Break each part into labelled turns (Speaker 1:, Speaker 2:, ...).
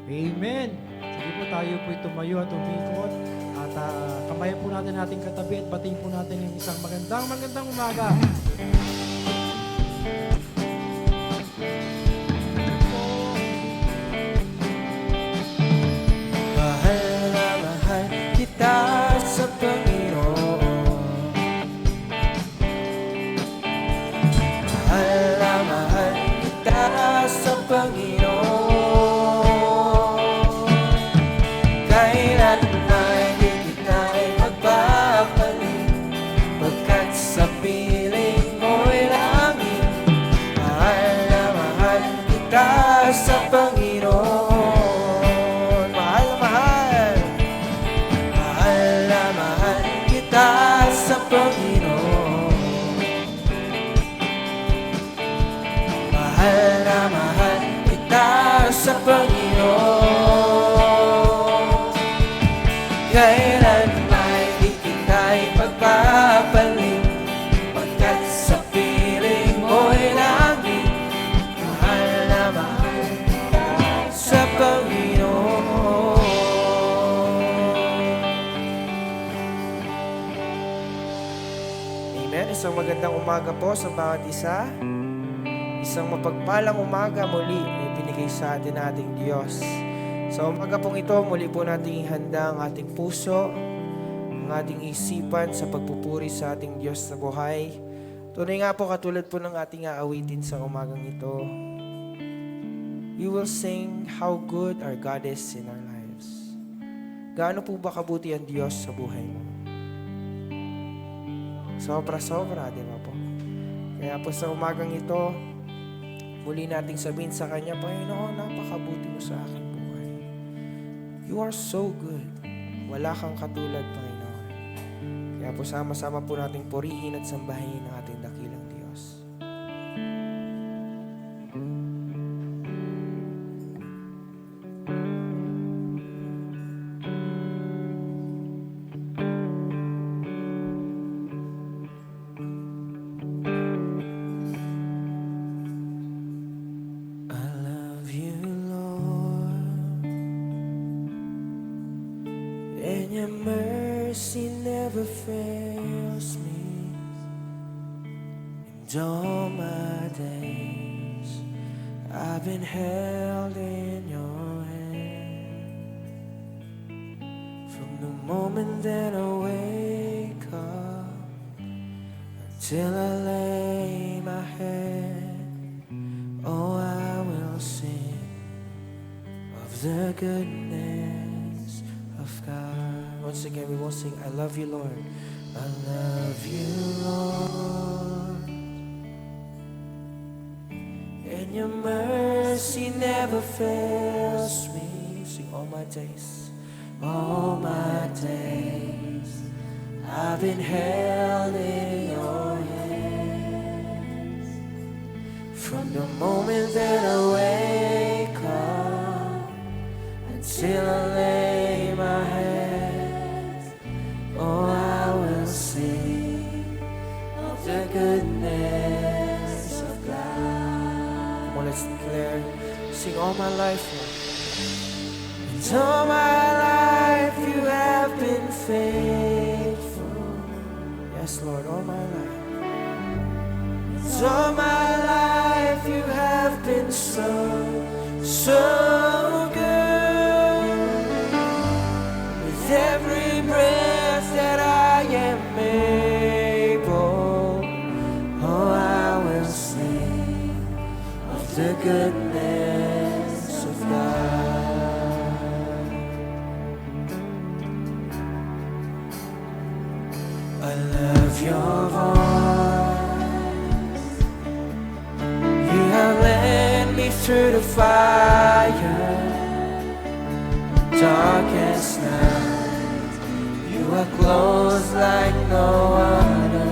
Speaker 1: Amen. Sige po, tayo po'y tumayo at umikot. At kamayan po natin ating katabi at batiin po natin yung isang magandang umaga.
Speaker 2: Mahal na mahal kita sa Panginoon. Mahal na mahal kita sa Panginoon. Kailan man di kita ay magpapalit, pagkat sa piling mo'y langit. Mahal na mahal kita sa Panginoon. Sa Panginoon, mahal na mahal kita sa Panginoon. Kailan may di kita'y pagpapalit, pagkat sa piling mo'y langit. Mahal na mahal kita sa Panginoon. Isang magandang umaga po sa bawat isa. Isang mapagpalang umaga muli na binigay sa atin ating Diyos. Sa umaga pong ito, muli po nating ihanda ang ating puso, ang ating isipan sa pagpupuri sa ating Diyos sa buhay. Tunay nga po, katulad po ng ating aawitin sa umagang ito, we will sing how good our God is in our lives. Gaano po ba kabuti ang Diyos sa buhay mo? Sobra-sobra, di ba po? Kaya po sa umagang ito, muli nating sabihin sa Kanya, Panginoon, napakabuti mo sa aking buhay. You are so good. Wala kang katulad, Panginoon. Kaya po sama-sama po nating purihin at sambahin ang ating dakilang Diyos. And your mercy never fails me. And all my days I've been held in your hand. From the moment that I wake up until I lay my head, oh, I will sing of the goodness of God. Once again, we will sing, I love you, Lord. I love you, Lord. And your mercy never fails me. Sing all my days. All my days I've been held in your hands. From the moment that I wake up until I lay my head, oh, I will sing of the goodness of God. Come on, let's declare. Sing all my life, Lord. And all my life you have been faithful. Yes, Lord, all my life. And all my life you have been so, so good. With every breath that I am able, oh, I will sing of the goodness of God. I love your voice. You have led me through the fire, darkest night. You are close like no other.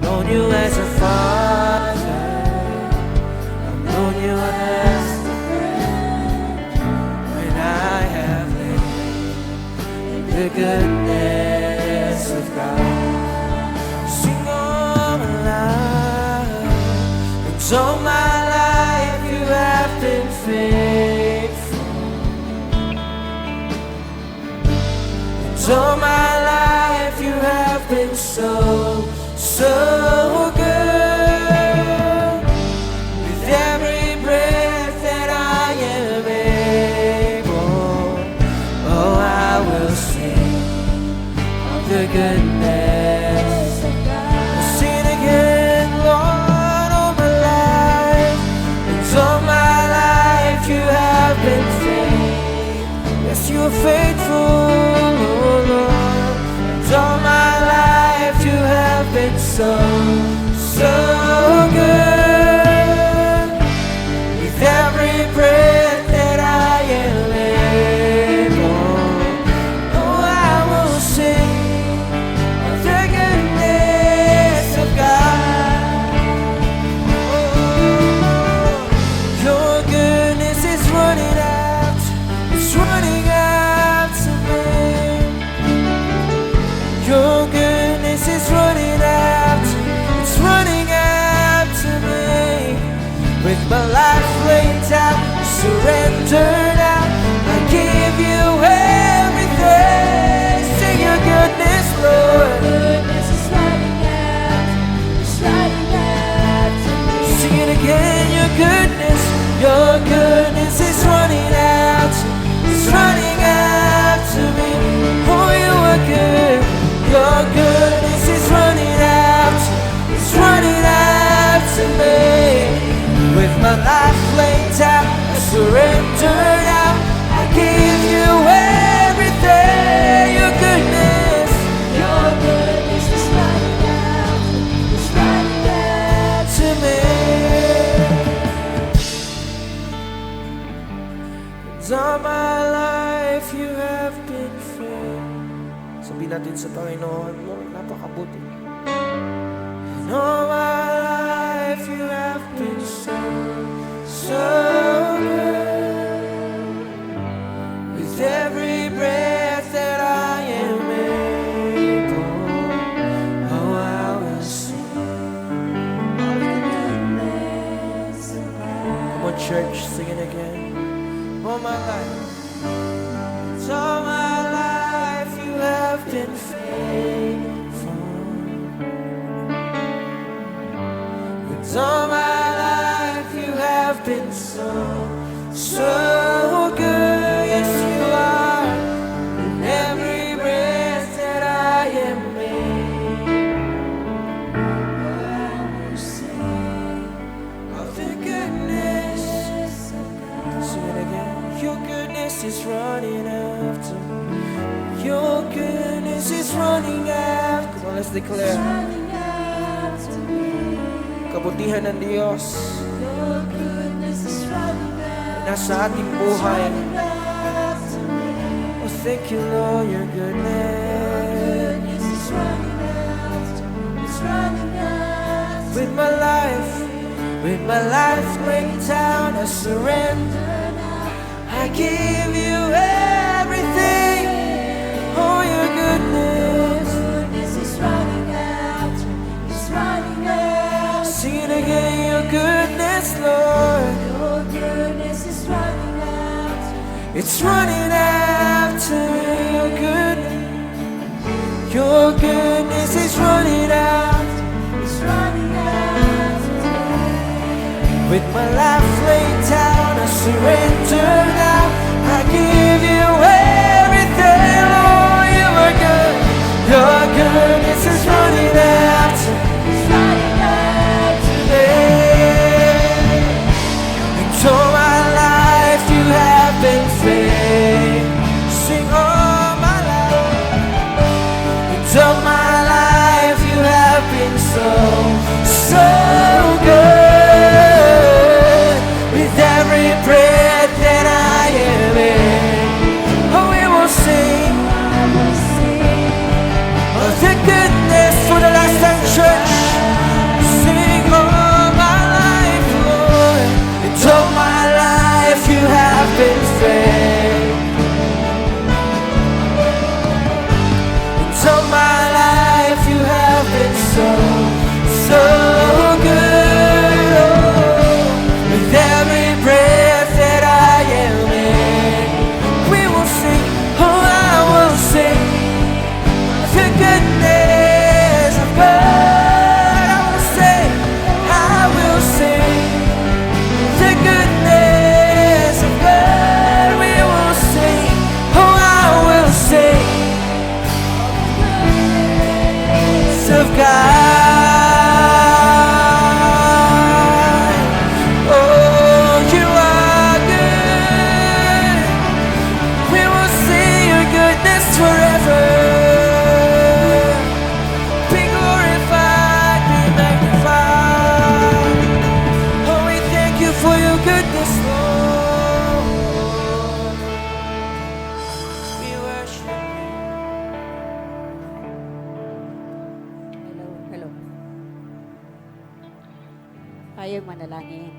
Speaker 2: Known you as a father, I've known you as a friend. When I have lived the goodness of God, sing all my life, and all my life you have been faithful. all my life you have been so, so good. With every breath that I am able, oh, I will sing of the goodness of God. I'll sing again, Lord, all my life. And all my life you have been faithful. Yes, you are faithful, oh Lord. And all my life you have been so, so good. With every breath that I am able, oh, I will sing of the goodness of God. Oh, your goodness is running out, it's running out to me. Your goodness is running out, it's running out to me. With my life laid down, surrendered out, I give you everything. Sing your goodness, Lord.
Speaker 3: Goodness is running out, it's running out to me.
Speaker 2: Sing it again, your goodness is running out, it's running out to me. Oh, you are good, your goodness is running out, it's running out to me. With my life laid down, I surrendered out, I give you everything. Your goodness
Speaker 3: is running out, it's running out.
Speaker 2: to me. And all my life you have been faithful. Sabihin natin sa Panginoon, Lord, napakabuti. And all my life you have been so, so good. With every breath that I am able, oh, I will sing of the goodness of God. Come on, church, sing it again. All my life, it's all my life you have been faithful. It's all my life you have been so, so good. Yes, you are. In every breath that I am able, I will sing of the goodness of God. Sing it again. Your goodness is running after me. Your goodness is running after. Come on, let's declare.
Speaker 3: Running out to me.
Speaker 2: Kabutihan ng Diyos
Speaker 3: Your goodness is running out,
Speaker 2: nasa ating buhay.
Speaker 3: running out to me.
Speaker 2: Oh, thank you, Lord, your goodness.
Speaker 3: Goodness is running out, it's running out.
Speaker 2: With my life laid down, I surrender. I give you everything. Oh, your goodness.
Speaker 3: Goodness is running out, it's running out.
Speaker 2: Sing it again, your goodness, Lord.
Speaker 3: Your goodness is running out,
Speaker 2: It's running after me, your goodness. Your goodness is running out.
Speaker 3: it's running out.
Speaker 2: With my life laid down, I surrender now. I give you everything, Lord, you are good. Your goodness is running out
Speaker 3: It's running out to
Speaker 2: today. And all my life you have been faithful. Sing all my life. And all my life you have Oh, you are good. We will sing your goodness forever. Be glorified, be magnified. Oh, we thank you for your goodness, Lord. We worship you.
Speaker 4: Hello, hello. Tayo manalangin.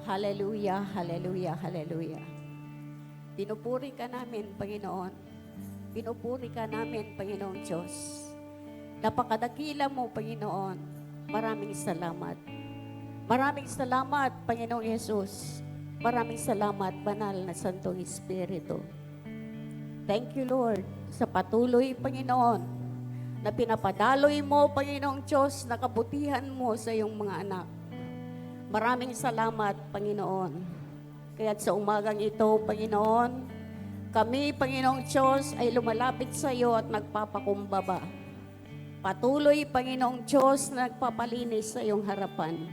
Speaker 4: Hallelujah, hallelujah, hallelujah. Pinupuri ka namin, Panginoon. Pinupuri ka namin, Panginoong Diyos. Napakadakila mo, Panginoon. Maraming salamat. Maraming salamat, Panginoong Yesus. Maraming salamat, Banal na Santong Espiritu. Thank you, Lord, sa patuloy, Panginoon, na pinapadaloy mo, Panginoong Diyos, na kabutihan mo sa iyong mga anak. Maraming salamat, Panginoon. Kaya't sa umagang ito, Panginoon, kami, Panginoong Diyos, ay lumalapit sa iyo at nagpapakumbaba. Patuloy, Panginoong Diyos, na nagpapalinis sa iyong harapan.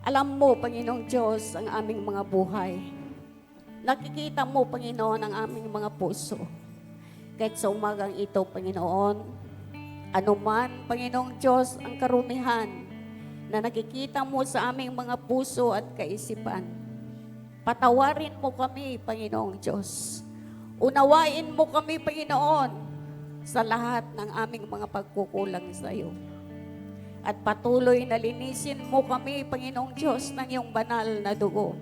Speaker 4: Alam mo, Panginoong Diyos, ang aming mga buhay. Nakikita mo, Panginoon, ang aming mga puso. Kahit sa umagang ito, Panginoon, anuman, Panginoong Diyos, ang karumihan na nakikita mo sa aming mga puso at kaisipan. Patawarin mo kami, Panginoong Diyos. Unawain mo kami, Panginoon, sa lahat ng aming mga pagkukulang sa iyo. At patuloy na linisin mo kami, Panginoong Diyos, ng iyong banal na dugo.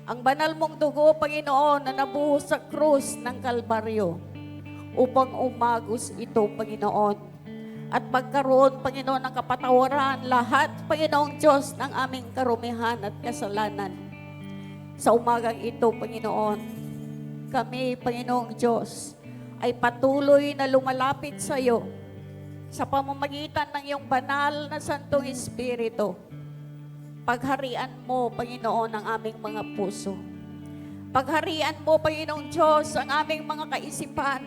Speaker 4: Ang banal mong dugo, Panginoon, na nabuhos sa krus ng Kalbaryo upang umagos ito, Panginoon. At magkaroon, Panginoon, ng kapatawaran lahat, Panginoong Diyos, ng aming karumihan at kasalanan. Sa umagang ito, Panginoon, kami, Panginoong Diyos, ay patuloy na lumalapit sa iyo sa pamamagitan ng iyong banal na Santong Espiritu. Pagharian mo, Panginoon, ang aming mga puso. Pagharian mo, Panginoong Diyos, ang aming mga kaisipan.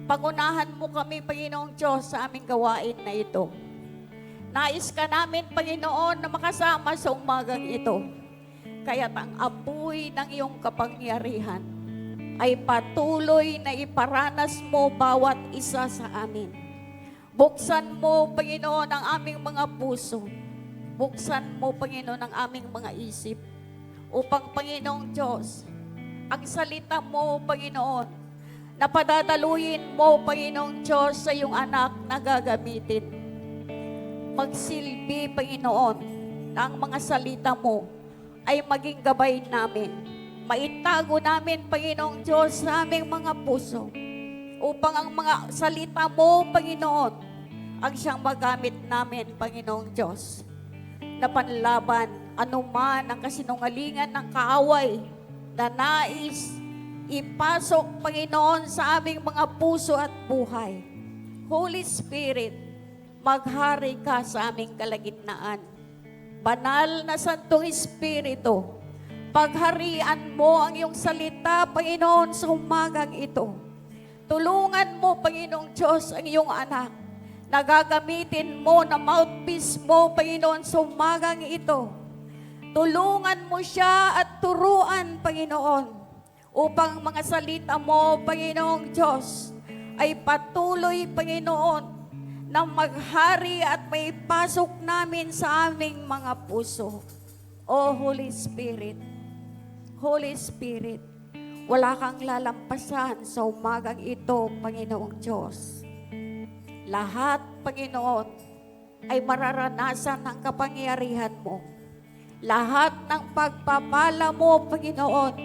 Speaker 4: Pangunahan mo kami, Panginoong Diyos, sa aming gawain na ito. Nais ka namin, Panginoon, na makasama sa umagang ito. Kaya't ang apoy ng iyong kapangyarihan ay patuloy na iparanas mo bawat isa sa amin. Buksan mo, Panginoon, ang aming mga puso. Buksan mo, Panginoon, ang aming mga isip. Upang, Panginoong Diyos, ang salita mo, Panginoon, na padadaluyin mo, Panginoong Diyos, sa iyong anak na gagamitin. Magsilbi, Panginoon, na ang mga salita mo ay maging gabay namin. Maitago namin, Panginoong Diyos, sa aming mga puso. Upang ang mga salita mo, Panginoon, ang siyang magamit namin, Panginoong Diyos, na panlaban anuman ang kasinungalingan ng kaaway na nais ipasok, Panginoon, sa aming mga puso at buhay. Holy Spirit, maghari ka sa aming kalagitnaan. Banal na Santong Espiritu, pagharian mo ang iyong salita, Panginoon, sa umagang ito. Tulungan mo, Panginoong Diyos, ang iyong anak na gagamitin mo na mouthpiece mo, Panginoon, sa umagang ito. Tulungan mo siya at turuan, Panginoon, upang mga salita mo, Panginoong Diyos, ay patuloy, Panginoon, na maghari at may pasok namin sa aming mga puso. O Holy Spirit, Holy Spirit, wala kang lalampasan sa umagang ito, Panginoong Diyos. Lahat, Panginoon, ay mararanasan ng kapangyarihan mo. Lahat ng pagpapala mo, Panginoon,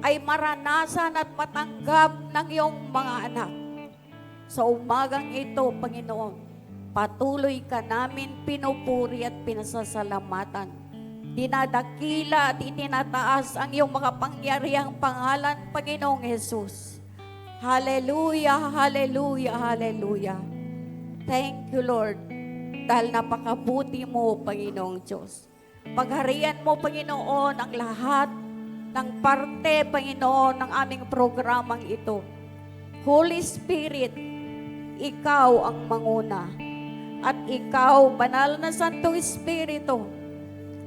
Speaker 4: ay maranasan at matanggap ng iyong mga anak. Sa umagang ito, Panginoon, patuloy ka namin pinupuri at pinasasalamatan. Dinadakila at itinataas ang iyong makapangyarihang pangalan, Panginoong Jesus. Hallelujah, hallelujah, hallelujah. Thank you, Lord, dahil napakabuti mo, Panginoong Diyos. Pagharian mo, Panginoon, ang lahat ng parte, Panginoon, ng aming programang ito. Holy Spirit, ikaw ang manguna. At ikaw, banal na Santong Espiritu,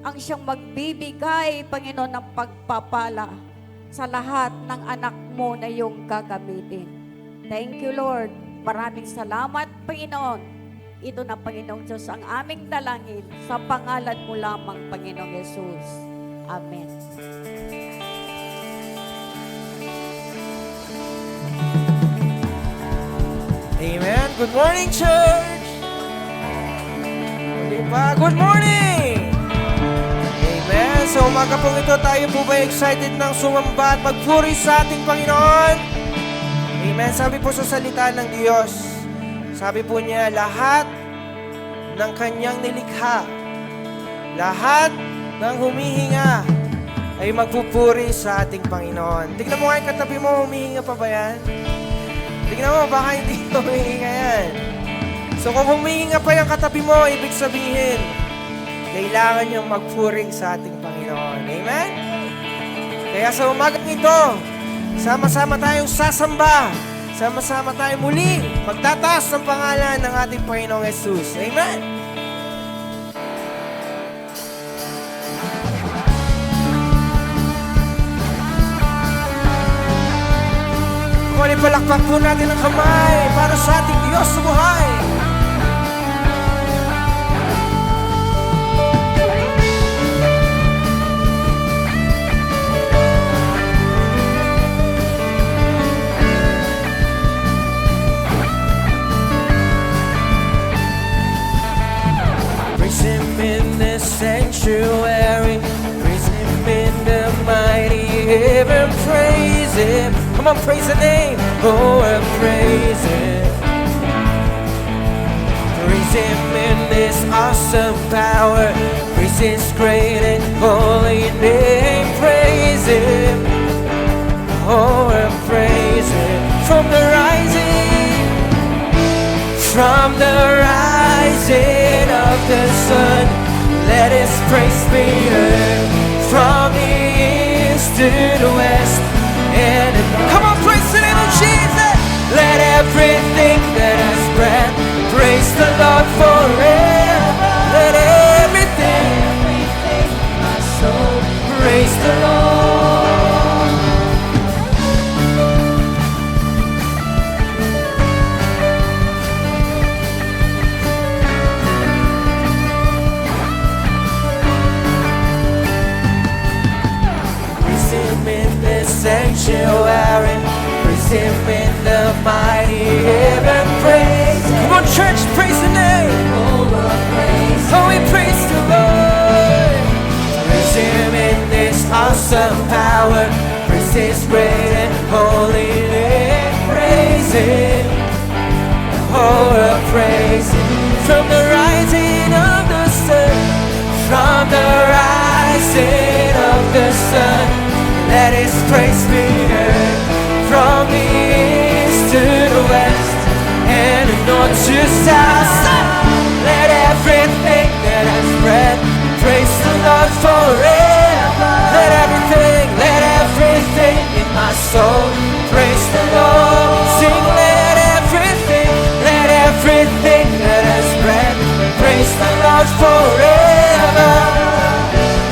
Speaker 4: ang siyang magbibigay, Panginoon, ng pagpapala sa lahat ng anak mo na iyong gagamitin. Thank you, Lord. Maraming salamat, Panginoon. Ito na, Panginoong Diyos, ang aming dalangin sa pangalan mo lamang, Panginoong Yesus. Amen.
Speaker 2: Amen. Good morning, church! Muli pa, good morning! Amen. Sa umaga pong ito, tayo po ba excited ng sumamba at magpuri sa ating Panginoon? Amen. Sabi po sa salita ng Diyos, sabi po niya, lahat ng kanyang nilikha, lahat ng humihinga, ay magpupuri sa ating Panginoon. Tignan mo nga yung katabi mo, humihinga pa ba yan? Tignan mo, baka hindi humihinga yan. So kung humihinga pa yung katabi mo, ibig sabihin, kailangan niyong magpuri sa ating Panginoon. Amen? Kaya sa umagang ito, sama-sama tayong sasamba. Sama-sama tayo muli magtataas ng pangalan ng ating Panginoong Jesus. Amen? Kumali palakpak po natin ang kamay para sa ating Diyos sa buhay. Praise Him in the sanctuary, praise Him in the mighty heaven, praise Him. Come on, praise the name, oh, and praise Him. Praise Him in this awesome power, praise His great and holy name, praise Him, oh, and praise Him. From the rising of the sun, let His praise be heard. From the east to the west, and come on, praise the name of Jesus. Let everything that has breath praise the Lord forever. Let everything, my soul, praise the Lord. Sanctuary, praise Him in the mighty heaven, praise Him. Come on, church, praise the name. Oh, we praise the Lord. Praise Him in this awesome power, praise His great and holy name, praise Him. Oh, praise Him. From the rising of the sun, from the rising of the sun, let His praise be heard. From the east to the west, and the north to south. Let everything that has breath praise the Lord forever. Let everything in my soul praise the Lord. Sing, let everything that has breath praise the Lord forever.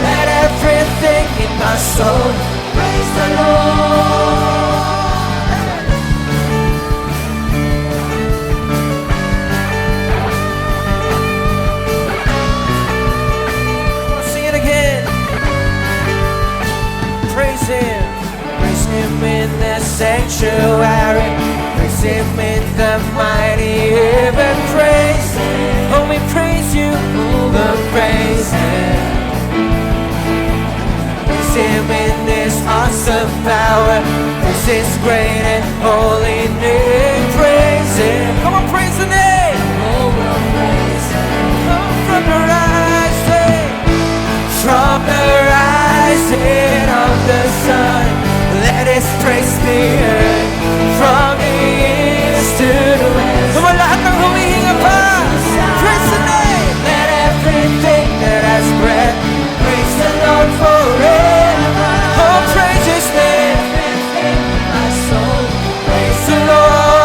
Speaker 2: Let everything in my soul praise the Lord. Sing it again. Praise Him. Praise Him in the sanctuary. Praise Him in the mighty heaven. Praise Him. Oh, we praise You. Oh, praise Him. Praise Him in this awesome power, praise His great and holy name, praise Him. Come on, praise the name. Oh, we'll praise Him. Come from the rising of the sun, let His praise be heard. From the east to the west, come on, lahat ng humihinga pa, praise the name. Let everything that has breath praise the Lord forever. Oh, praise His name. My soul, praise the Lord.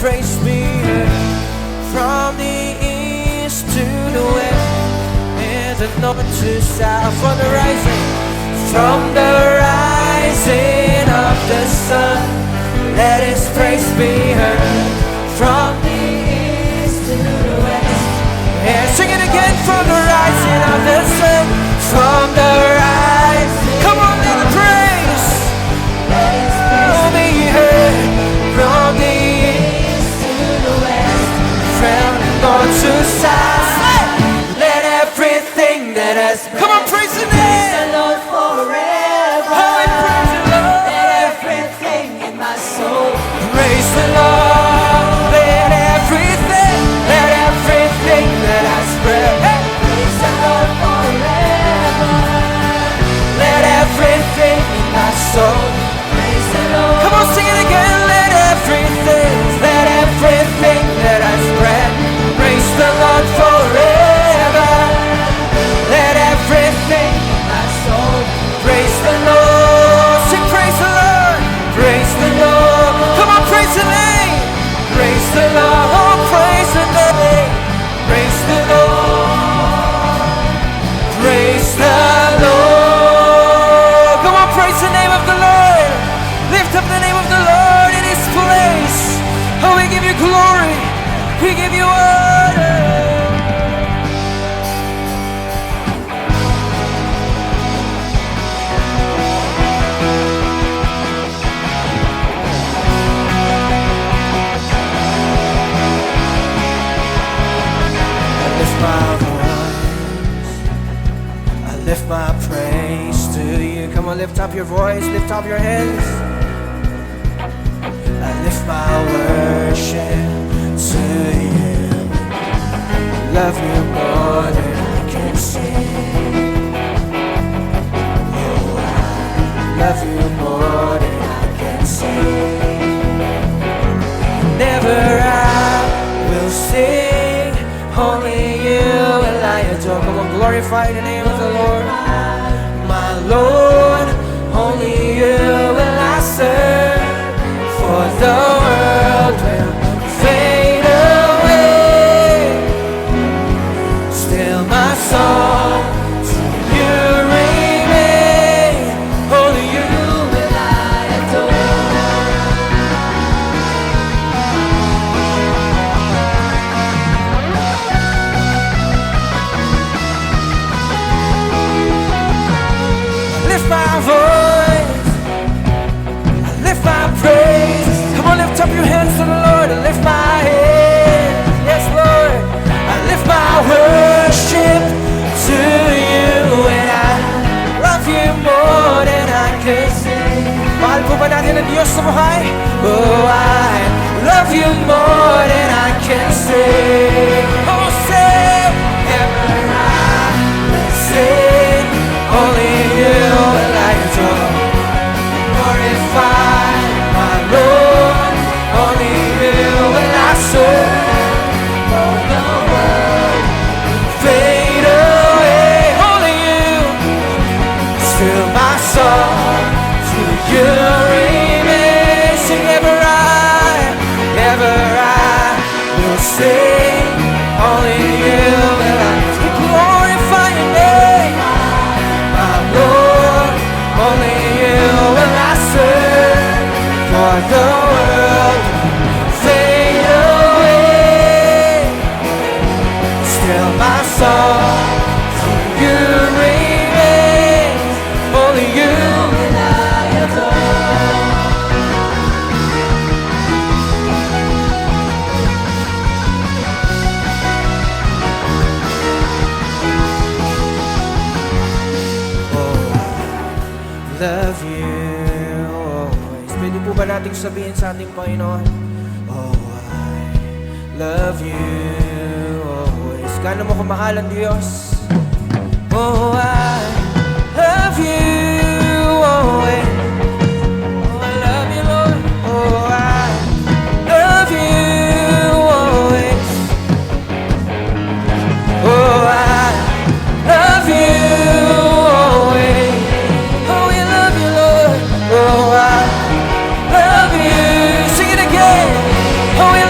Speaker 2: praise be heard from the east to the west and the north to south. From the rising of the sun, let His praise be heard from the east to the west. And sing it again, from the rising of the sun, from the rising. Come on, let the praise be heard from the east to the west, from the north to south. Let everything that has breath, come on, praise the name,
Speaker 3: the Lord forever.
Speaker 2: oh, and praise the Lord.
Speaker 3: Let everything in my soul
Speaker 2: Praise the Lord. Let everything that has breath,
Speaker 3: praise the Lord forever.
Speaker 2: let everything in my soul.
Speaker 3: Praise the Lord.
Speaker 2: Come on, sing it again. Let everything that has breath, praise the Lord forever. Let everything in my soul praise the Lord. Sing praise the Lord. Praise the Lord. Come on, praise the name. Praise the Lord. Oh, praise the name. Praise the Lord. Praise the Lord. Come on, praise the name of the Lord. Lift up the name of the Lord in His place. Oh, we give you glory. We give you honor. I lift my praise to you. Come on, lift up your voice, lift up your hands. I lift my worship to you. Love you more than I can say. Oh, I love you more than I can say. Never I will sing, only you will I adore. Come on, glorify the name of the Lord. My Lord, only you will I serve, for the world will fade away. Still my song to you remain, only you will I adore. Lift my voice, I lift my praise. Come on, lift up your hands to the Lord. I lift my hands, yes Lord. I lift my worship to you, and I love you more than I can say. Mahal po ba natin ang Diyos sa buhay? Oh, I love you more than I can say. Oh, say, ever I will sing, only you will I adore. Glorify my Lord, only you will I serve. For the world fade away, only you, still my song to you remains. Sing ever I will sing, only you will I glorify your name. My Lord, only you will I serve, for the world fade away. Still my song to you remains, only you will I adore. Love you always. Pwede po ba nating sabihin sa ating Panginoon? Oh, I love you always. Gaano mo kamahal ang Diyos? Oh, I love you always. Oh, I love you, Lord. Oh, I love you always. Oh, I love you always. Oh, we love you, Lord. Oh, I love you. Sing it again. Oh, we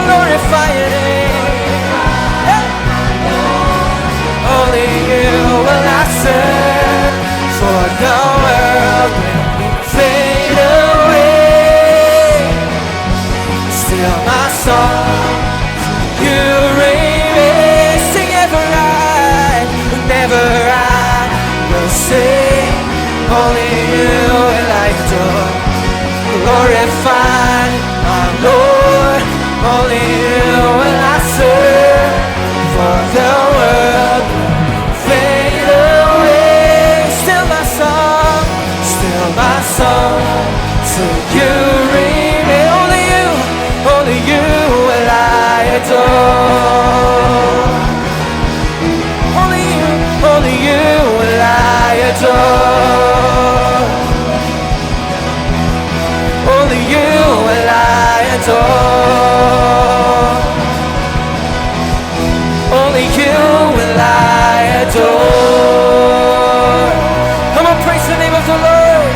Speaker 2: glorify your name. Only you will I serve, for the world will fade away. Still my song, you remain. Sing ever I will sing. Only you will I adore. Glorify my Lord. Only you will I serve, for the world will fade away. Still my song, so you remain. Only you will I adore. Only you will I adore. Only you will I adore. Only you will I adore. Come on, praise the name of the Lord.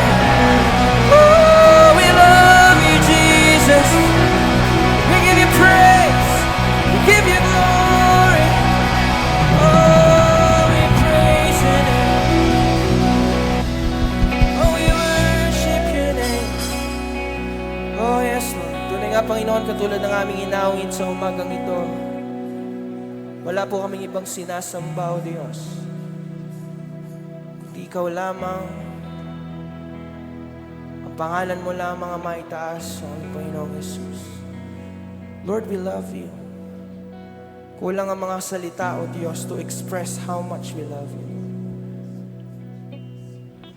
Speaker 2: Oh, we love you, Jesus. We give you praise. We give you glory. Oh, we praise your name. Oh, we worship your name. Oh, yes, Lord. Tunay nga, Panginoon, katulad ng aming inawin sa umagang ito, wala po kaming ibang sinasamba, O Diyos. Kundi Ikaw lamang, ang pangalan mo lamang ang maitaas sa aming Panginoong Jesus. Lord, we love you. Kulang ang mga salita, O Diyos, to express how much we love you.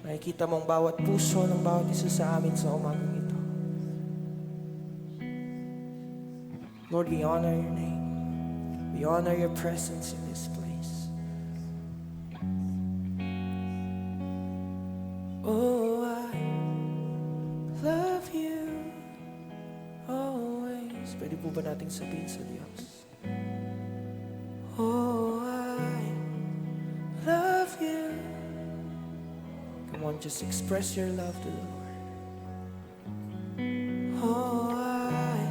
Speaker 2: Nakikita mong bawat puso ng bawat isa sa amin sa umagang ito. Lord, we honor your name. We honor your presence in this place. Oh, I love you always. Pwede po ba nating sabihin sa Diyos? Oh, I love you. Come on, just express your love to the Lord. Oh, I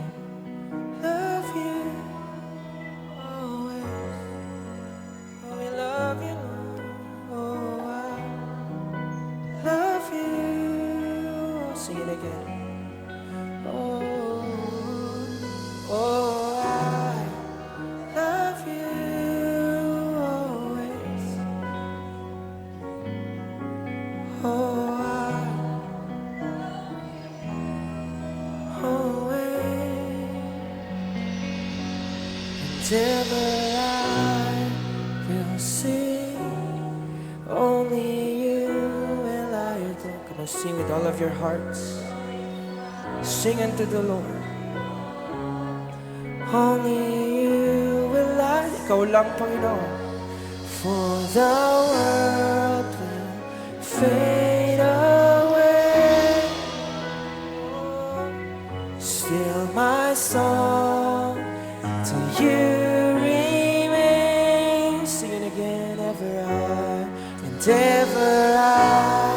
Speaker 2: love you always. Oh, we love you, Lord. Oh, I love you. Sing it again. Oh, oh, I love you always. Oh, I always. And ever I will sing. Only you will I adore. Come on, sing with all of your hearts. Sing unto the Lord. Only you will I. Ikaw lang, Panginoon. For the world will fade away. Still my song to you remains. Sing it again, ever I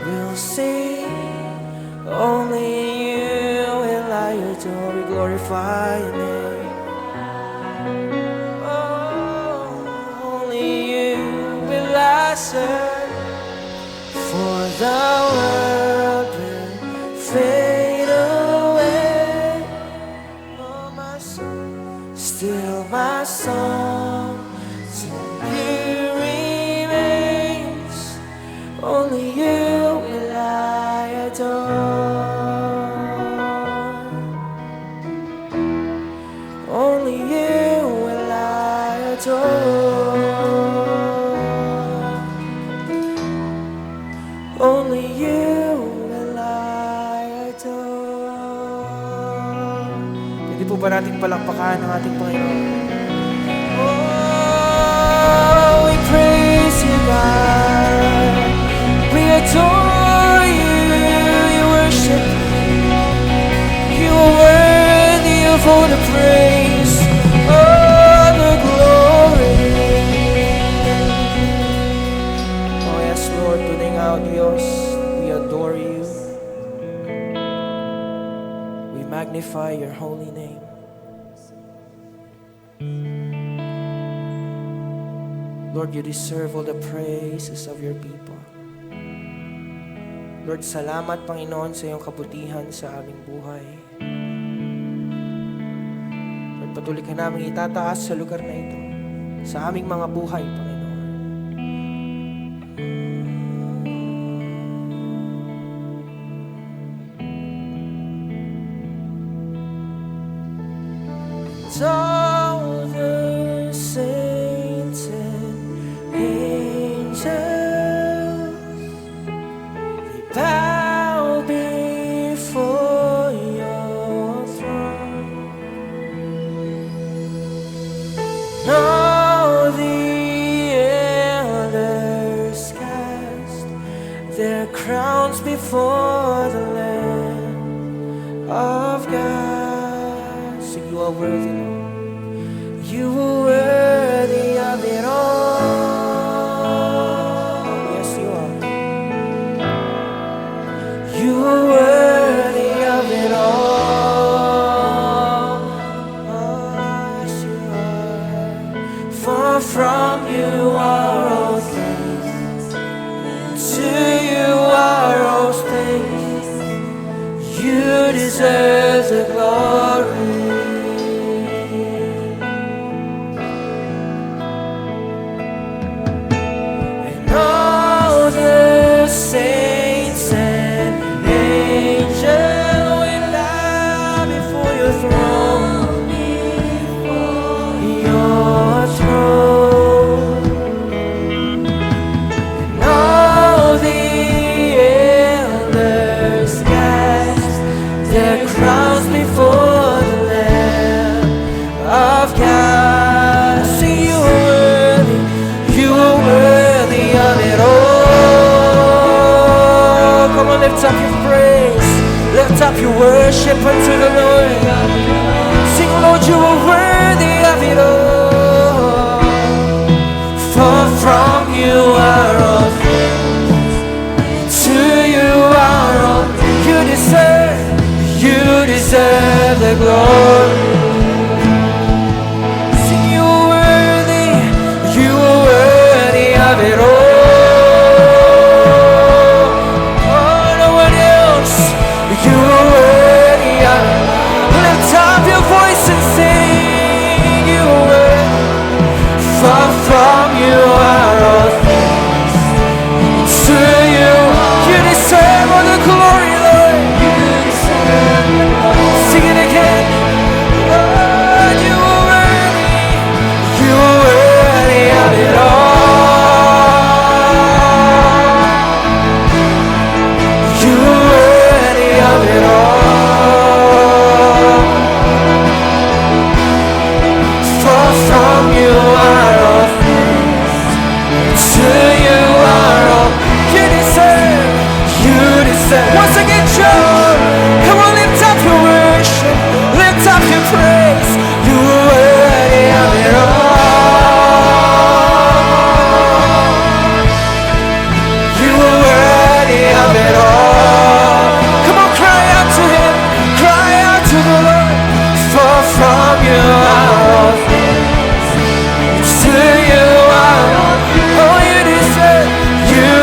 Speaker 2: will sing. Only you will I adore. We glorify your name. Oh, only you will I serve. For the world will fade away. Oh, my soul, still my song to you remains. Only you will I adore. Only you will I adore. Only you will I adore. Pwede po ba nating palakpakan ang ating Panginoon? Oh, we praise you, God. We adore you. We worship you. You are worthy of all the praise, all the glory. Oh yes, Lord, tunay nga, O Diyos, we adore you. We magnify your holy name. Lord, you deserve all the praises of your people. Lord, salamat Panginoon sa iyong kabutihan sa aming buhay. Lord, patuloy ka namin itataas sa lugar na ito, sa aming mga buhay, Panginoon. All the saints and angels, they bow before your throne. All the elders cast their crowns before the Lamb of God. So you are worthy, Lord. You are worthy of it all. Yes, you are. You are worthy of it all. Oh, yes, you are. For from you are all things, to you are all things. You deserve the glory. Saints and angels, we bow before your throne, your throne. And all the elders cast their crowns before the Lamb of God. See, you are worthy of it all. Come on, lift up your praise, lift up your worship unto the Lord. Sing, Lord, you are worthy of it all. For from you are all things, to you are all things. You deserve the glory. Sing, you are worthy of it all. From you are all things, to you deserve all the glory, Lord. You deserve the glory. Sing it again. Lord, you are worthy of it all. You are worthy of it all. For from you are once again, Joe, come on, lift up your worship, lift up your praise. You are worthy of it all. You are worthy of it all. Come on, cry out to Him, cry out to the Lord. For from you are all things, to you are all things. Oh, you deserve the glory.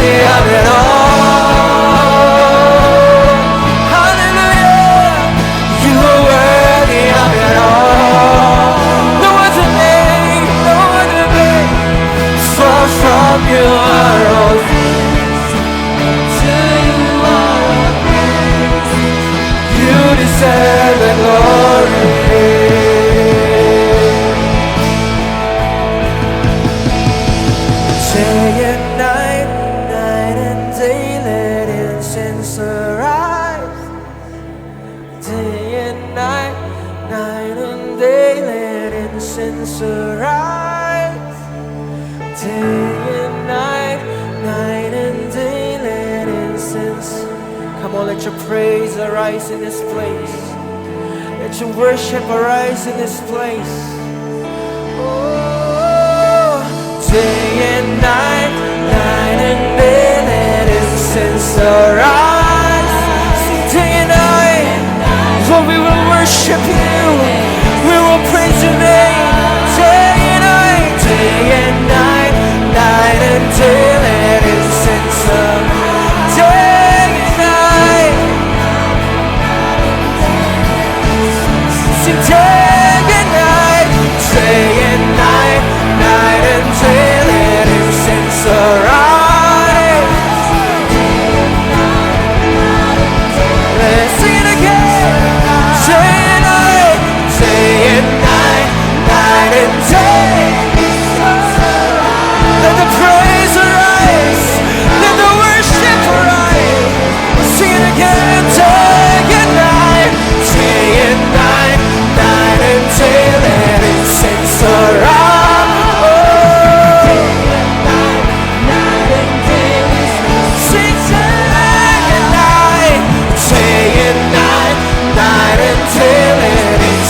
Speaker 2: Of it all. Hallelujah. You are worthy of it all. No other name, no other name. For from you are all things, to you are all things. You deserve the glory. Day and night, night and day, let incense arise. Day and night, night and day, let incense arise. Day and night, night and day, let incense. Come on, let your praise arise in this place. Let your worship arise in this place. Oh, day and night, night and day, let incense arise. worship you. We will praise your name day and night, night until it is sun. Day and night, sing day and night, night until it is sunrise. Let's sing it again. Day and night, night until let the praise arise, let the worship arise. Sing it again. Day and night, night until it is sunrise. Sing day and night, night until it is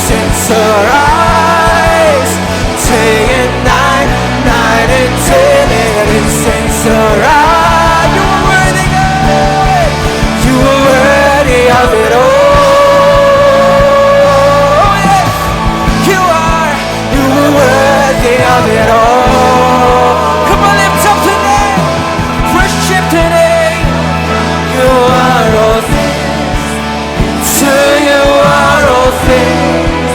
Speaker 2: sunrise. Day and night until it is sunrise. You are worthy, God. You are worthy of it all. Yes, you are worthy of it all. Come on, lift up the name, worship the name. You are all things, to you are all things.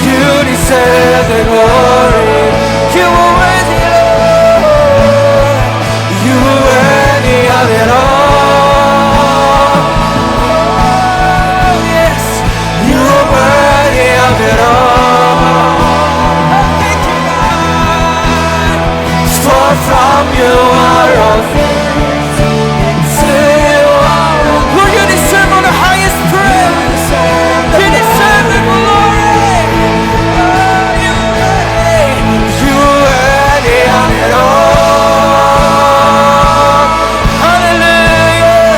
Speaker 2: You deserve the glory. You are worthy, Lord. You are worthy of it all. Yes, you are worthy of it all. Thank you, God. For from you are all things, to you are all. Lord, you deserve all the highest praise. You deserve the glory. You are worthy of it all. Hallelujah.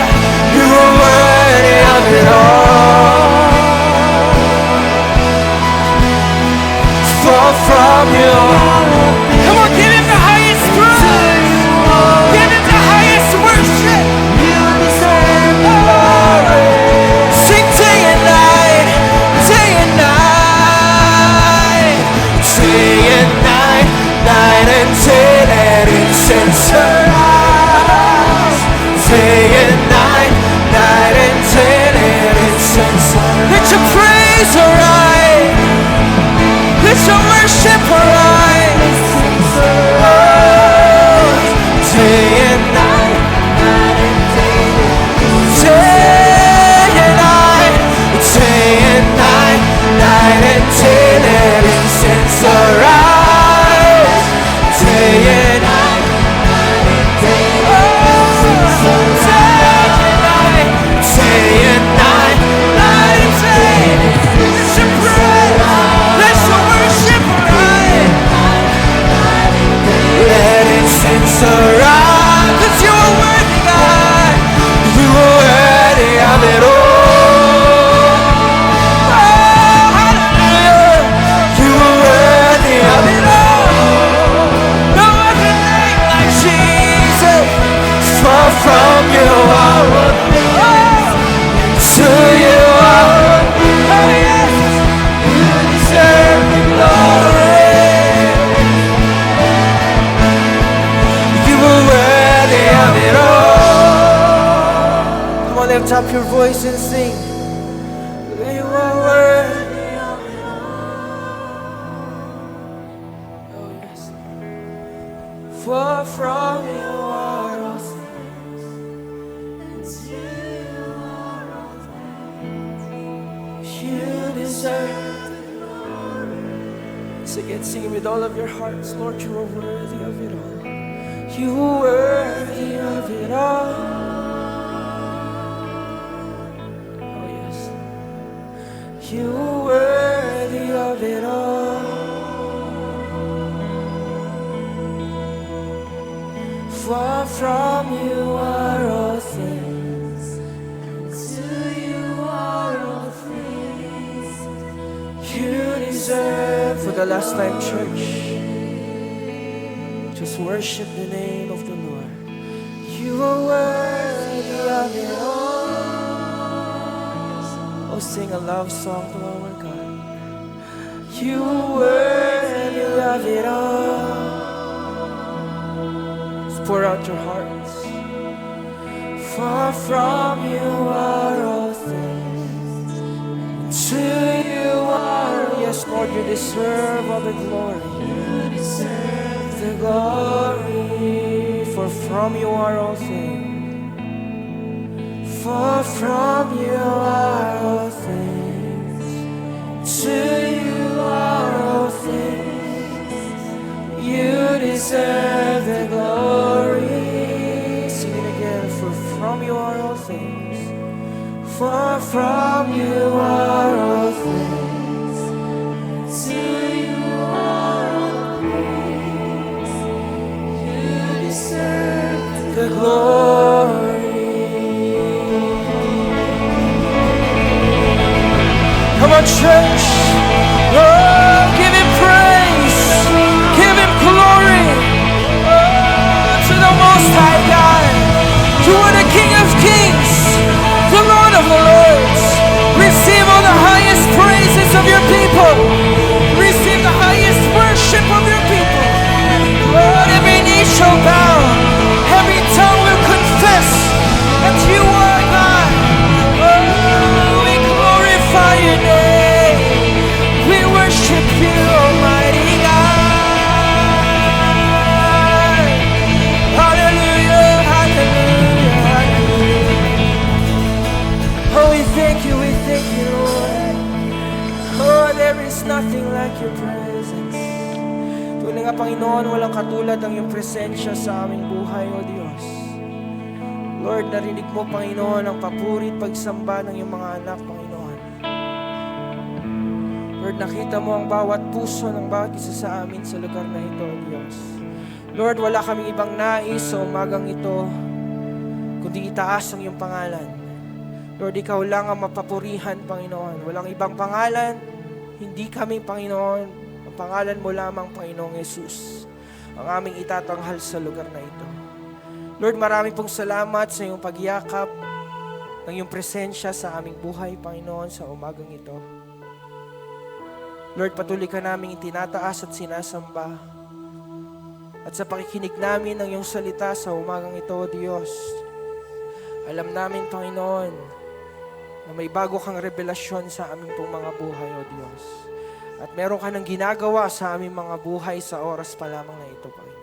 Speaker 2: You are worthy of it all. For from you, come on, give him the highest praise. Give him the highest worship. You deserve glory. Sing day and night, day and night, day and night, night until it is sunrise. Day and night, night until it is sunrise. Let your praise arise. Let your worship arise. Day and night, day and night, night until it is sunrise. Day and night, day and night, night until let your praise, let your worship arise. Let it sunrise, 'cause you are worthy, God. You are worthy of it all. You are worthy of it all. No other name like Jesus. For from you are all things, to you are all things. Oh yes, you deserve the glory. You are worthy of it all. Come on, lift up your voice and sing. You are worthy of it all. Oh yes. For from you are all things, and to you are all things. You deserve the glory. Sing it, sing it with all of your hearts. Lord, you are worthy of it all. You are worthy of it all. Oh yes. You are worthy of it all. For from you are all things, and to you are all things. You deserve. For the last time, church, just worship the name of the Lord. You are worthy of it all. Oh, sing a love song to our God. You are worthy of it all. Just pour out your hearts. Far from you are all things. To you are, yes, Lord, you deserve all the glory. You deserve the glory. For from you are all things. For from you are all things. To you are all things. You deserve the glory. Sing it again. For from you are all things. For from you are all things. To you are all things. You deserve the glory. Come on, church. Oh, give him praise. Give him glory. Oh, to the Most High God. You are the King of Kings, the Lord of Lords. Receive all the highest praises of your people. Receive the highest worship of your people. Lord, every knee shall bow. Every tongue will confess that you are God. Oh, we glorify your name. We worship you, Almighty God. Hallelujah, hallelujah, hallelujah. Oh, we thank you, Lord. Oh, there is nothing like your presence. Tunay nga, Panginoon, walang katulad ang iyong presensya sa aming buhay, O Diyos. Lord, narinig mo, Panginoon, ang papuri at pagsamba ng iyong mga anak, Panginoon. Lord, nakita mo ang bawat puso ng bawat isa sa amin sa lugar na ito, O Diyos. Lord, wala kaming ibang nais sa umagang ito, kundi itaas ang iyong pangalan. Lord, ikaw lang ang mapapurihan, Panginoon. Walang ibang pangalan, hindi kami, Panginoon. Ang pangalan mo lamang, Panginoong Yesus, ang aming itatanghal sa lugar na ito. Lord, marami pong salamat sa iyong pagyakap ng iyong presensya sa aming buhay, Panginoon, sa umagang ito. Lord, patuloy ka naming itinataas at sinasamba. At sa pakikinig namin ng iyong salita sa umagang ito, Diyos, alam namin, Panginoon, na may bago kang revelasyon sa aming pong mga buhay, O Diyos. At meron ka ng ginagawa sa aming mga buhay sa oras pa lamang na ito, Panginoon.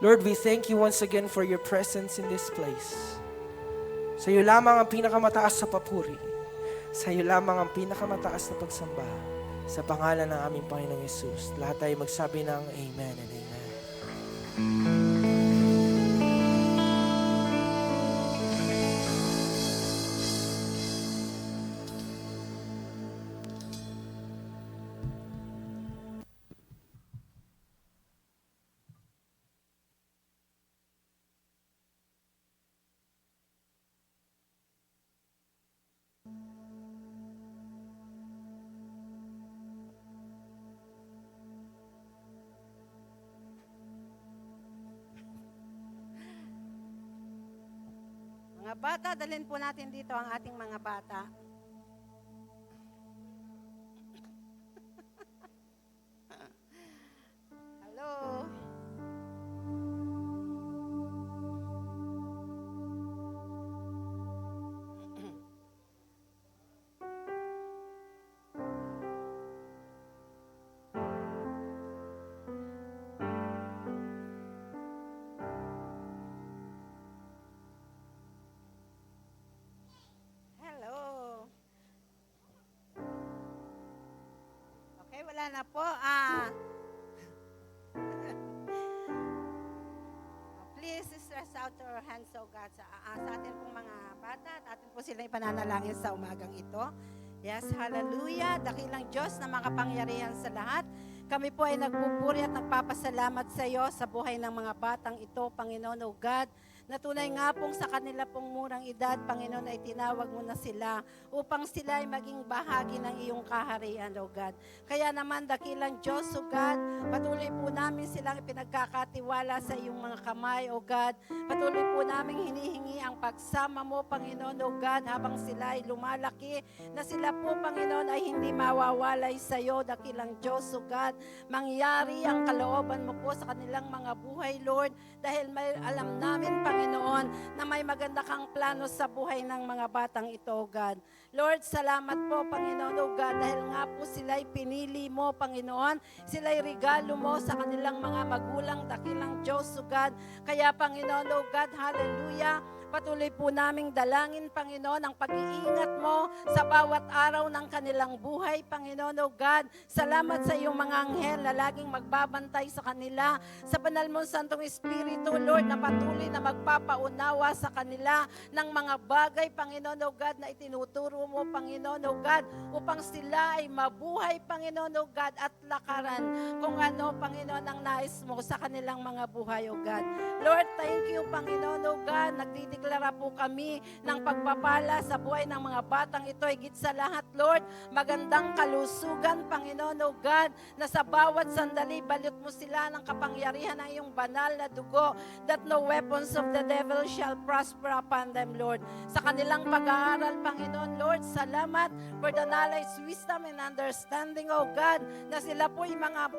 Speaker 2: Lord, we thank you once again for your presence in this place. Sa iyo lamang ang pinakamataas sa papuri. Sa iyo lamang ang pinakamataas na pagsamba. Sa pangalan ng aming Panginoong Yesus. Lahat tayo magsabi ng Amen and Amen.
Speaker 5: Mga bata, dalhin po natin dito ang ating mga bata. Hello. Okay, wala na po. Please stretch out your hands, O God, sa atin pong mga bata at atin po sila ipananalangin sa umagang ito. Yes, hallelujah. Dakilang Diyos na makapangyarihan sa lahat. Kami po ay nagpupuri at nagpapasalamat sa iyo sa buhay ng mga batang ito, Panginoon, O God. na tunay nga pong sa kanila pong murang edad, Panginoon, ay tinawag mo na sila upang sila ay maging bahagi ng iyong kaharian, O God. Kaya naman, dakilang Diyos, O God, patuloy po namin silang pinagkakatiwala sa iyong mga kamay, O God. Patuloy po namin hinihingi ang pagsama mo, Panginoon, O God, habang sila ay lumalaki, na sila po, Panginoon, ay hindi mawawalay sa iyo, dakilang Diyos, O God. Mangyari ang kalooban mo po sa kanilang mga buhay, Lord, dahil may alam namin, Panginoon, na may maganda kang plano sa buhay ng mga batang ito, O God. Lord, salamat po, Panginoon, O God, dahil nga po sila'y pinili mo, Panginoon, sila'y regalo mo sa kanilang mga magulang, dakilang Diyos, O God. Kaya, Panginoon, O God, hallelujah, patuloy po naming dalangin, Panginoon, ang pag-iingat mo sa bawat araw ng kanilang buhay, Panginoon, O God. Salamat sa iyong mga anghel na laging magbabantay sa kanila. Sa banal mong Santong Espiritu, Lord, na patuloy na magpapaunawa sa kanila ng mga bagay, Panginoon, O God, na itinuturo mo, Panginoon, O God, upang sila ay mabuhay, Panginoon, O God, at lakaran kung ano, Panginoon, ang nais mo sa kanilang mga buhay, O God. Lord, thank you, Panginoon, O God. Nagdideklara po kami ng pagpapala sa buhay ng mga batang ito. Higit sa lahat, Lord, magandang kalusugan, Panginoon, O God, na sa bawat sandali, balot mo sila ng kapangyarihan ng iyong banal na dugo, that no weapons of the devil shall prosper upon them, Lord. Sa kanilang pag-aaral, Panginoon, Lord, salamat for the knowledge, wisdom, and understanding, O God, na sila po'y mga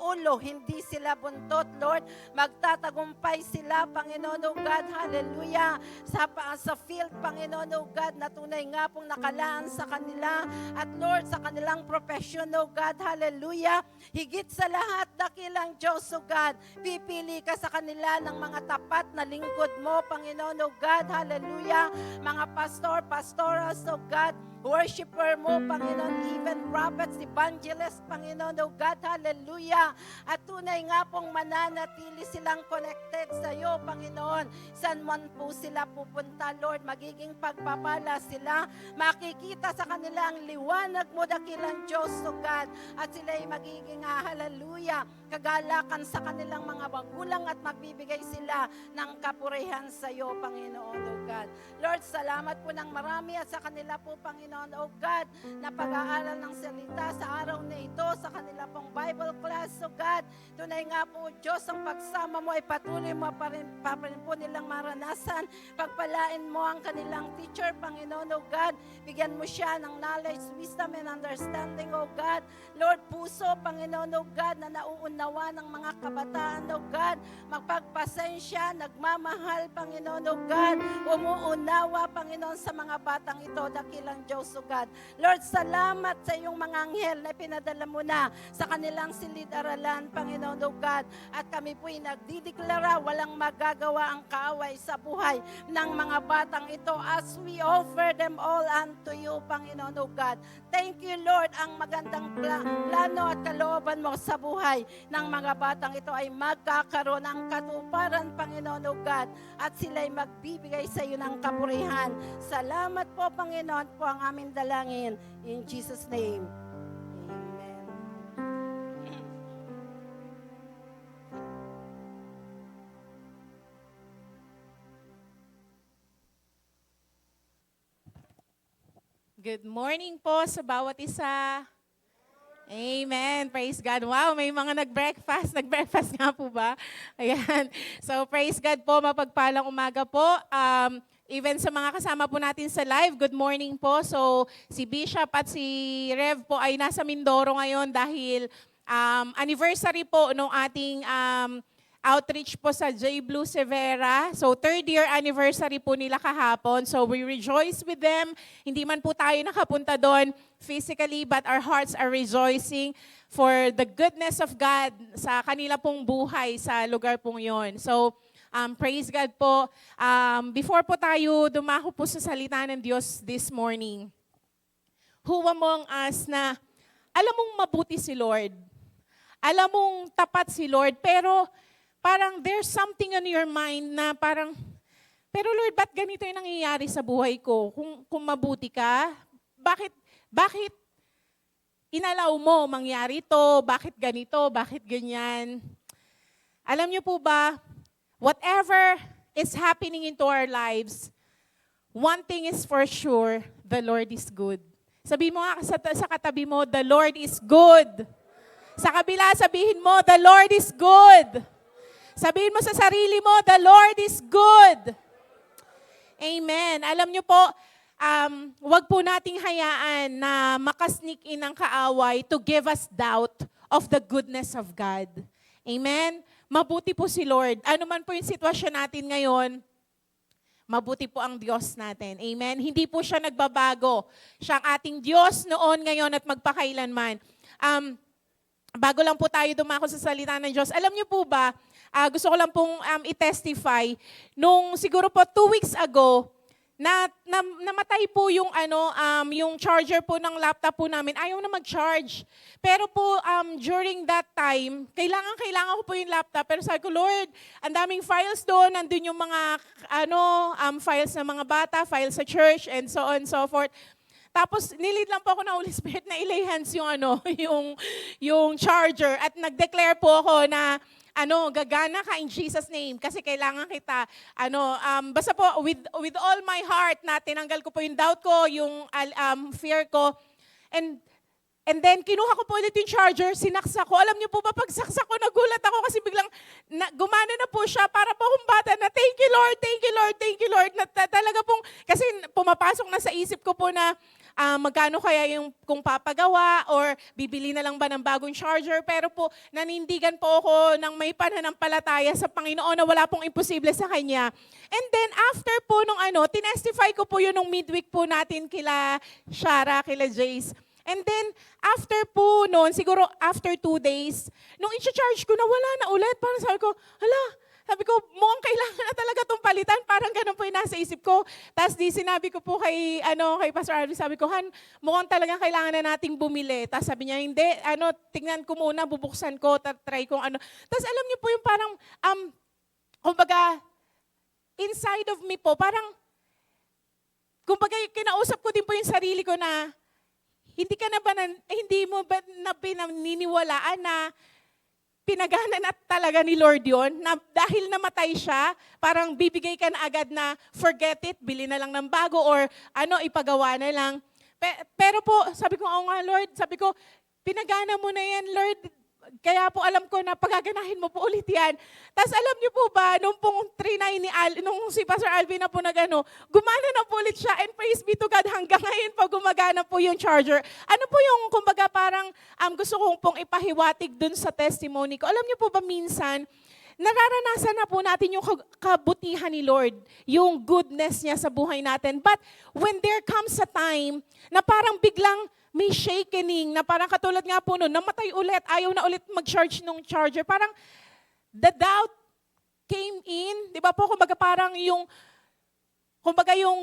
Speaker 5: ulo, hindi sila buntot, Lord. Magtatagumpay sila, Panginoon, O God, hallelujah, sa field, Panginoon, O God, na tunay nga pong nakalaan sa kanila, at Lord, sa kanilang profession, O God, hallelujah, higit sa lahat, dakilang Diyos, O God, pipili ka sa kanila ng mga tapat na lingkod mo, Panginoon, O God, hallelujah, mga pastor, pastorals, O God, worshiper mo, Panginoon, even prophets, evangelists, Panginoon, O God, hallelujah. At tunay nga pong mananatili silang connected sa iyo, Panginoon. San man po sila pupunta, Lord, magiging pagpapala sila. Makikita sa kanila ang liwanag mo, dakilang Diyos, O God. At sila ay magiging, hallelujah, kagalakan sa kanilang mga magulang at magbibigay sila ng kapurihan sa iyo, Panginoon, O God. Lord, salamat po ng marami at sa kanila po, Panginoon, O God, na pag-aaral ng salita sa araw na ito, sa kanila pong Bible class, O God. Tunay nga po, Diyos, ang pagsama mo ay patuloy mo pa rin po nilang maranasan. Pagpalain mo ang kanilang teacher, Panginoon, O God. Bigyan mo siya ng knowledge, wisdom, and understanding, O God. Lord, puso, Panginoon, O God, na nauunawa ng mga kabataan, O God. Magpagpasensya, nagmamahal, Panginoon, O God. Umuunawa, Panginoon, sa mga batang ito, dakilang Diyos, O God. Lord, salamat sa iyong mga anghel na pinadala mo na sa kanilang silid-aralan, Panginoon, O God. At kami po'y nagdideklara, walang magagawa ang kaaway sa buhay ng mga batang ito as we offer them all unto you, Panginoon, O God. Thank you, Lord, ang magandang plano at kalooban mo sa buhay ng mga batang ito ay magkakaroon ng katuparan, Panginoon, O God, at sila'y magbibigay sa iyo ng kapurihan. Salamat po, Panginoon, po ang aming dalangin. In Jesus' name, amen.
Speaker 6: Good morning po sa bawat isa. Amen. Praise God. Wow, may mga nag-breakfast. Nag-breakfast nga po ba? Ayan. So, praise God po. Mapagpalang umaga po. Even sa mga kasama po natin sa live, good morning po. So, si Bishop at si Rev po ay nasa Mindoro ngayon dahil anniversary po nung ating outreach po sa J. Blue Severa. So, 3rd year anniversary po nila kahapon. So, we rejoice with them. Hindi man po tayo nakapunta doon physically, but our hearts are rejoicing for the goodness of God sa kanila pong buhay sa lugar pong yon. So, praise God po. Before po tayo dumako po sa salita ng Diyos this morning, who among us na alam mong mabuti si Lord, alam mong tapat si Lord, pero parang there's something on your mind na parang, pero Lord, ba't ganito yung nangyayari sa buhay ko? Kung mabuti ka, bakit inalaw mo mangyari to? Bakit ganito? Bakit ganyan? Alam niyo po ba, whatever is happening into our lives, one thing is for sure, the Lord is good. Sabi mo nga sa katabi mo, the Lord is good. Sa kabila, sabihin mo, the Lord is good. Sabihin mo sa sarili mo, the Lord is good. Amen. Alam niyo po, wag po nating hayaan na makasneak in ang kaaway to give us doubt of the goodness of God. Amen. Mabuti po si Lord. Ano man po yung sitwasyon natin ngayon, mabuti po ang Diyos natin. Amen. Hindi po siya nagbabago. Siya ang ating Diyos noon, ngayon at magpakailanman. Bago lang po tayo dumako sa salita ng Diyos, alam niyo po ba, gusto ko lang pong i-testify, nung siguro po 2 weeks ago, namatay po yung yung charger po ng laptop po namin. Ayaw na mag-charge. Pero po during that time, kailangan ko po yung laptop. Pero sabi ko, Lord, ang daming files doon, nandun yung mga files ng mga bata, files sa church, and so on and so forth. Tapos nilid lang po ako ng Holy Spirit na ilay hands yung yung charger at nag-declare po ako na gagana ka in Jesus name kasi kailangan kita basta po with all my heart na tinanggal ko po yung doubt ko, yung fear ko. And then, kinuha ko po ulit yung charger, sinaksak ko. Alam niyo po ba, pag saksak ko, nagulat ako kasi biglang gumana na po siya para po akong bata na, thank you Lord, thank you Lord, thank you Lord. Na talaga pong, kasi pumapasok na sa isip ko po na magkano kaya yung kung papagawa or bibili na lang ba ng bagong charger. Pero po, nanindigan po ako ng may pananampalataya sa Panginoon na wala pong imposible sa Kanya. And then, after po nung tinestify ko po yun nung midweek po natin kila Shara, kila Jace. And then, after po noon, siguro after 2 days, nung i-charge ko na wala na ulit, parang sabi ko, mukhang kailangan na talaga itong palitan. Parang ganun po yung nasa isip ko. Tapos sinabi ko po kay Pastor Alvin, sabi ko, Han, mukhang talaga kailangan na nating bumili. Tapos sabi niya, hindi, tingnan ko muna, bubuksan ko, try kong Tapos alam niyo po yung parang, kumbaga, inside of me po, parang, kumbaga, kinausap ko din po yung sarili ko na, hindi mo ba pinaniniwalaan na pinagana na talaga ni Lord yon, na dahil namatay siya, parang bibigay ka na agad na forget it, bili na lang ng bago or ipagawa na lang. Pero po, sabi ko, oo nga Lord, sabi ko, pinagana mo na yan Lord, kaya po alam ko na pagaganahin mo po ulit yan. Tapos alam niyo po ba, nung pong 3-9 nung si Pastor Alvin na po gumana na po ulit siya, and praise be to God, hanggang ngayon po gumagana po yung charger. Ano po yung, kumbaga parang gusto kong pong ipahiwatig dun sa testimony ko. Alam niyo po ba minsan, nararanasan na po natin yung kabutihan ni Lord, yung goodness niya sa buhay natin. But when there comes a time na parang biglang may shakening, na parang katulad nga po nun, namatay ulit, ayaw na ulit mag-charge nung charger. Parang the doubt came in, di ba po, kumbaga parang yung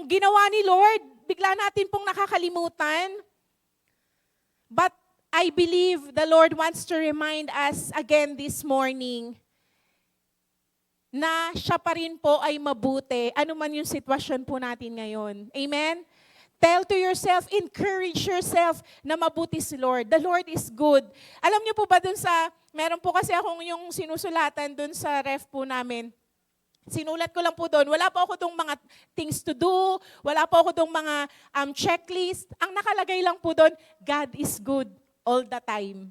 Speaker 6: ginawa ni Lord, bigla natin pong nakakalimutan. But I believe the Lord wants to remind us again this morning na siya pa rin po ay mabuti, ano man yung sitwasyon po natin ngayon. Amen? Tell to yourself, encourage yourself na mabuti si Lord. The Lord is good. Alam niyo po ba dun meron po kasi akong yung sinusulatan dun sa ref po namin. Sinulat ko lang po doon. Wala po ako dong mga things to do. Wala po ako dong mga checklist. Ang nakalagay lang po doon, God is good all the time.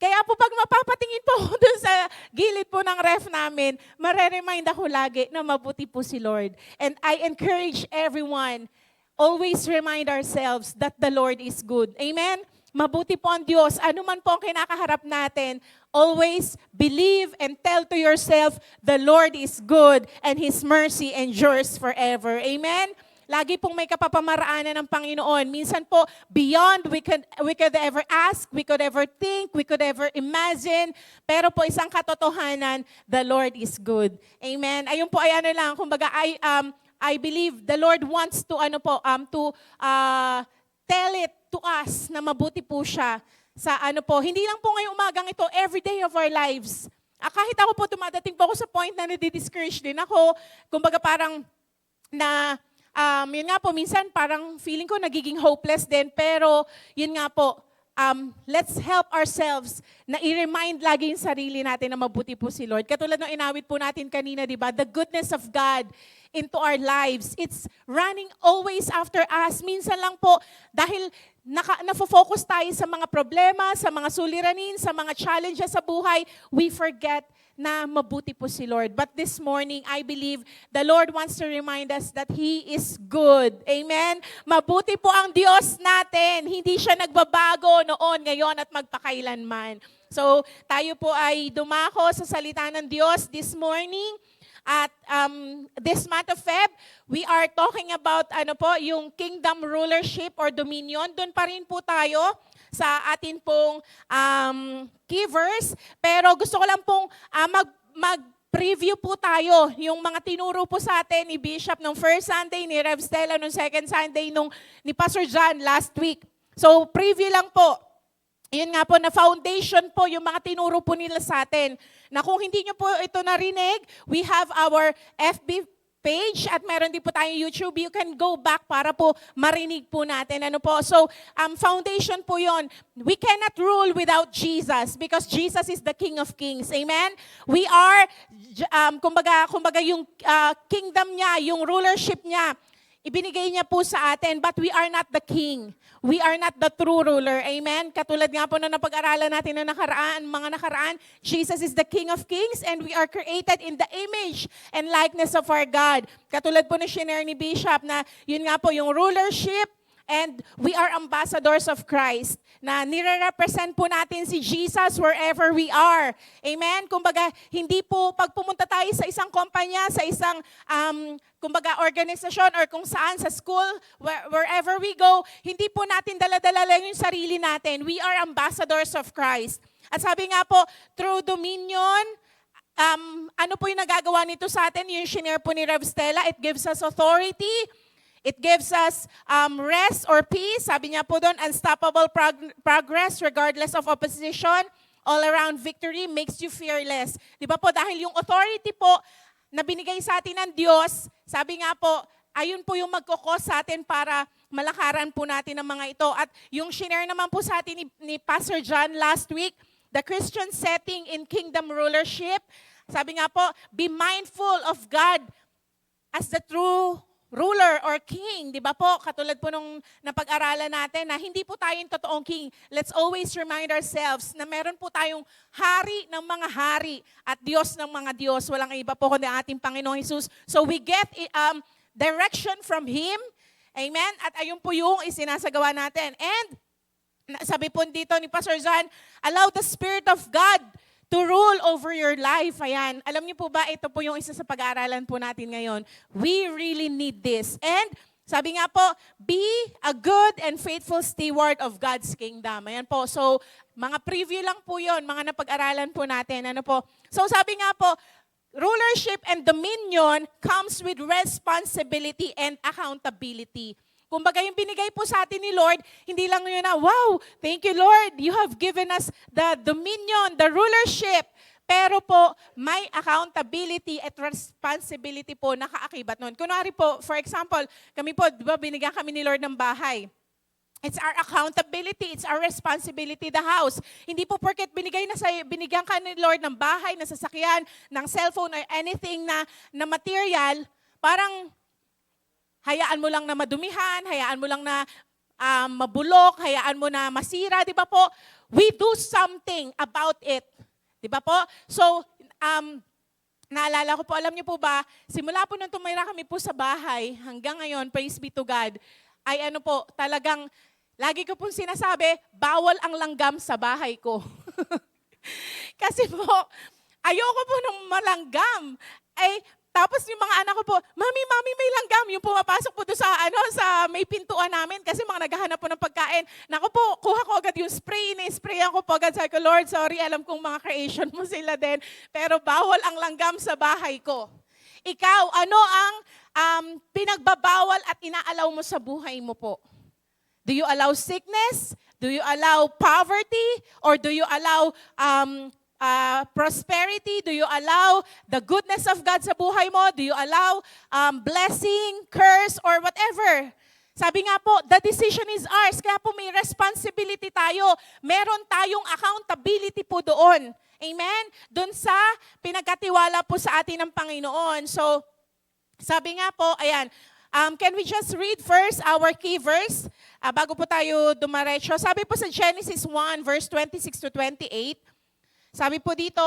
Speaker 6: Kaya po pag mapapatingin po ako dun sa gilid po ng ref namin, mareremind ako lagi na mabuti po si Lord. And I encourage everyone, always remind ourselves that the Lord is good. Amen? Mabuti po ang Diyos. Ano man po ang kinakaharap natin, always believe and tell to yourself, the Lord is good and His mercy endures forever. Amen? Lagi pong may kapapamaraanan ng Panginoon. Minsan po, beyond we could ever ask, we could ever think, we could ever imagine. Pero po isang katotohanan, the Lord is good. Amen? Ayun po ay kumbaga, I believe the Lord wants to tell it to us na mabuti po siya sa hindi lang po ngayong umagang ito, every day of our lives. Kahit ako po dumadating po ako sa point na nadi-discourage din ako. Kumbaga parang yun nga po, minsan parang feeling ko nagiging hopeless din. Pero yun nga po, let's help ourselves na i-remind lagi yung sarili natin na mabuti po si Lord. Katulad ng inawit po natin kanina, di ba? The goodness of God into our lives. It's running always after us. Minsan lang po, dahil nafo-focus tayo sa mga problema, sa mga suliranin, sa mga challenges sa buhay, we forget na mabuti po si Lord. But this morning, I believe the Lord wants to remind us that He is good. Amen? Mabuti po ang Diyos natin. Hindi siya nagbabago noon, ngayon, at magpakailanman. So, tayo po ay dumako sa salita ng Diyos this morning. At this month of Feb, we are talking about yung kingdom rulership or dominion. Doon pa rin po tayo sa atin pong key verse. Pero gusto ko lang pong mag-preview po tayo yung mga tinuro po sa atin ni Bishop nung first Sunday, ni Rev Stella nung second Sunday, ni Pastor John last week. So preview lang po. Yun nga po, na foundation po yung mga tinuro po nila sa atin. Na kung hindi nyo po ito narinig, we have our FB page at meron din po tayong YouTube. You can go back para po marinig po natin. So, foundation po yon. We cannot rule without Jesus because Jesus is the King of Kings. Amen? We are, kumbaga yung kingdom niya, yung rulership niya, ibinigay niya po sa atin, but we are not the king. We are not the true ruler. Amen? Katulad nga po na napag-aralan natin na mga nakaraan, Jesus is the King of Kings and we are created in the image and likeness of our God. Katulad po na shinare ni Bishop na yun nga po yung rulership, and we are ambassadors of Christ na nire-represent po natin si Jesus wherever we are. Amen? Kumbaga, hindi po pag pumunta tayo sa isang kumpanya, sa isang organisasyon or kung saan, sa school, wherever we go, hindi po natin dala-dala lang yung sarili natin. We are ambassadors of Christ. At sabi nga po, through dominion, ano po yung nagagawa nito sa atin? Yung shinare po ni Rev Stella, it gives us authority. It gives us rest or peace. Sabi niya po doon, unstoppable progress regardless of opposition. All around victory makes you fearless. Di ba po, dahil yung authority po na binigay sa atin ng Diyos, sabi nga po, ayun po yung magkukos sa atin para malakaran po natin ang mga ito. At yung shinare naman po sa atin ni Pastor John last week, the Christian setting in kingdom rulership. Sabi nga po, be mindful of God as the true ruler or king, di ba po? Katulad po nung napag-aralan natin na hindi po tayong totoong king. Let's always remind ourselves na meron po tayong hari ng mga hari at Diyos ng mga Diyos. Walang iba po kundi ating Panginoong Jesus. So we get direction from Him. Amen? At ayun po yung isinasagawa natin. And sabi po dito ni Pastor John, allow the Spirit of God to rule over your life. Ayan. Alam niyo po ba, ito po yung isa sa pag-aaralan po natin ngayon. We really need this. And sabi nga po, be a good and faithful steward of God's kingdom. Ayan po. So, mga preview lang po yon, mga napag-aralan po natin. Ano po? So, sabi nga po, rulership and dominion comes with responsibility and accountability. Kumbaga yung binigay po sa atin ni Lord, hindi lang yun na, wow, thank you Lord, you have given us the dominion, the rulership. Pero po, may accountability at responsibility po nakaakibat nun. Kunwari po, for example, kami po, di ba, binigyan kami ni Lord ng bahay. It's our accountability, it's our responsibility, the house. Hindi po porket binigyan ka ni Lord ng bahay, ng sasakyan, ng cellphone, or anything na material, parang hayaan mo lang na madumihan, hayaan mo lang na mabulok, hayaan mo na masira, di ba po? We do something about it. Di ba po? So, naalala ko po, alam niyo po ba, simula po nung tumira kami po sa bahay, hanggang ngayon, praise be to God, ay ano po, talagang, lagi ko pong sinasabi, bawal ang langgam sa bahay ko. Kasi po, ayoko po ng malanggam. Tapos yung mga anak ko po, Mami, may langgam. Yung pumapasok po doon sa may pintuan namin kasi mga naghahanap po ng pagkain. Naku po, kuha ko agad yung spray. Na-sprayan ko po agad. Sabi ko, Lord, sorry, alam kong mga creation mo sila din. Pero bawal ang langgam sa bahay ko. Ikaw, ano ang pinagbabawal at inaalaw mo sa buhay mo po? Do you allow sickness? Do you allow poverty? Or do you allow prosperity? Do you allow the goodness of God sa buhay mo? Do you allow blessing, curse, or whatever? Sabi nga po, the decision is ours. Kaya po may responsibility tayo. Meron tayong accountability po doon. Amen? Doon sa pinagkatiwala po sa atin ng Panginoon. So, sabi nga po, ayan, can we just read first our key verse? Bago po tayo dumaretso. Sabi po sa Genesis 1, verse 26 to 28, sabi po dito,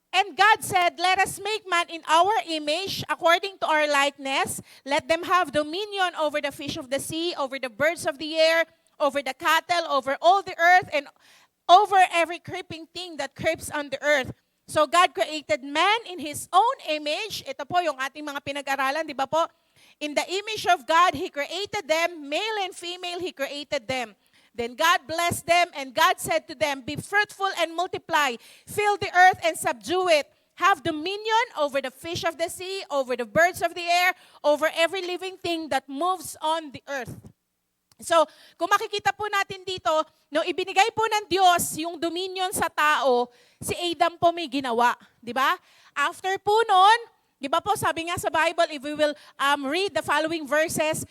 Speaker 6: and God said, let us make man in our image, according to our likeness. Let them have dominion over the fish of the sea, over the birds of the air, over the cattle, over all the earth, and over every creeping thing that creeps on the earth. So God created man in His own image. Ito po yung ating mga pinag-aralan, di ba po? In the image of God, He created them, male and female, He created them. Then God blessed them, and God said to them, be fruitful and multiply, fill the earth and subdue it. Have dominion over the fish of the sea, over the birds of the air, over every living thing that moves on the earth. So, kung makikita po natin dito, no, ibinigay po ng Diyos yung dominion sa tao, si Adam po may ginawa. Di ba? After po nun, di ba po, sabi nga sa Bible, if we will read the following verses,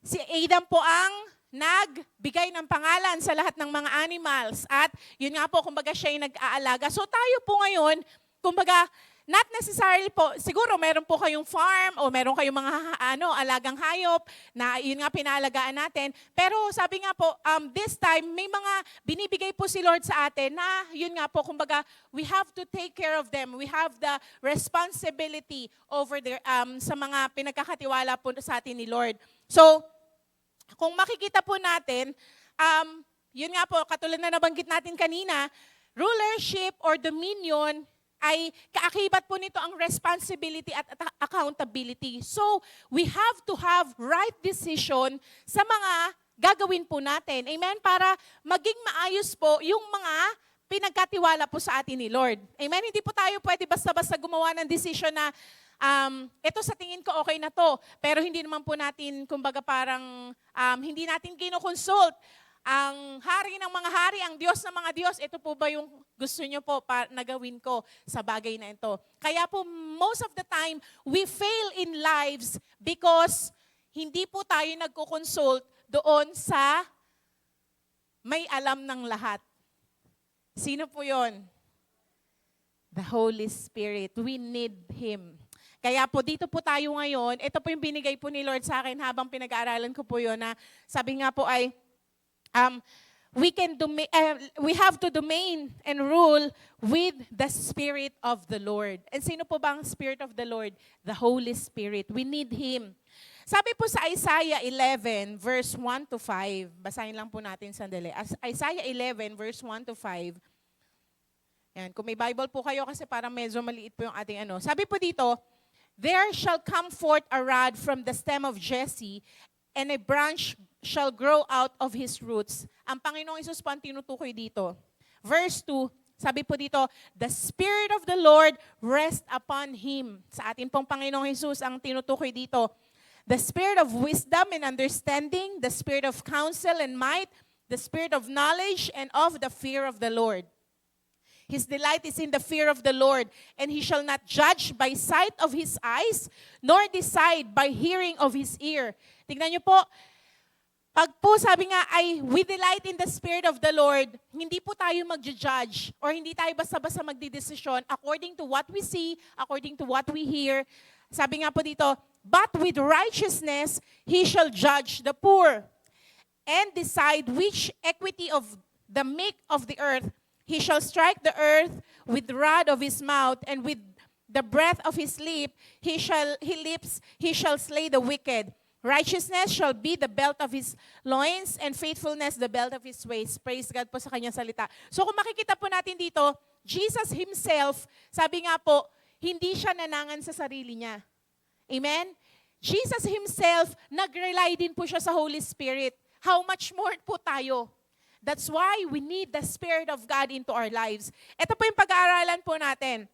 Speaker 6: si Adam po ang nagbigay ng pangalan sa lahat ng mga animals. At yun nga po, kumbaga siya yung nag-aalaga. So tayo po ngayon, kumbaga, not necessarily po, siguro meron po kayong farm o meron kayong mga alagang hayop na yun nga pinalagaan natin. Pero sabi nga po, this time, may mga binibigay po si Lord sa atin na yun nga po, kumbaga, we have to take care of them. We have the responsibility over their, sa mga pinagkakatiwala po sa atin ni Lord. So, kung makikita po natin, yun nga po, katulad na nabanggit natin kanina, rulership or dominion ay kaakibat po nito ang responsibility at accountability. So, we have to have right decision sa mga gagawin po natin. Amen? Para maging maayos po yung mga pinagkatiwala po sa atin ni Lord. Amen? Hindi po tayo pwede basta-basta gumawa ng decision na ito sa tingin ko okay na to, pero hindi naman po natin, kumbaga parang, hindi natin kinoconsult ang hari ng mga hari, ang Diyos ng mga Diyos, ito po ba yung gusto nyo po na gawin ko sa bagay na ito? Kaya po, most of the time, we fail in lives because hindi po tayo nagko-consult doon sa may alam ng lahat. Sino po yon? The Holy Spirit. We need Him. Kaya po dito po tayo ngayon, ito po yung binigay po ni Lord sa akin habang pinag-aaralan ko po yun na sabi nga po ay, we have to domain and rule with the Spirit of the Lord. And sino po ba ang Spirit of the Lord? The Holy Spirit. We need Him. Sabi po sa Isaiah 11, verse 1 to 5. Basahin lang po natin sandali. Isaiah 11, verse 1 to 5. Yan, kung may Bible po kayo kasi parang medyo maliit po yung ating ano. Sabi po dito, there shall come forth a rod from the stem of Jesse, and a branch shall grow out of his roots. Ang Panginoong Hesus po ang tinutukoy dito. Verse 2, sabi po dito, the Spirit of the Lord rest upon him. Sa ating pong Panginoong Hesus ang tinutukoy dito. The Spirit of wisdom and understanding, the Spirit of counsel and might, the Spirit of knowledge and of the fear of the Lord. His delight is in the fear of the Lord, and he shall not judge by sight of his eyes, nor decide by hearing of his ear. Tingnan niyo po, pag po sabi nga ay we delight in the Spirit of the Lord, hindi po tayo mag-judge or hindi tayo basta-basta magdidesisyon according to what we see, according to what we hear. Sabi nga po dito, but with righteousness he shall judge the poor and decide which equity of the meek of the earth. He shall strike the earth with the rod of his mouth, and with the breath of his lip he shall slay the wicked. Righteousness shall be the belt of his loins, and faithfulness the belt of his waist. Praise God po sa kanyang salita. So kung makikita po natin dito, Jesus Himself, sabi nga po, hindi siya nanangan sa sarili niya. Amen? Jesus Himself, nag-rely din po siya sa Holy Spirit. How much more po tayo? That's why we need the Spirit of God into our lives. Ito po yung pag-aaralan po natin.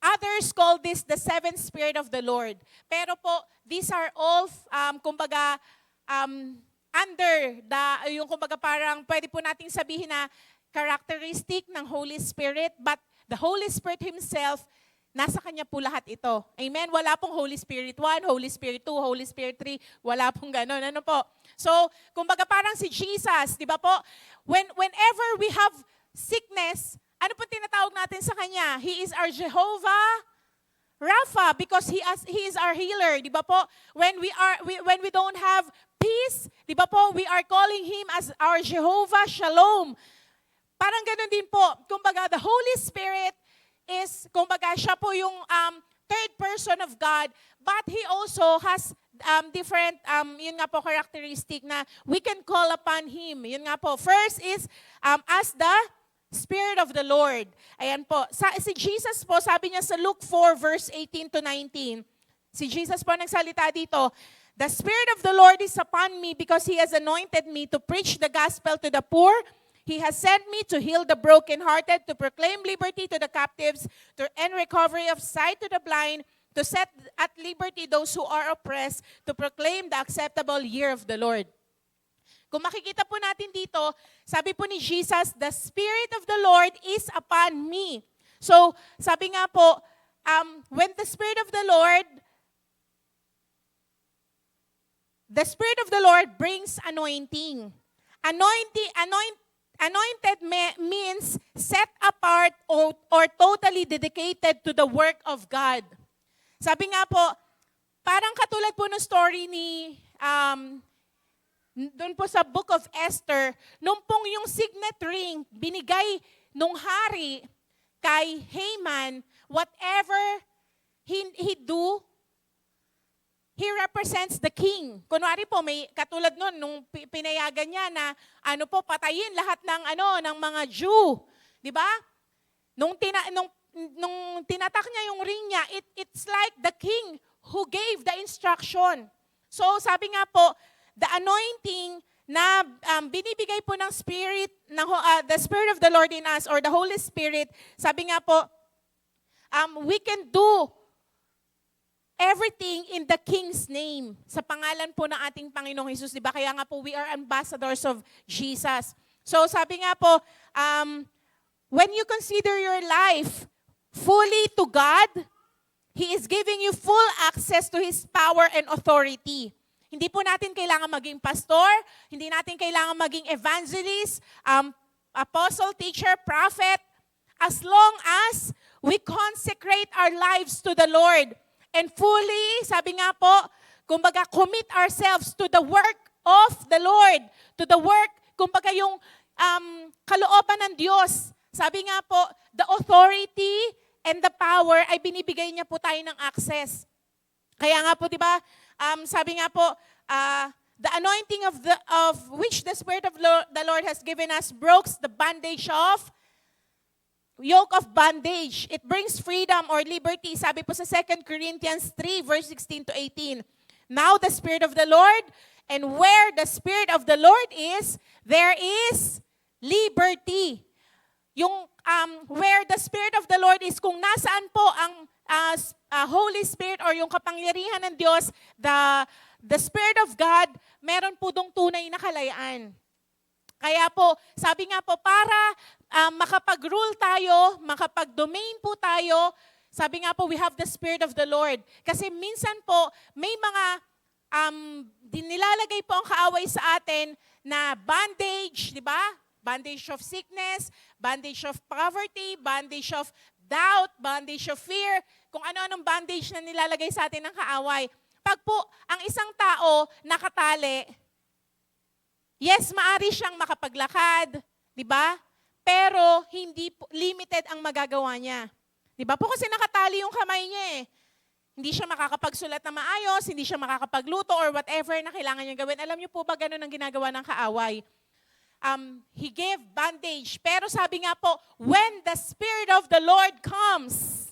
Speaker 6: Others call this the seventh Spirit of the Lord. Pero po, these are all, kumbaga, under yung kumbaga parang pwede po nating sabihin na characteristic ng Holy Spirit, but the Holy Spirit Himself Nasa Kanya po lahat ito. Amen? Wala pong Holy Spirit 1, Holy Spirit 2, Holy Spirit 3. Wala pong ganun. Ano po? So, kumbaga parang si Jesus, di ba po? Whenever we have sickness, ano po tinatawag natin sa Kanya? He is our Jehovah Rapha, because He is our healer. Di ba po? When we don't have peace, di ba po? We are calling Him as our Jehovah Shalom. Parang ganun din po. Kumbaga, the Holy Spirit is, kumbaga, siya po yung third person of God, but He also has different, yun nga po, characteristic na we can call upon Him. Yun nga po. First is, as the Spirit of the Lord. Ayan po. Si Jesus po, sabi niya sa Luke 4, verse 18 to 19, si Jesus po nagsalita dito, "The Spirit of the Lord is upon me because He has anointed me to preach the gospel to the poor. He has sent me to heal the brokenhearted, to proclaim liberty to the captives, and recovery of sight to the blind, to set at liberty those who are oppressed, to proclaim the acceptable year of the Lord." Kung makikita po natin dito, sabi po ni Jesus, "The Spirit of the Lord is upon me." So, sabi nga po, when the Spirit of the Lord brings anointing. Anointed means set apart or totally dedicated to the work of God. Sabi nga po, parang katulad po ng story ni, doon po sa Book of Esther, nung pong yung signet ring, binigay nung hari kay Haman, whatever he do, he represents the king. Kunwari po, may katulad nun, nung pinayagan niya na, patayin lahat ng mga Jew. Di ba? Nung tinatak niya yung ring niya, it's like the king who gave the instruction. So, sabi nga po, the anointing na binibigay po ng Spirit, the Spirit of the Lord in us, or the Holy Spirit, sabi nga po, we can do everything in the King's name. Sa pangalan po ng ating Panginoong Jesus, di ba? Kaya nga po, we are ambassadors of Jesus. So sabi nga po, when you consider your life fully to God, He is giving you full access to His power and authority. Hindi po natin kailangan maging pastor, hindi natin kailangan maging evangelist, apostle, teacher, prophet, as long as we consecrate our lives to the Lord. And fully, sabi nga po, kumbaga commit ourselves to the work of the Lord, to the work, kumbaga yung kalooban ng Diyos. Sabi nga po, the authority and the power ay binibigay niya po tayo ng access. Kaya nga po, di ba, sabi nga po, the anointing of which the Spirit of the Lord has given us breaks the yoke of bondage. It brings freedom or liberty. Sabi po sa 2 Corinthians 3, verse 16 to 18. Now the Spirit of the Lord, and where the Spirit of the Lord is, there is liberty. Yung where the Spirit of the Lord is, kung nasaan po ang Holy Spirit or yung kapangyarihan ng Diyos, the Spirit of God, meron po dong tunay na kalayaan. Kaya po, sabi nga po, para makapag-rule tayo, makapag-domain po tayo, sabi nga po, we have the Spirit of the Lord. Kasi minsan po, may mga nilalagay po ang kaaway sa atin na bondage, di ba? Bondage of sickness, bondage of poverty, bondage of doubt, bondage of fear, kung ano-anong bondage na nilalagay sa atin ng kaaway. Pag po ang isang tao nakatali, yes, maari siyang makapaglakad, di ba? Pero hindi limited ang magagawa niya. Di ba po kasi nakatali yung kamay niya eh. Hindi siya makakapagsulat na maayos, hindi siya makakapagluto or whatever na kailangan niya gawin. Alam niyo po ba ganun ang ginagawa ng kaaway? He gave bandage. Pero sabi nga po, when the Spirit of the Lord comes,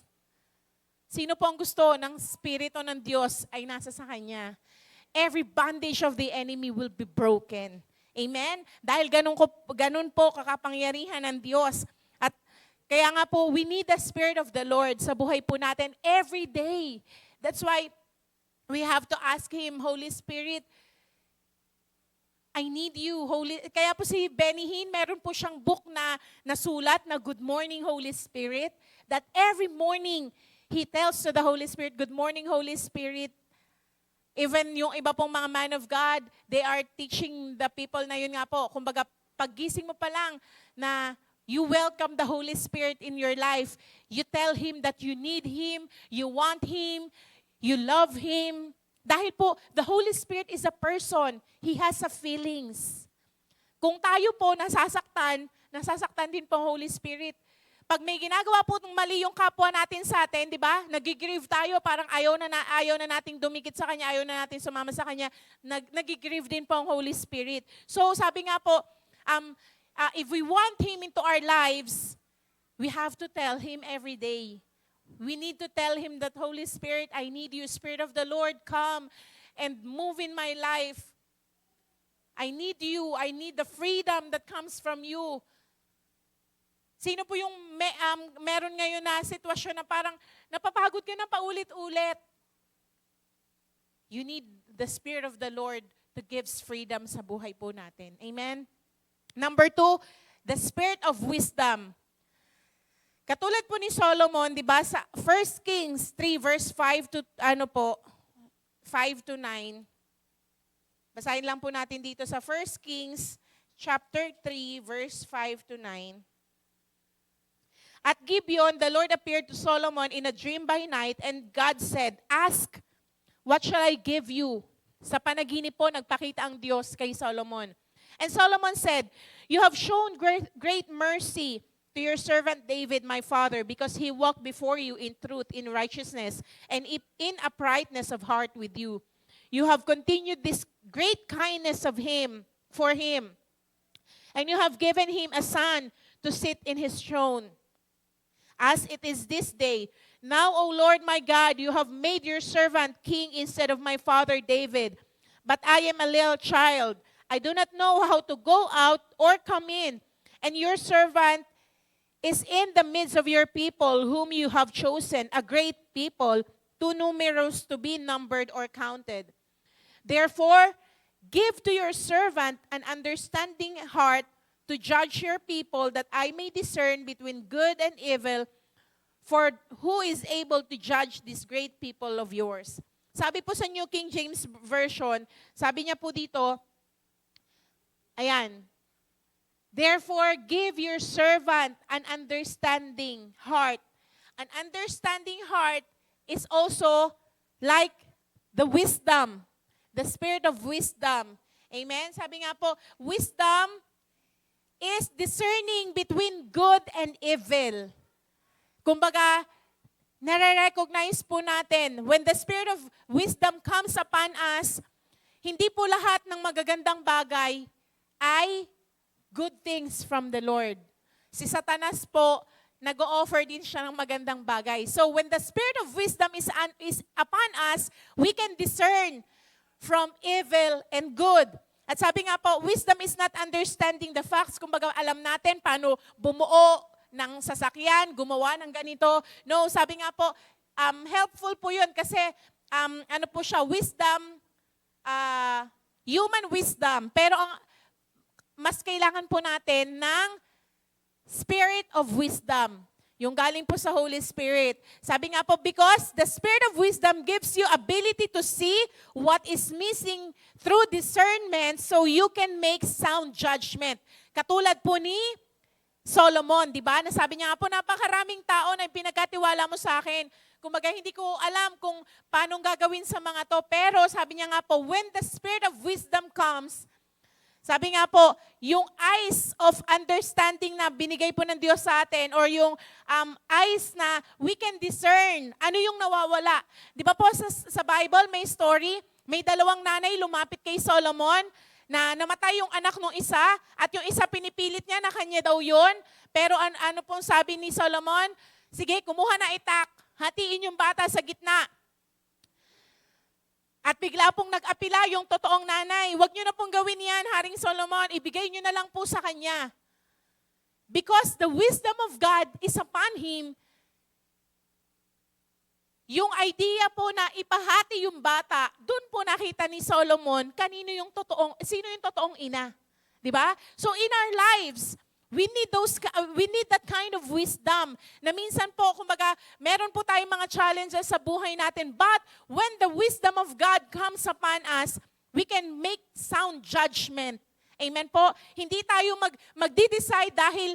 Speaker 6: sino po ang gusto ng Spirito ng Diyos ay nasa sa Kanya? Every bandage of the enemy will be broken. Amen? Dahil ganun po kakapangyarihan ng Diyos. At kaya nga po, we need the Spirit of the Lord sa buhay po natin every day. That's why we have to ask Him, Holy Spirit, I need you. Kaya po si Benny Hinn, meron po siyang book na nasulat na Good Morning, Holy Spirit, that every morning, he tells to the Holy Spirit, "Good morning, Holy Spirit." Even yung iba pong mga man of God, they are teaching the people na yun nga po. Kumbaga, paggising mo pa lang na you welcome the Holy Spirit in your life. You tell Him that you need Him, you want Him, you love Him. Dahil po, the Holy Spirit is a person. He has a feelings. Kung tayo po nasasaktan din po ang Holy Spirit. Pag may ginagawa po ng mali yung kapwa natin sa atin, di ba? Nagigrieve tayo, parang ayaw na nating dumikit sa Kanya, ayaw na natin sumama sa Kanya. Nagigrieve din po ang Holy Spirit. So sabi nga po, if we want Him into our lives, we have to tell Him every day. We need to tell Him that, Holy Spirit, I need you. Spirit of the Lord, come and move in my life. I need you. I need the freedom that comes from you. Sino po yung meron ngayon na sitwasyon na parang napapagod ka na paulit-ulit? You need the Spirit of the Lord to give freedom sa buhay po natin. Amen? Number 2, the Spirit of wisdom. Katulad po ni Solomon, di ba, sa 1 Kings 3 verse 5 to 9. Basahin lang po natin dito sa 1 Kings chapter 3 verse 5 to 9. At Gibeon, the Lord appeared to Solomon in a dream by night, and God said, "Ask, what shall I give you?" Sa panaginip po, nagpakita ang Diyos kay Solomon. And Solomon said, "You have shown great mercy to your servant David, my father, because he walked before you in truth, in righteousness, and in uprightness of heart with you. You have continued this great kindness of him, for him, and you have given him a son to sit in his throne, as it is this day. Now, O Lord my God, you have made your servant king instead of my father David. But I am a little child. I do not know how to go out or come in. And your servant is in the midst of your people, whom you have chosen, a great people, too numerous to be numbered or counted. Therefore, give to your servant an understanding heart to judge your people, that I may discern between good and evil, for who is able to judge this great people of yours?" Sabi po sa New King James Version, sabi niya po dito, ayan, "Therefore, give your servant an understanding heart." An understanding heart is also like the wisdom, the spirit of wisdom. Amen? Sabi nga po, wisdom is discerning between good and evil. Kumbaga, nare-recognize po natin, when the spirit of wisdom comes upon us, hindi po lahat ng magagandang bagay ay good things from the Lord. Si Satanas po, nag-o-offer din siya ng magandang bagay. So when the spirit of wisdom is upon us, we can discern from evil and good. At sabi nga po, wisdom is not understanding the facts. Kumbaga, alam natin paano bumuo ng sasakyan, gumawa ng ganito. No, sabi nga po, helpful po yun kasi ano po siya, wisdom, human wisdom. Pero mas kailangan po natin ng spirit of wisdom. Yung galing po sa Holy Spirit. Sabi nga po, because the spirit of wisdom gives you ability to see what is missing through discernment, so you can make sound judgment. Katulad po ni Solomon, di ba? Nasabi niya nga po, napakaraming tao na pinagkatiwala mo sa akin. Kumbaga, hindi ko alam kung paano gagawin sa mga to. Pero sabi niya nga po, when the spirit of wisdom comes, sabi nga po, yung eyes of understanding na binigay po ng Diyos sa atin, or yung eyes na we can discern ano yung nawawala. Di ba po sa Bible may story, may dalawang nanay lumapit kay Solomon na namatay yung anak ng isa, at yung isa pinipilit niya na kanya daw yun. Pero ano pong sabi ni Solomon? Sige, kumuha na itak, hatiin yung bata sa gitna. At bigla pong nag-apila yung totoong nanay. Huwag niyo na pong gawin yan, Haring Solomon. Ibigay niyo na lang po sa kanya. Because the wisdom of God is upon him. Yung idea po na ipahati yung bata, doon po nakita ni Solomon sino yung totoong ina. Di ba? So in our lives, We need that kind of wisdom. Na minsan po, kumbaga, meron po tayong mga challenges sa buhay natin. But when the wisdom of God comes upon us, we can make sound judgment. Amen po? Hindi tayo magdi-decide dahil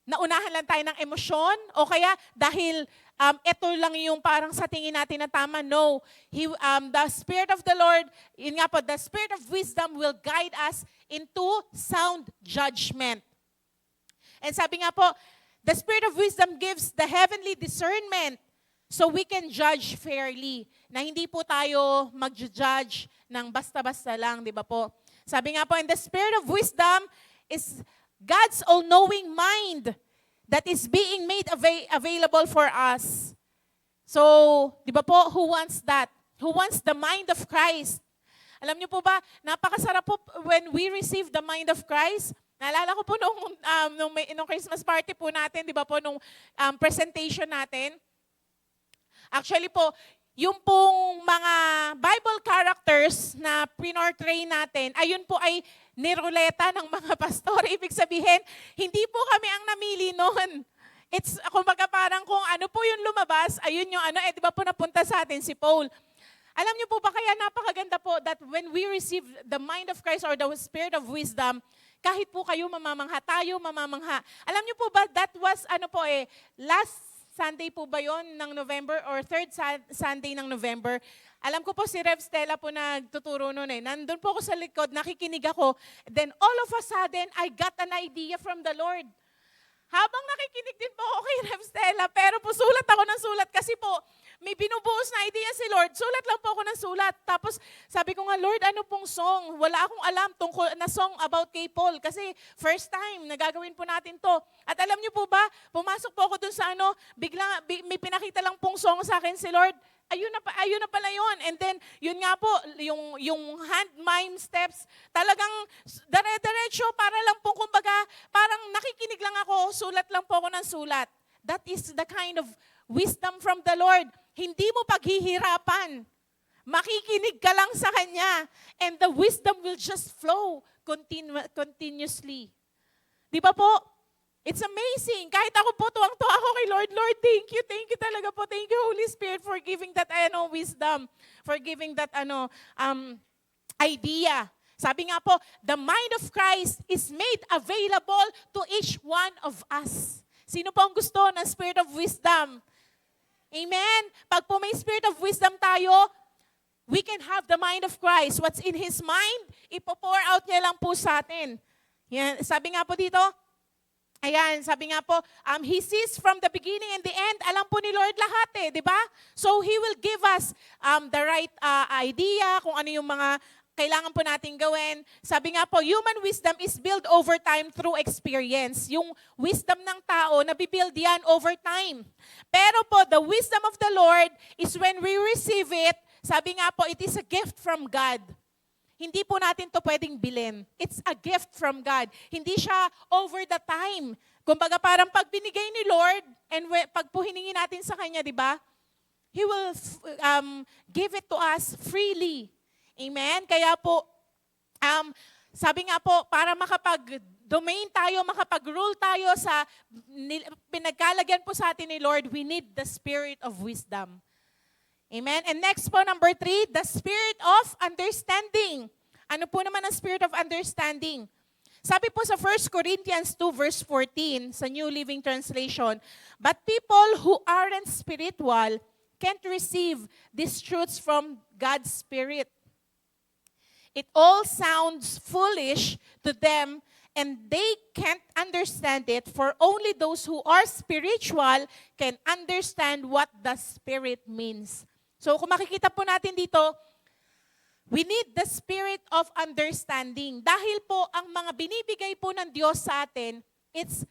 Speaker 6: naunahan lang tayo ng emosyon o kaya dahil ito lang yung parang sa tingin natin na tama. No. The Spirit of the Lord, yun nga po, the Spirit of wisdom will guide us into sound judgment. And sabi nga po, the Spirit of wisdom gives the heavenly discernment so we can judge fairly. Na hindi po tayo mag-judge ng basta-basta lang, di ba po? Sabi nga po, and the Spirit of wisdom is God's all-knowing mind that is being made available for us. So, di ba po, who wants that? Who wants the mind of Christ? Alam niyo po ba, napakasarap po when we receive the mind of Christ. Naalala ko po nung Christmas party po natin, di ba po, nung presentation natin. Actually po, yung pong mga Bible characters na pinortray natin, ayun po ay niruleta ng mga pastor. Ibig sabihin, hindi po kami ang namili noon. It's, kumbaga parang kung ano po yung lumabas, ayun yung ano, di ba po napunta sa atin si Paul. Alam niyo po ba kaya napakaganda po that when we receive the mind of Christ or the Spirit of wisdom, kahit po kayo mamamangha, tayo mamamangha. Alam niyo po ba, that was last Sunday po ba yon ng November or third Sunday ng November? Alam ko po si Rev Stella po nagtuturo noon eh. Nandun po ako sa likod, nakikinig ako. Then all of a sudden, I got an idea from the Lord. Habang nakikinig din po ako kay Rev Stella, pero po sulat ako ng sulat kasi po may binubuhos na idea si Lord. Sulat lang po ako ng sulat. Tapos sabi ko nga, Lord, ano pong song? Wala akong alam tungkol na song about kay Paul kasi first time nagagawin po natin to. At alam niyo po ba, pumasok po ako dun sa may pinakita lang pong song sa akin si Lord. Ayun na pala yun. And then, yun nga po, yung hand mime steps, talagang dire-diretso, para lang po, kumbaga, parang nakikinig lang ako, sulat lang po ako ng sulat. That is the kind of wisdom from the Lord. Hindi mo paghihirapan. Makikinig ka lang sa Kanya. And the wisdom will just flow continuously. Di ba po? It's amazing. Kahit ako po, tuwang-tuwa ako kay Lord. Lord, thank you talaga po. Thank you, Holy Spirit, for giving that wisdom, for giving that idea. Sabi nga po, the mind of Christ is made available to each one of us. Sino po ang gusto ng Spirit of wisdom? Amen? Pag po may Spirit of wisdom tayo, we can have the mind of Christ. What's in His mind, ipo-pour out niya lang po sa atin. Yan, sabi nga po dito, ayan, sabi nga po, He sees from the beginning and the end. Alam po ni Lord lahat di ba? So He will give us the right idea, kung ano yung mga kailangan po natin gawin. Sabi nga po, human wisdom is built over time through experience. Yung wisdom ng tao, nabibuild yan over time. Pero po, the wisdom of the Lord is when we receive it, sabi nga po, it is a gift from God. Hindi po natin to pwedeng bilhin. It's a gift from God. Hindi siya over the time. Kumbaga parang pag binigay ni Lord, and pag po hiningi natin sa Kanya, di ba? He will give it to us freely. Amen? Kaya po, sabi nga po, para makapag-domain tayo, makapag-rule tayo sa pinagkalagyan po sa atin ni Lord, we need the Spirit of wisdom. Amen? And next po, number 3, the spirit of understanding. Ano po naman ang spirit of understanding? Sabi po sa 1 Corinthians 2 verse 14 sa New Living Translation, but people who aren't spiritual can't receive these truths from God's Spirit. It all sounds foolish to them and they can't understand it, for only those who are spiritual can understand what the Spirit means. So kung makikita po natin dito, we need the spirit of understanding. Dahil po ang mga binibigay po ng Diyos sa atin, it's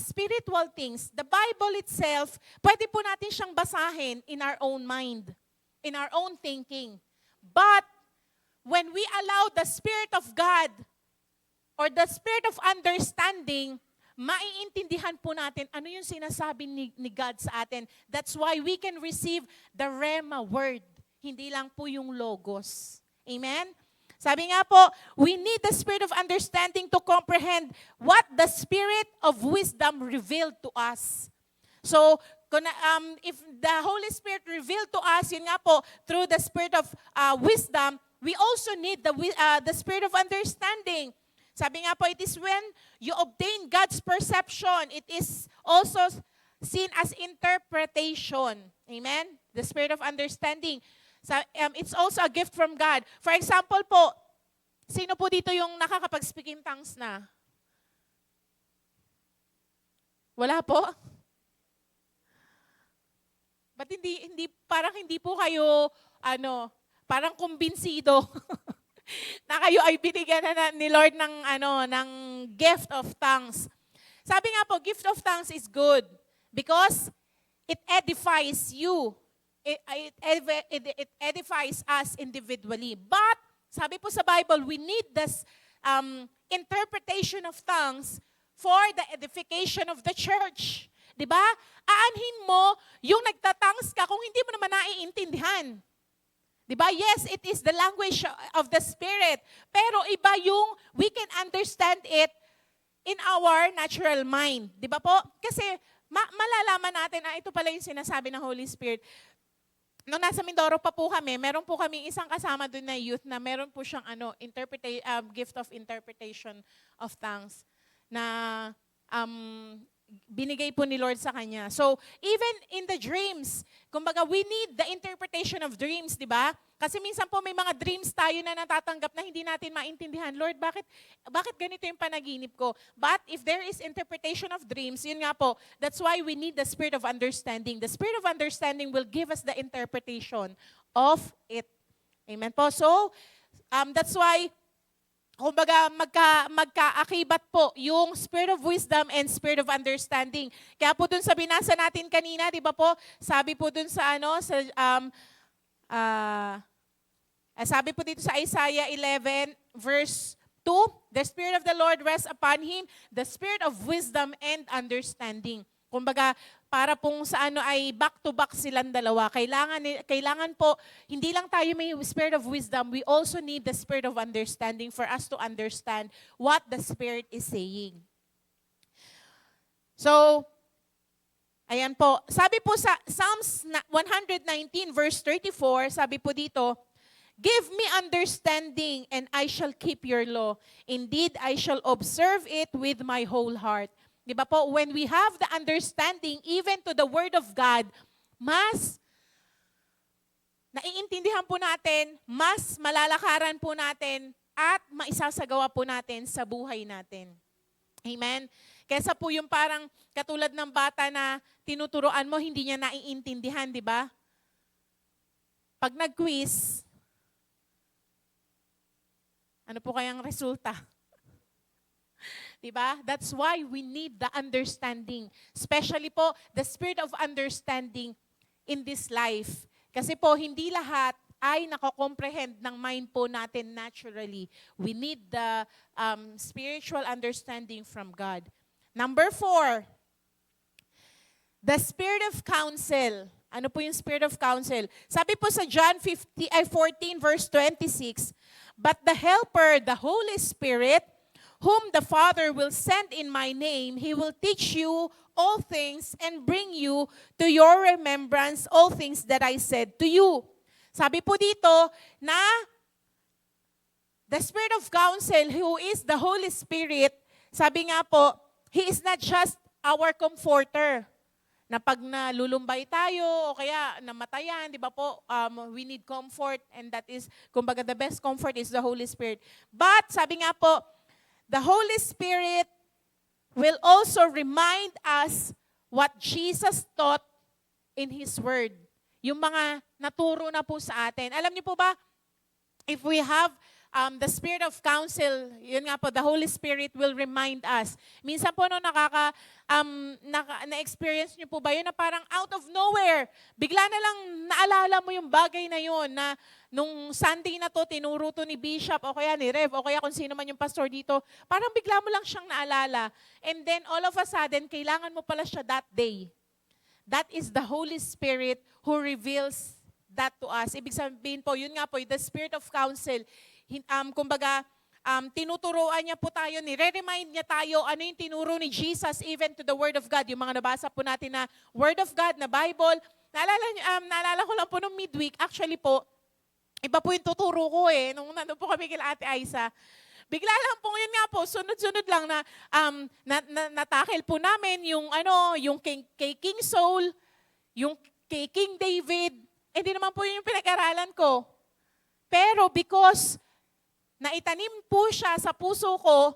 Speaker 6: spiritual things. The Bible itself, pwede po natin siyang basahin in our own mind, in our own thinking. But when we allow the Spirit of God or the Spirit of understanding, maiintindihan po natin ano yung sinasabi ni God sa atin. That's why we can receive the Rhema word. Hindi lang po yung logos. Amen? Sabi nga po, we need the spirit of understanding to comprehend what the spirit of wisdom revealed to us. So, if the Holy Spirit revealed to us, yun nga po, through the spirit of wisdom, we also need the spirit of understanding. Sabi nga po, it is when you obtain God's perception, it is also seen as interpretation. Amen? The spirit of understanding. It's also a gift from God. For example po, sino po dito yung nakakapag-speak in tongues na? Wala po? Ba't parang hindi po kayo, parang kumbinsido na kayo ay binigyan na ni Lord ng gift of tongues. Sabi nga po, gift of tongues is good because it edifies you. It edifies us individually. But, sabi po sa Bible, we need this interpretation of tongues for the edification of the church. Diba? Aanhin mo yung nagtatangs ka kung hindi mo naman naiintindihan. Diba? Yes, it is the language of the Spirit. Pero iba yung we can understand it in our natural mind. Diba po? Kasi malalaman natin, ito pala yung sinasabi ng Holy Spirit. Nung nasa Mindoro pa po kami, meron po kami isang kasama doon na youth na meron po siyang gift of interpretation of tongues na binigay po ni Lord sa kanya. So, even in the dreams, kumbaga, we need the interpretation of dreams, di ba? Kasi minsan po may mga dreams tayo na natatanggap na hindi natin maintindihan. Lord, bakit ganito yung panaginip ko? But if there is interpretation of dreams, yun nga po, that's why we need the spirit of understanding. The spirit of understanding will give us the interpretation of it. Amen po. So, that's why kumbaga, magkaakibat po yung spirit of wisdom and spirit of understanding. Kaya po dun sa binasa natin kanina, di ba po, sabi po dun sa sabi po dito sa Isaiah 11 verse 2, the Spirit of the Lord rests upon him, the spirit of wisdom and understanding. Kumbaga, para pong sa ay back-to-back silang dalawa. Kailangan po, hindi lang tayo may spirit of wisdom, we also need the spirit of understanding for us to understand what the Spirit is saying. So, ayan po. Sabi po sa Psalms 119 verse 34, sabi po dito, give me understanding and I shall keep your law. Indeed, I shall observe it with my whole heart. Di ba po, when we have the understanding even to the Word of God, mas naiintindihan po natin, mas malalakaran po natin, at maisasagawa po natin sa buhay natin. Amen? Kesa po yung parang katulad ng bata na tinuturoan mo, hindi niya naiintindihan, di ba? Pag nag-quiz, ano po kayang resulta? Diba? That's why we need the understanding. Especially po, the spirit of understanding in this life. Kasi po, hindi lahat ay nako-comprehend ng mind po natin naturally. We need the spiritual understanding from God. Number 4, the spirit of counsel. Ano po yung spirit of counsel? Sabi po sa John 14 verse 26, but the Helper, the Holy Spirit, whom the Father will send in my name, He will teach you all things and bring you to your remembrance all things that I said to you. Sabi po dito na the Spirit of counsel, who is the Holy Spirit, sabi nga po, He is not just our comforter. Na pag nalulumbay tayo o kaya namatayan, di ba po, we need comfort, and that is, kumbaga, the best comfort is the Holy Spirit. But, sabi nga po, the Holy Spirit will also remind us what Jesus taught in His Word. Yung mga naturo na po sa atin. Alam niyo po ba, if we have the spirit of counsel, yun nga po, the Holy Spirit will remind us. Minsan po na-experience niyo po ba yun na parang out of nowhere, bigla na lang naalala mo yung bagay na yun na nung Sunday na to, tinuro to ni Bishop o kaya ni Rev o kaya kung sino man yung pastor dito, parang bigla mo lang siyang naalala. And then all of a sudden, kailangan mo pala siya that day. That is the Holy Spirit who reveals that to us. Ibig sabihin po, yun nga po, the spirit of counsel, kumbaga, tinuturoan niya po tayo, nire-remind niya tayo ano yung tinuro ni Jesus even to the Word of God. Yung mga nabasa po natin na Word of God, na Bible. Naalala ko lang po nung midweek, actually po, iba po yung tuturo ko nung nandun po kami kila Ate Aiza. Bigla lang po, yun nga po, sunod-sunod lang na natakil po namin yung kay King Saul, yung kay King David. Hindi naman po yun yung pinag-aralan ko. Pero because naitanim po siya sa puso ko,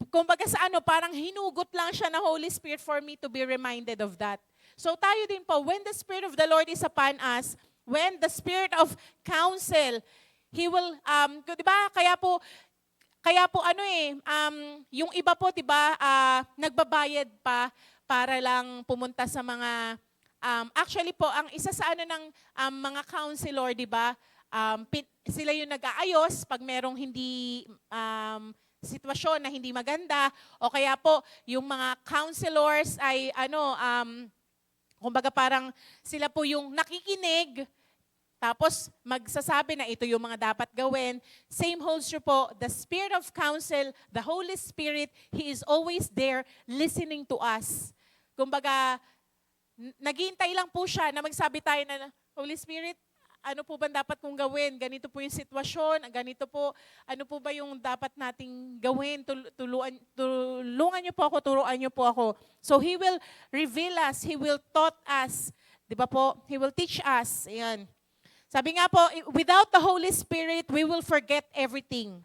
Speaker 6: kumbaga sa parang hinugot lang siya na Holy Spirit for me to be reminded of that. So tayo din po, when the Spirit of the Lord is upon us, when the Spirit of counsel, He will, di ba, kaya po yung iba po, di ba, nagbabayad pa para lang pumunta sa mga, actually po, ang isa sa ng mga counselor, di ba, sila yung nag-aayos pag merong hindi, sitwasyon na hindi maganda, o kaya po, yung mga counselors ay, kumbaga parang sila po yung nakikinig, tapos magsasabi na ito yung mga dapat gawin. Same holds true po, the Spirit of counsel, the Holy Spirit, He is always there listening to us. Kumbaga, naghihintay lang po siya na magsabi tayo na, Holy Spirit, ano po ba dapat kong gawin? Ganito po yung sitwasyon, ganito po, ano po ba yung dapat nating gawin? Tulungan niyo po ako, turuan niyo po ako. So He will reveal us, He will taught us. Di ba po? He will teach us. Ayan. Sabi nga po, without the Holy Spirit, we will forget everything.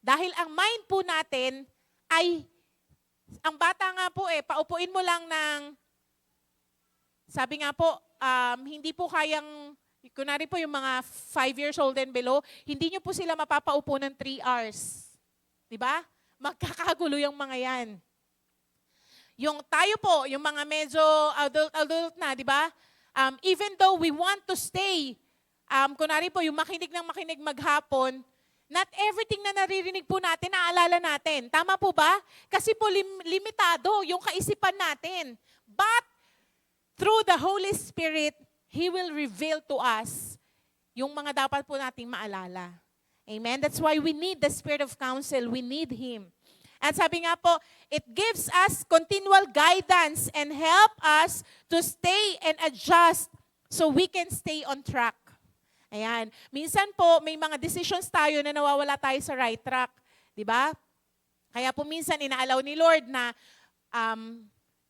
Speaker 6: Dahil ang mind po natin ay, ang bata nga po paupuin mo lang ng, sabi nga po, hindi po kayang, kunwari po yung mga 5 years old and below, hindi nyo po sila mapapaupo ng 3 hours. Diba? Magkakagulo yung mga yan. Yung tayo po, yung mga medyo adult na, diba? Even though we want to stay, kunwari po, yung makinig maghapon, not everything na naririnig po natin, naaalala natin. Tama po ba? Kasi po limitado yung kaisipan natin. But, through the Holy Spirit, He will reveal to us yung mga dapat po nating maalala. Amen? That's why we need the Spirit of counsel. We need Him. At sabi nga po, it gives us continual guidance and help us to stay and adjust so we can stay on track. Ayan. Minsan po, may mga decisions tayo na nawawala tayo sa right track. Di ba? Kaya po minsan inaalaw ni Lord na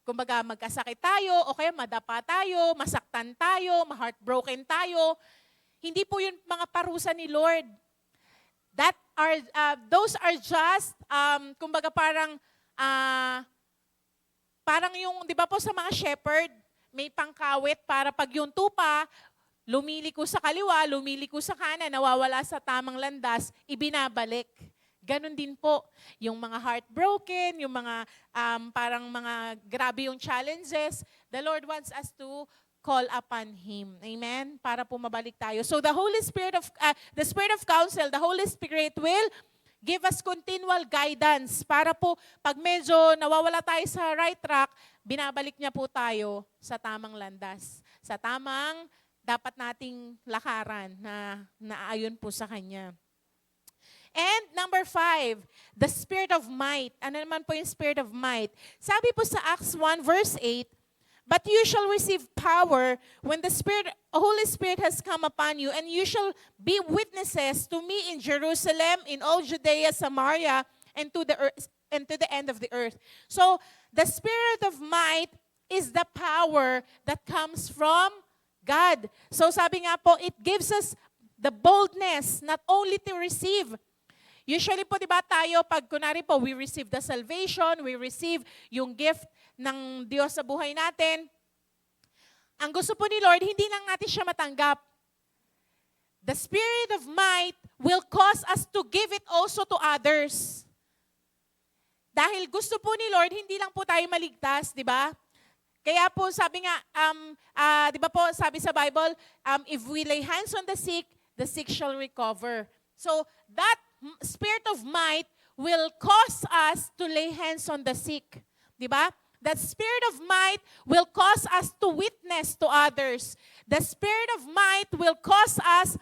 Speaker 6: kumbaga magkasakit tayo o kaya madapa tayo, masaktan tayo, ma-heartbroken tayo. Hindi po yun mga parusa ni Lord. Those are just, kumbaga parang yung, di ba po sa mga shepherd, may pangkawit para pag yung tupa, lumiliko sa kaliwa, lumiliko sa kanan, nawawala sa tamang landas, ibinabalik. Ganon din po, yung mga heartbroken, yung mga parang mga grabe yung challenges, the Lord wants us to call upon Him. Amen? Para po mabalik tayo. So the the Spirit of counsel, the Holy Spirit will give us continual guidance para po pag medyo nawawala tayo sa right track, binabalik niya po tayo sa tamang landas. Sa tamang dapat nating lakaran na naayon po sa Kanya. And number 5, the Spirit of might. Ano naman po yung Spirit of might? Sabi po sa Acts 1 verse 8, but you shall receive power when the Holy Spirit has come upon you, and you shall be witnesses to me in Jerusalem, in all Judea, Samaria, and to the end of the earth. So, the Spirit of might is the power that comes from God. So, sabi nga po, it gives us the boldness not only to receive. Usually po, di ba tayo, pag kunwari po, we receive the salvation, we receive yung gift ng Diyos sa buhay natin. Ang gusto po ni Lord, hindi lang natin siya matanggap. The Spirit of might will cause us to give it also to others. Dahil gusto po ni Lord, hindi lang po tayo maligtas, di ba? Kaya po sabi nga, di ba po sabi sa Bible, if we lay hands on the sick shall recover. So that Spirit of might will cause us to lay hands on the sick. Di ba? That Spirit of might will cause us to witness to others. The Spirit of might will cause us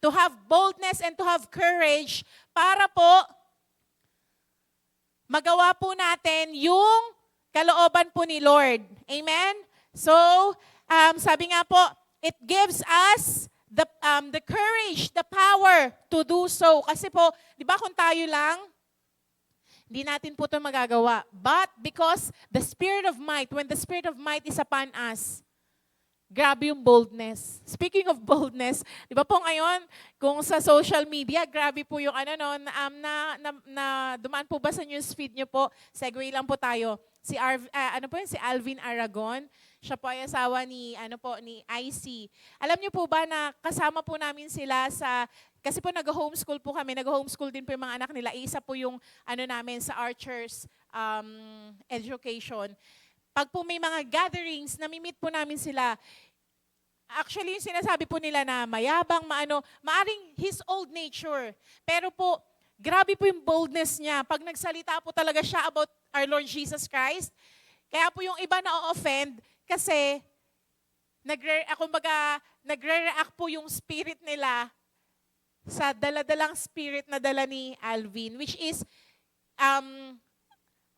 Speaker 6: to have boldness and to have courage para po magawa po natin yung kalooban po ni Lord. Amen? So, sabi nga po, it gives us the courage, the power to do so. Kasi po, di ba kung tayo lang, hindi natin po ito magagawa. But because the Spirit of might, when the Spirit of might is upon us, grabe yung boldness. Speaking of boldness, di ba po ngayon, kung sa social media, grabe po yung na dumaan po ba sa newsfeed nyo po, segue lang po tayo. Si Alvin Aragon, siya po ay asawa ni IC. Alam niyo po ba na kasama po namin sila kasi po nag-homeschool po kami, nag-homeschool din po yung mga anak nila. Isa po yung namin sa Archers education. Pag po may mga gatherings, nami-meet po namin sila. Actually, yung sinasabi po nila na mayabang, maaring his old nature. Pero po, grabe po yung boldness niya. Pag nagsalita po talaga siya about our Lord Jesus Christ, kaya po yung iba na-offend kasi nagre-react po yung spirit nila sa daladalang spirit na dala ni Alvin, which is,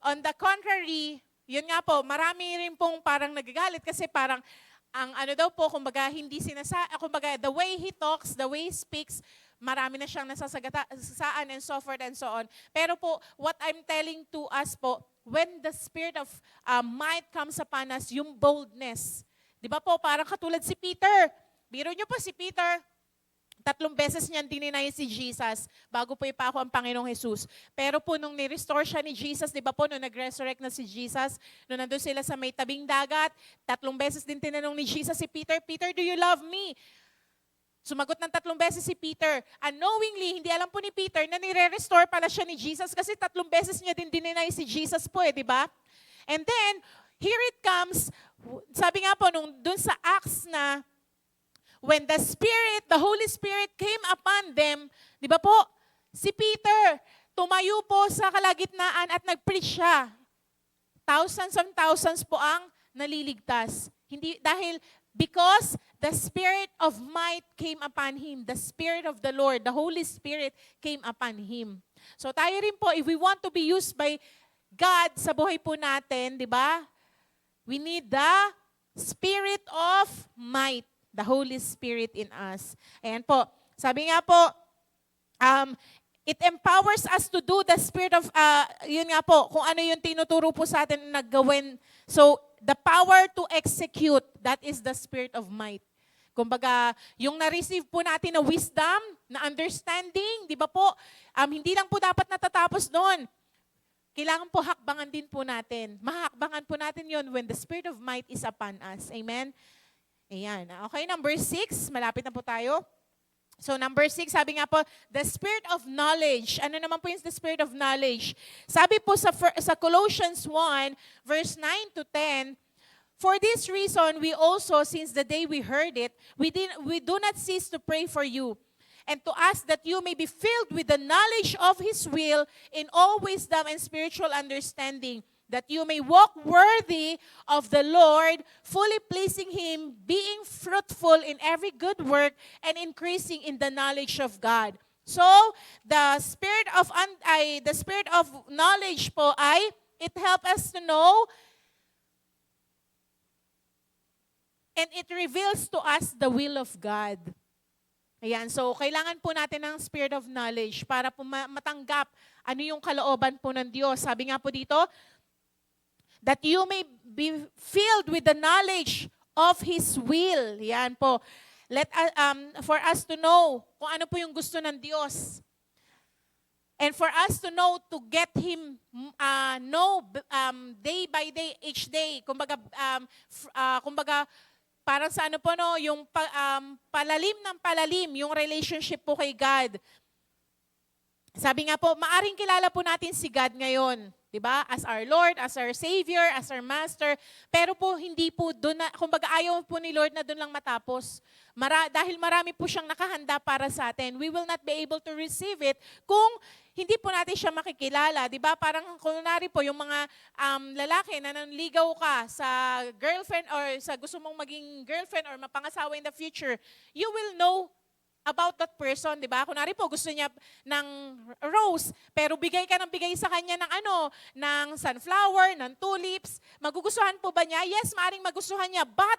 Speaker 6: on the contrary, yun nga po, marami rin pong parang nagagalit kasi parang the way he talks, the way he speaks, marami na siyang nasasagasaan and so forth and so on. Pero po, what I'm telling to us po, when the spirit of might comes upon us, yung boldness. Di ba po, parang katulad si Peter. Biro niyo po si Peter, 3 beses niyan dininay si Jesus bago po ipako ang Panginoong Jesus. Pero po nung ni-restore siya ni Jesus, di ba po, nung nag-resurrect na si Jesus, nung nandun sila sa may tabing dagat, 3 beses din tinanong ni Jesus si Peter, Peter, do you love me? Sumagot ng 3 beses si Peter. Unknowingly, hindi alam po ni Peter na nire-restore pala siya ni Jesus kasi 3 beses niya din dininay si Jesus po di ba? And then, here it comes, sabi nga po, nung dun sa Acts na, when the Spirit, the Holy Spirit came upon them, di ba po, si Peter, tumayo po sa kalagitnaan at nag-preach siya. Thousands and thousands po ang naliligtas. Because the Spirit of might came upon him, the Spirit of the Lord, the Holy Spirit came upon him. So tayo rin po, if we want to be used by God sa buhay po natin, di ba? We need the Spirit of might. The Holy Spirit in us. Ayan po. Sabi nga po, it empowers us to do the spirit of, yun nga po, kung ano yung tinuturo po sa atin na gawin. So, the power to execute, that is the spirit of might. Kumbaga, yung na-receive po natin na wisdom, na understanding, di ba po, hindi lang po dapat natatapos doon. Kailangan po hakbangan din po natin. Mahakbangan po natin yon when the spirit of might is upon us. Amen? Ayan. Okay, number 6. Malapit na po tayo. So number 6, sabi nga po, the spirit of knowledge. Ano naman po yung the spirit of knowledge? Sabi po sa Colossians 1, verse 9 to 10, for this reason, we also, since the day we heard it, we do not cease to pray for you, and to ask that you may be filled with the knowledge of His will in all wisdom and spiritual understanding, that you may walk worthy of the Lord, fully pleasing Him, being fruitful in every good work, and increasing in the knowledge of God. So, the spirit of knowledge po it helps us to know, and it reveals to us the will of God. Ayan, so kailangan po natin ng spirit of knowledge para po matanggap ano yung kalooban po ng Diyos. Sabi nga po dito, that you may be filled with the knowledge of His will. Yan po. For us to know kung ano po yung gusto ng Diyos. And for us to know, to get Him, day by day, each day. Kumbaga, parang sa ano po, no, yung palalim ng palalim, yung relationship po kay God. Sabi nga po, maaring kilala po natin si God ngayon. Diba? As our Lord, as our Savior, as our Master. Pero po, hindi po doon na, kumbaga ayaw po ni Lord na doon lang matapos. Dahil marami po siyang nakahanda para sa atin. We will not be able to receive it kung hindi po natin siya makikilala. Diba? Parang kunwari po, yung mga lalaki na nanligaw ka sa girlfriend or sa gusto mong maging girlfriend or mapangasawa in the future, you will know about that person, di ba? Kunwari po, gusto niya ng rose, pero bigay ka ng bigay sa kanya ng ng sunflower, ng tulips, magugustuhan po ba niya? Yes, maaring magustuhan niya, but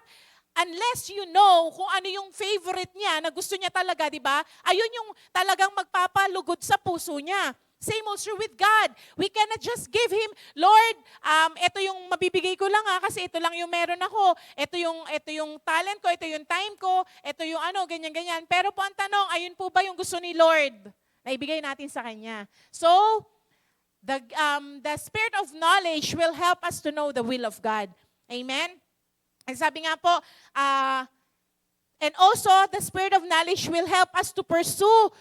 Speaker 6: unless you know kung ano yung favorite niya na gusto niya talaga, di ba? Ayun yung talagang magpapalugod sa puso niya. Same also with God. We cannot just give Him, Lord, ito yung mabibigay ko lang kasi ito lang yung meron ako. Ito yung talent ko, ito yung time ko, ito yung ganyan-ganyan. Pero po ang tanong, ayun po ba yung gusto ni Lord na ibigay natin sa Kanya? So, the spirit of knowledge will help us to know the will of God. Amen? And sabi nga po, and also the spirit of knowledge will help us to pursue,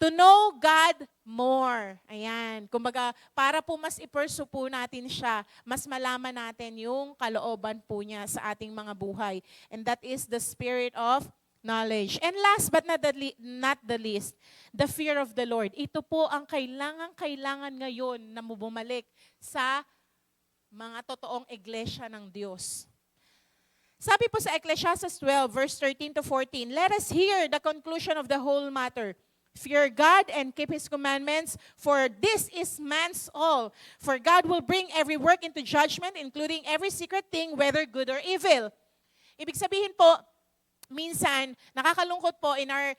Speaker 6: to know God more. Ayan. Kumbaga, para po mas i-pursue po natin siya, mas malaman natin yung kalooban po niya sa ating mga buhay. And that is the spirit of knowledge. And last but not the least, the fear of the Lord. Ito po ang kailangan ngayon na bumalik sa mga totoong iglesia ng Diyos. Sabi po sa Ecclesiastes 12, verse 13 to 14, let us hear the conclusion of the whole matter. Fear God and keep His commandments, for this is man's all. For God will bring every work into judgment, including every secret thing, whether good or evil. Ibig sabihin po, minsan, nakakalungkot po in our,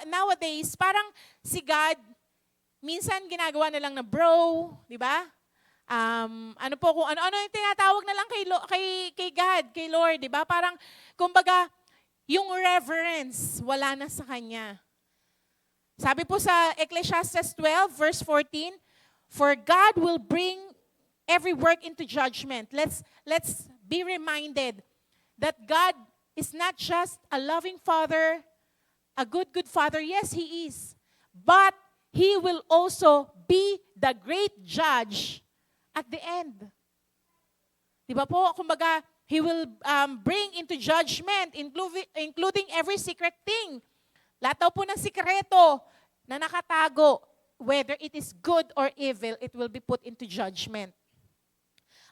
Speaker 6: nowadays, parang si God, minsan ginagawa na lang na bro, di ba? Kung ano yung tinatawag na lang kay God, kay Lord, di ba? Parang, kumbaga, yung reverence, wala na sa Kanya. Sabi po sa Ecclesiastes 12, verse 14, for God will bring every work into judgment. Let's be reminded that God is not just a loving Father, a good Father. Yes, He is. But He will also be the great judge at the end. Di ba po? Kumbaga, He will bring into judgment, including every secret thing. Lahat daw po ng sikreto na nakatago, whether it is good or evil, it will be put into judgment.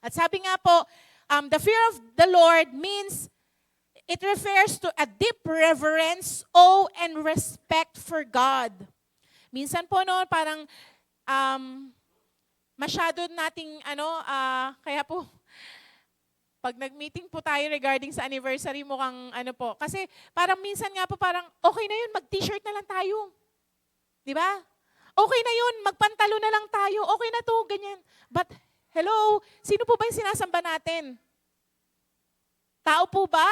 Speaker 6: At sabi nga po, the fear of the Lord means, it refers to a deep reverence, awe, and respect for God. Minsan po parang masyado nating kaya po, pag nag-meeting po tayo regarding sa anniversary, mukhang kasi parang minsan nga po parang okay na yun, mag-t-shirt na lang tayo. Di ba? Okay na yun, magpantalo na lang tayo, okay na to, ganyan. But, hello, sino po ba yung sinasamba natin? Tao po ba?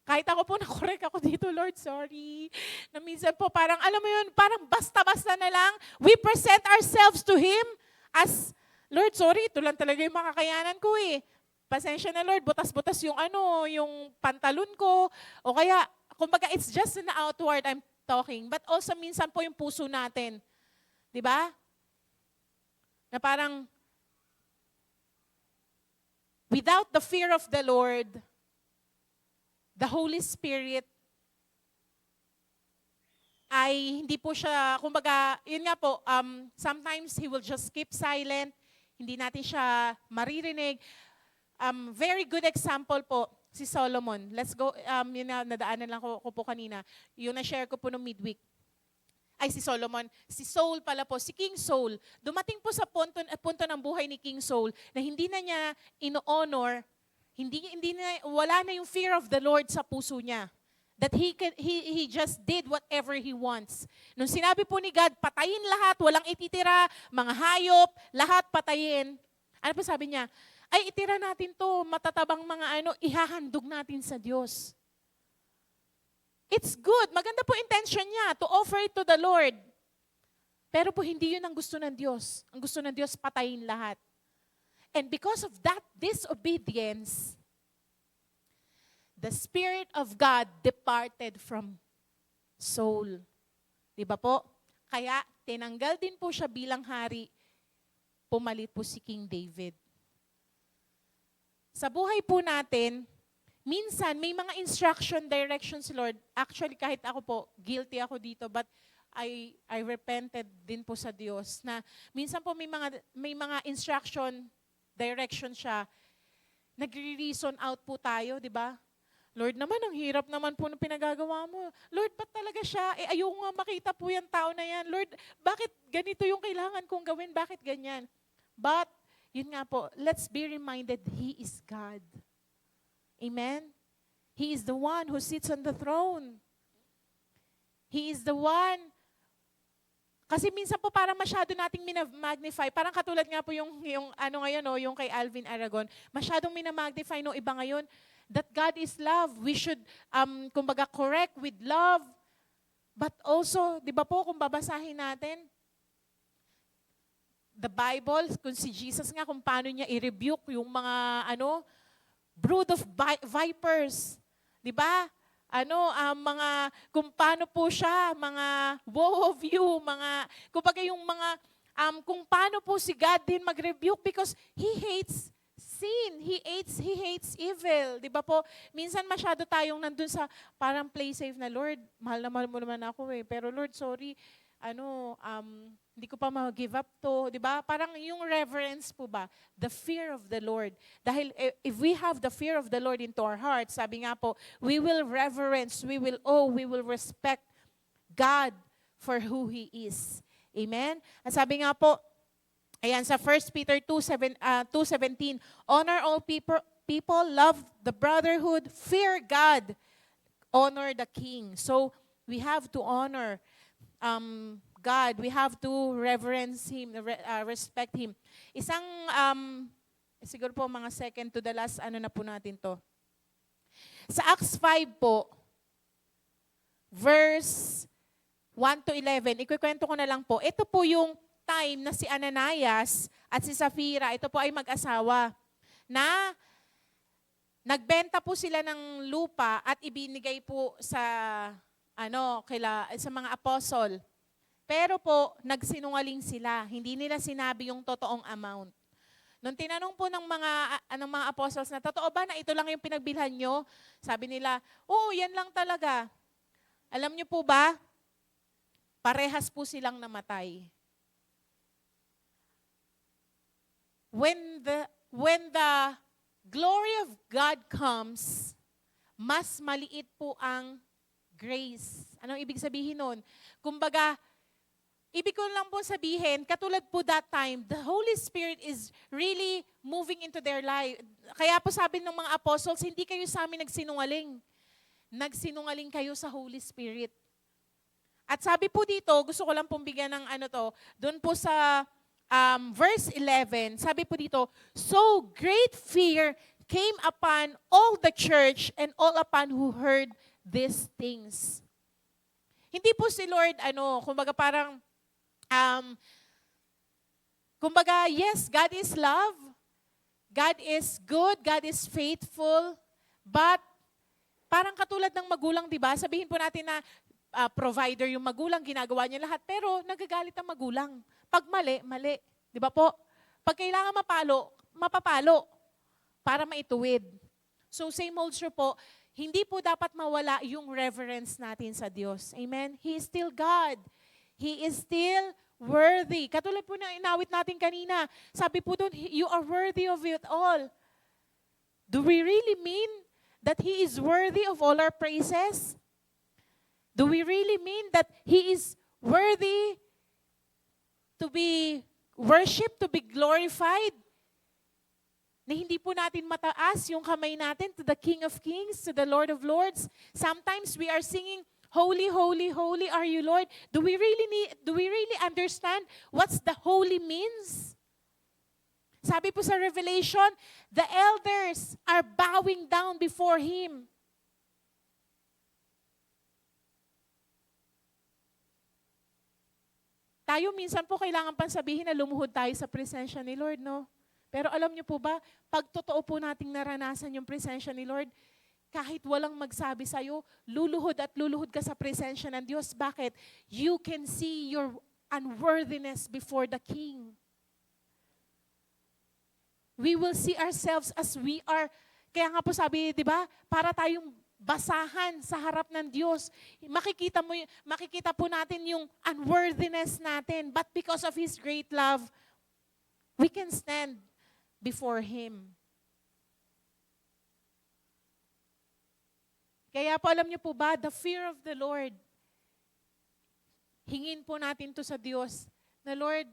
Speaker 6: Kahit ako po na-correct ako dito, Lord, sorry. Na minsan po parang, alam mo yun, parang basta-basta na lang, we present ourselves to Him as, Lord, sorry, ito lang talaga yung makakayanan ko eh. Pasensya na, Lord, butas-butas yung yung pantalon ko. O kaya, kumbaga, it's just an outward I'm talking. But also, minsan po yung puso natin. Di ba? Na parang, without the fear of the Lord, the Holy Spirit ay hindi po siya, kumbaga, yun nga po, sometimes He will just keep silent, hindi natin siya maririnig. Very good example po, si Solomon. Let's go, yun na, nadaanan lang ko po kanina. Yung na-share ko po noong midweek. Ay, si Solomon. Si Saul pala po, si King Saul. Dumating po sa punto ng buhay ni King Saul na hindi na niya ino-honor, wala na yung fear of the Lord sa puso niya. That he just did whatever he wants. Nung sinabi po ni God, patayin lahat, walang ititira, mga hayop, lahat patayin. Ano po sabi niya? Ay, itira natin to, matatabang mga ihahandog natin sa Diyos. It's good. Maganda po intention niya to offer it to the Lord. Pero po hindi yun ang gusto ng Diyos. Ang gusto ng Diyos, patayin lahat. And because of that disobedience, the Spirit of God departed from Saul. Di ba po? Kaya tinanggal din po siya bilang hari, pumalit po si King David. Sa buhay po natin, minsan may mga instruction, directions, Lord. Actually, kahit ako po, guilty ako dito, but I repented din po sa Diyos na minsan po may mga instruction, direction siya, nagre-reason out po tayo, di ba? Lord naman, ang hirap naman po ng pinagagawa mo. Lord, ba't talaga siya? Ayoko nga makita po yung tao na yan. Lord, bakit ganito yung kailangan kong gawin? Bakit ganyan? But, yun nga po, let's be reminded, He is God. Amen? He is the one who sits on the throne. He is the one. Kasi minsan po parang masyado nating minamagnify. Parang katulad nga po yung ano ngayon, yung kay Alvin Aragon. Masyadong minamagnify no iba ngayon. That God is love. We should, kumbaga, correct with love. But also, di ba po, kung babasahin natin, the Bible, kung si Jesus nga, kung paano niya i-rebuke yung mga, brood of vipers. Di ba? Mga, kung paano po siya, mga woe of you, mga, kumbaga yung mga, kung paano po si God din mag-rebuke because He hates sin. He hates evil. Di ba po? Minsan masyado tayong nandun sa parang play safe na, Lord, mahal mo naman ako eh. Pero Lord, sorry, hindi ko pa ma-give up to. Di ba? Parang yung reverence po ba? The fear of the Lord. Dahil if we have the fear of the Lord into our hearts, sabi nga po, we will reverence, we will respect God for who He is. Amen? At sabi nga po, ayan, sa 1 Peter 2:17, honor all people, love the brotherhood, fear God, honor the King. So, we have to honor God. We have to reverence Him, respect Him. Isang, siguro po mga second to the last, na po natin to. Sa Acts 5 po, verse 1 to 11, ikukwento ko na lang po. Ito po yung time na si Ananias at si Safira, ito po ay mag-asawa, na nagbenta po sila ng lupa at ibinigay po sa sa mga apostol. Pero po, nagsinungaling sila. Hindi nila sinabi yung totoong amount. Nung tinanong po ng mga apostles na, totoo ba na ito lang yung pinagbilhan nyo? Sabi nila, oo, yan lang talaga. Alam nyo po ba, parehas po silang namatay. When the glory of God comes, mas maliit po ang grace. Anong ibig sabihin nun? Kumbaga, ibig ko lang po sabihin, katulad po that time, the Holy Spirit is really moving into their life. Kaya po sabi ng mga apostles, hindi kayo sa amin nagsinungaling. Nagsinungaling kayo sa Holy Spirit. At sabi po dito, gusto ko lang pong bigyan ng doon po sa verse 11, sabi po dito, so great fear came upon all the church and all upon who heard these things. Hindi po si Lord, kumbaga parang, kumbaga, yes, God is love, God is good, God is faithful, but parang katulad ng magulang, di ba? Sabihin po natin na provider yung magulang, ginagawa niya lahat, pero nagagalit ang magulang. Pag mali, mali. Di ba po? Pag kailangan mapalo, mapapalo para maituwid. So same holds true po, hindi po dapat mawala yung reverence natin sa Diyos. Amen? He is still God. He is still worthy. Katulad po na inawit natin kanina, sabi po doon, you are worthy of it all. Do we really mean that He is worthy of all our praises? Do we really mean that He is worthy to be worshipped, to be glorified? Na hindi po natin mataas yung kamay natin to the King of Kings, to the Lord of Lords. Sometimes we are singing, holy, holy, holy are you, Lord. Do we really understand what's the holy means? Sabi po sa Revelation, the elders are bowing down before Him. Tayo minsan po kailangan pang sabihin na lumuhod tayo sa presensya ni Lord, no? Pero alam niyo po ba, pag totoo po nating naranasan yung presensya ni Lord, kahit walang magsabi sa'yo, luluhod at luluhod ka sa presensya ng Diyos. Bakit? You can see your unworthiness before the King. We will see ourselves as we are. Kaya nga po sabi, di ba, para tayong basahan sa harap ng Diyos. Makikita po natin yung unworthiness natin. But because of His great love, we can stand before Him. Kaya po alam niyo po ba, the fear of the Lord, hingin po natin to sa Diyos, na Lord,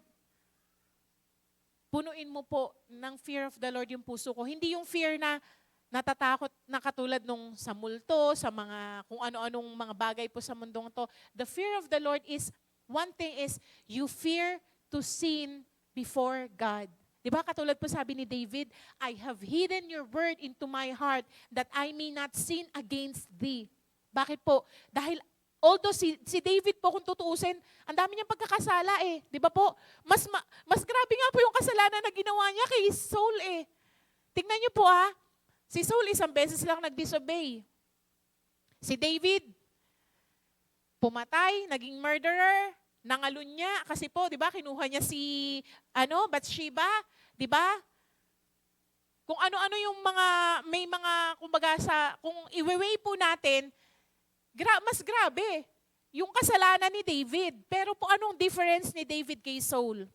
Speaker 6: punuin mo po ng fear of the Lord yung puso ko. Hindi yung fear na natatakot na katulad nung sa multo, sa mga kung ano-anong mga bagay po sa mundong to. The fear of the Lord is, one thing is, you fear to sin before God. Diba katulad po sabi ni David, I have hidden your word into my heart that I may not sin against thee. Bakit po? Dahil although si David po kung tutuusin, ang dami niyang pagkakasala eh. Di ba po? Mas grabe nga po yung kasalanan na ginawa niya kay Saul eh. Tingnan niyo po si Saul isang beses lang nag-disobey. Si David, pumatay, naging murderer, nangalun niya. Kasi po, di ba, kinuha niya si Bathsheba. Di ba? Kung ano-ano yung may mga, kumbaga kung i-weigh po natin, mas grabe yung kasalanan ni David. Pero po anong difference ni David kay Saul?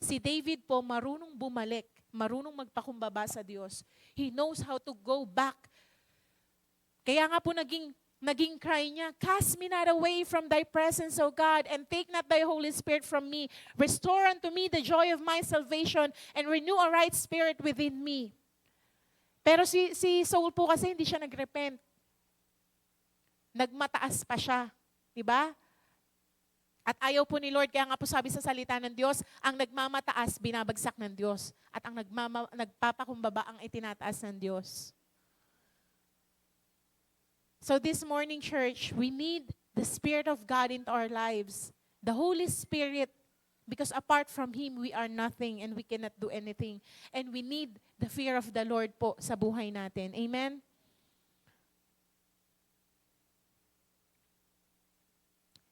Speaker 6: Si David po marunong bumalik, marunong magpakumbaba sa Diyos. He knows how to go back. Kaya nga po naging cry niya, cast me not away from thy presence, O God, and take not thy Holy Spirit from me. Restore unto me the joy of my salvation and renew a right spirit within me. Pero si Saul po kasi hindi siya nagrepent. Nagmataas pa siya. Diba? At ayaw po ni Lord, kaya nga po sabi sa salita ng Diyos, ang nagmamataas, binabagsak ng Diyos. At ang nagpapakumbaba, ang itinataas ng Diyos. So this morning, church, we need the Spirit of God into our lives. The Holy Spirit, because apart from Him, we are nothing and we cannot do anything. And we need the fear of the Lord po sa buhay natin. Amen?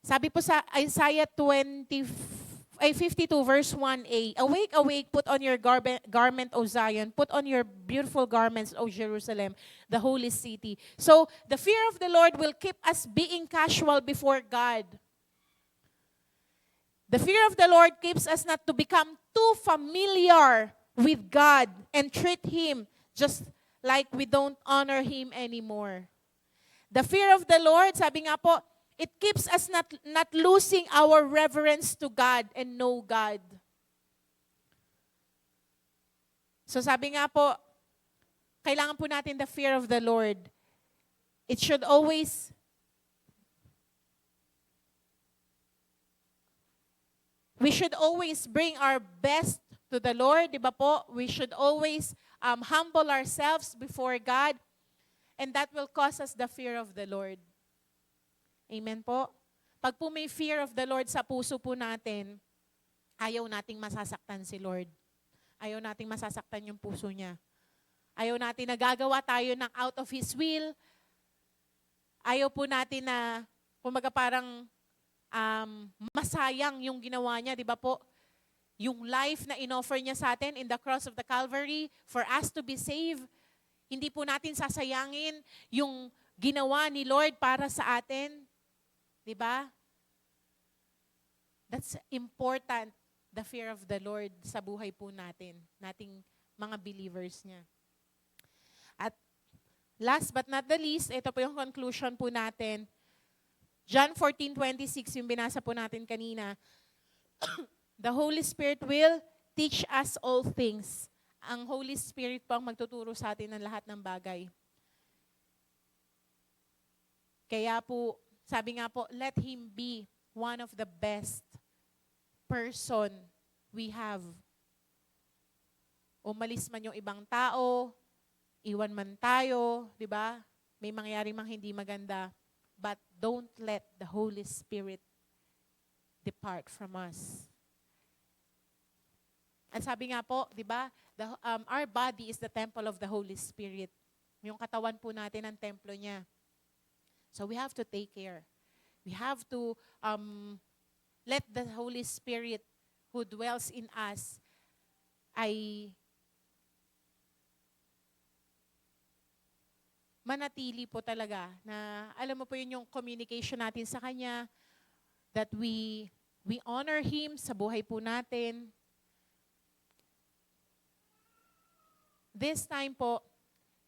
Speaker 6: Sabi po sa Isaiah 52 verse 1a, Awake, awake, put on your garment, O Zion, put on your beautiful garments, O Jerusalem, the holy city. So, the fear of the Lord will keep us being casual before God. The fear of the Lord keeps us not to become too familiar with God and treat Him just like we don't honor Him anymore. The fear of the Lord, sabi nga po, it keeps us not losing our reverence to God and know God. So sabi nga po, kailangan po natin the fear of the Lord. It should always we should always bring our best to the Lord, di ba po? We should always humble ourselves before God, and that will cause us the fear of the Lord. Amen po? Pag po may fear of the Lord sa puso po natin, ayaw nating masasaktan si Lord. Ayaw nating masasaktan yung puso niya. Ayaw natin nagagawa tayo ng out of His will. Ayaw po natin na, kumbaga parang masayang yung ginawa niya, di ba po? Yung life na inoffer niya sa atin in the cross of the Calvary for us to be saved, hindi po natin sasayangin yung ginawa ni Lord para sa atin. Diba? That's important, the fear of the Lord sa buhay po natin, nating mga believers niya. At last but not the least, ito po yung conclusion po natin. John 14:26, yung binasa po natin kanina. The Holy Spirit will teach us all things. Ang Holy Spirit po ang magtuturo sa atin ng lahat ng bagay. Kaya po, sabi nga po, let Him be one of the best person we have. Umalis man yung ibang tao, iwan man tayo, di ba? May mangyari mang hindi maganda. But don't let the Holy Spirit depart from us. At sabi nga po, di ba, our body is the temple of the Holy Spirit. Yung katawan po natin ang templo niya. So we have to take care. We have to let the Holy Spirit who dwells in us ay manatili po talaga na alam mo po yun yung communication natin sa Kanya, that we honor Him sa buhay po natin. This time po,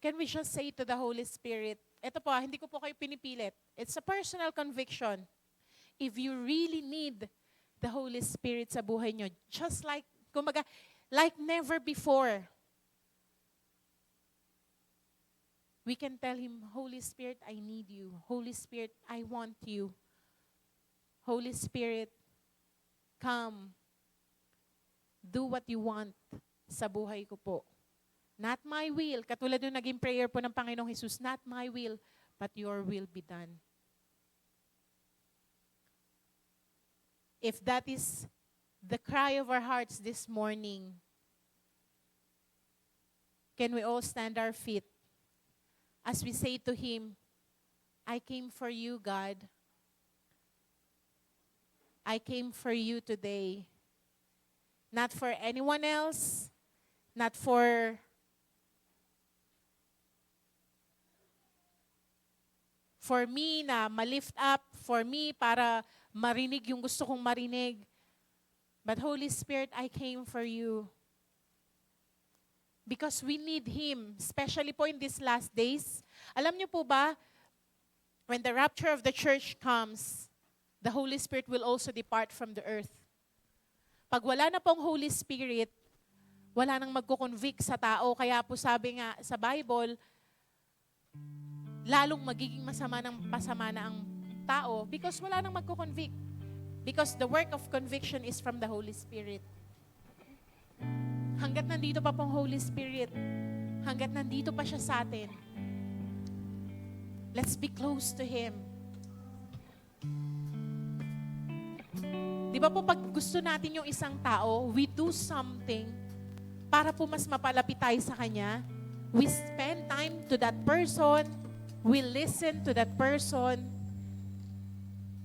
Speaker 6: can we just say to the Holy Spirit, ito po, hindi ko po kayo pinipilit. It's a personal conviction. If you really need the Holy Spirit sa buhay nyo, just like, kumbaga, like never before, we can tell Him, Holy Spirit, I need you. Holy Spirit, I want you. Holy Spirit, come. Do what you want sa buhay ko po. Not my will. Katulad yung naging prayer po ng Panginoong Jesus, not my will, but your will be done. If that is the cry of our hearts this morning, can we all stand our feet as we say to Him, I came for you, God. I came for you today. Not for anyone else, not for me na ma-lift up, for me para marinig yung gusto kong marinig. But Holy Spirit, I came for you. Because we need Him, especially po in these last days. Alam niyo po ba, when the rapture of the church comes, the Holy Spirit will also depart from the earth. Pag wala na pong Holy Spirit, wala nang magko-convict sa tao. Kaya po sabi nga sa Bible, lalong magiging masama na ang tao because wala nang magko-convict. Because the work of conviction is from the Holy Spirit. Hanggat nandito pa pong Holy Spirit, hanggat nandito pa siya sa atin, let's be close to Him. Di ba po pag gusto natin yung isang tao, we do something para po mas mapalapit tayo sa Kanya. We spend time to that person. We listen to that person.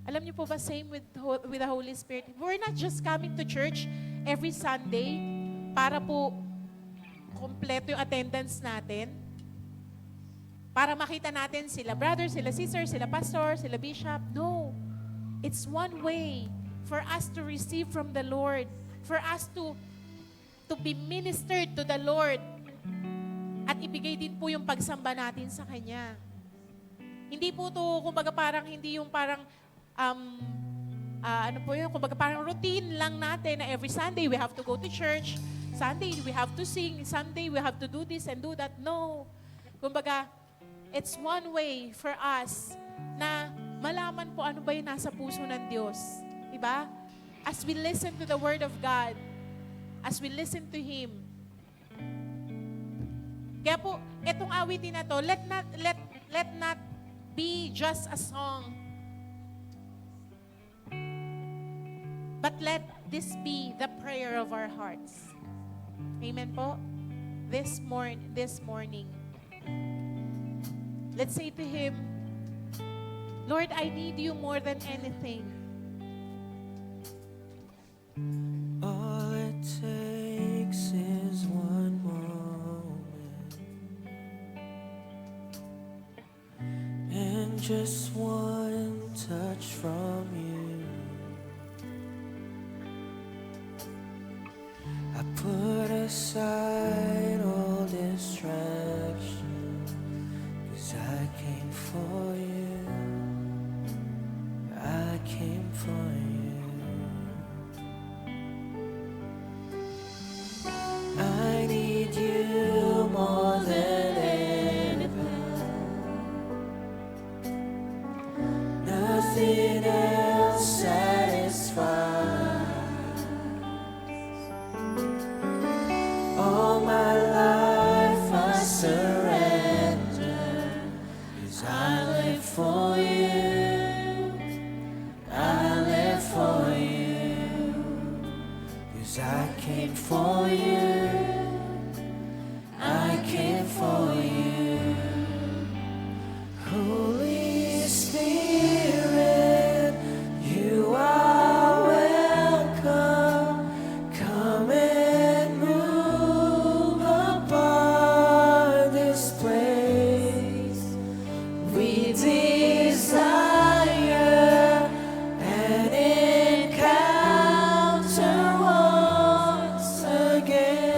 Speaker 6: Alam niyo po ba, same with the Holy Spirit. We're not just coming to church every Sunday para po kompleto yung attendance natin. Para makita natin sila brother, sila sister, sila pastor, sila bishop. No. It's one way for us to receive from the Lord. For us to be ministered to the Lord. At ibigay din po yung pagsamba natin sa Kanya. Hindi po to, kumbaga parang hindi yung parang, ano po yun, kumbaga parang routine lang natin na every Sunday we have to go to church, Sunday we have to sing, Sunday we have to do this and do that. No. Kumbaga, it's one way for us na malaman po ano ba yung nasa puso ng Diyos. Diba? As we listen to the Word of God, as we listen to Him. Kaya po, etong awitin na to, let not be just a song. But let this be the prayer of our hearts. Amen po? This morning, let's say to Him, Lord, I need you more than anything.
Speaker 2: All it takes is one moment and just one touch from you. I put aside all distractions, 'cause I came for you. I came for you. I need you more than anything. Nothing else satisfies. All my life I surrender, 'cause I live for you. I live for you, 'cause I came for you. I came for you. Holy Spirit, you are welcome. Come and move upon this place. We desire an encounter once again.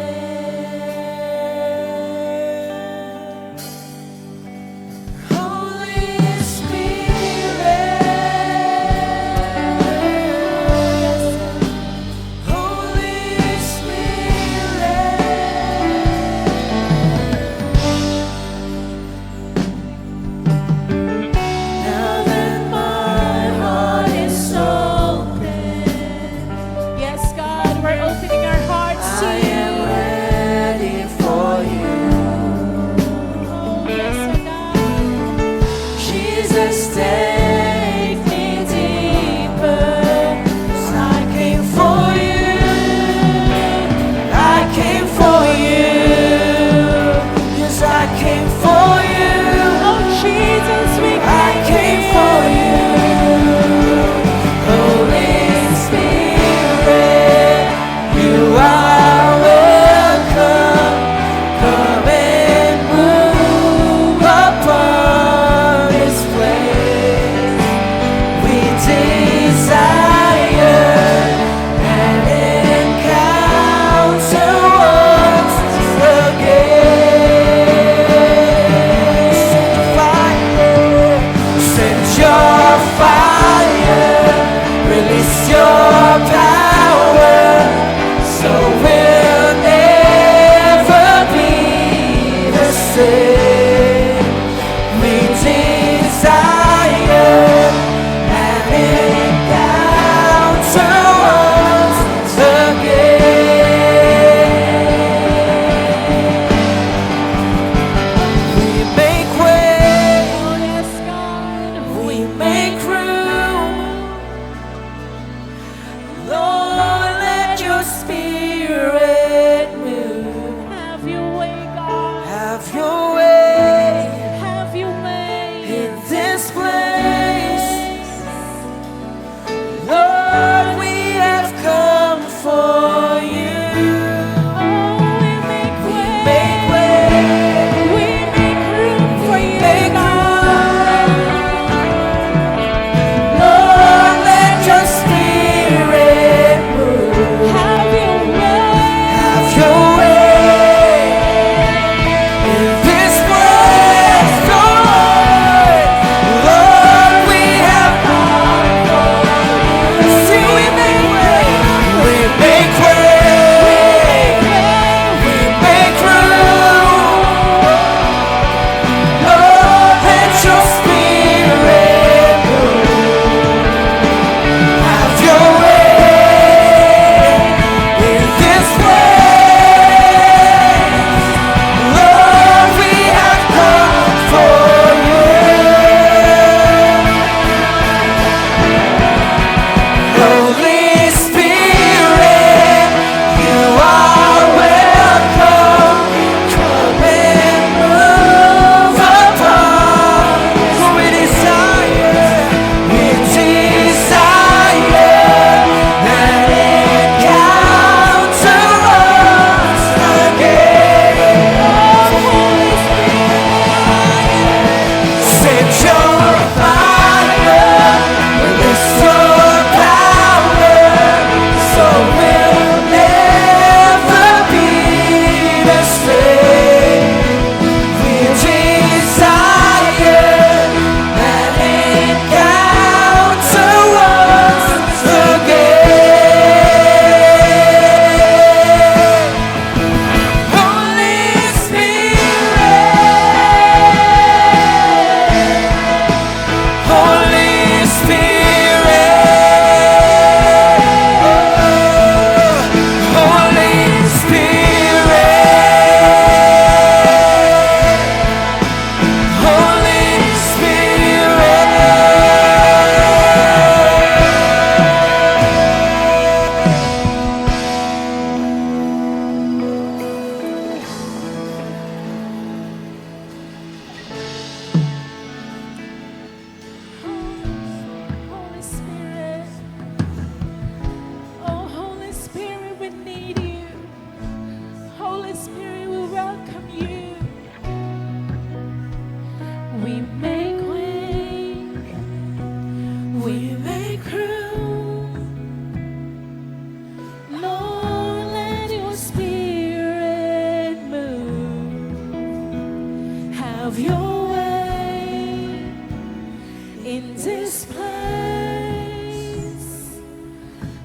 Speaker 3: in this place.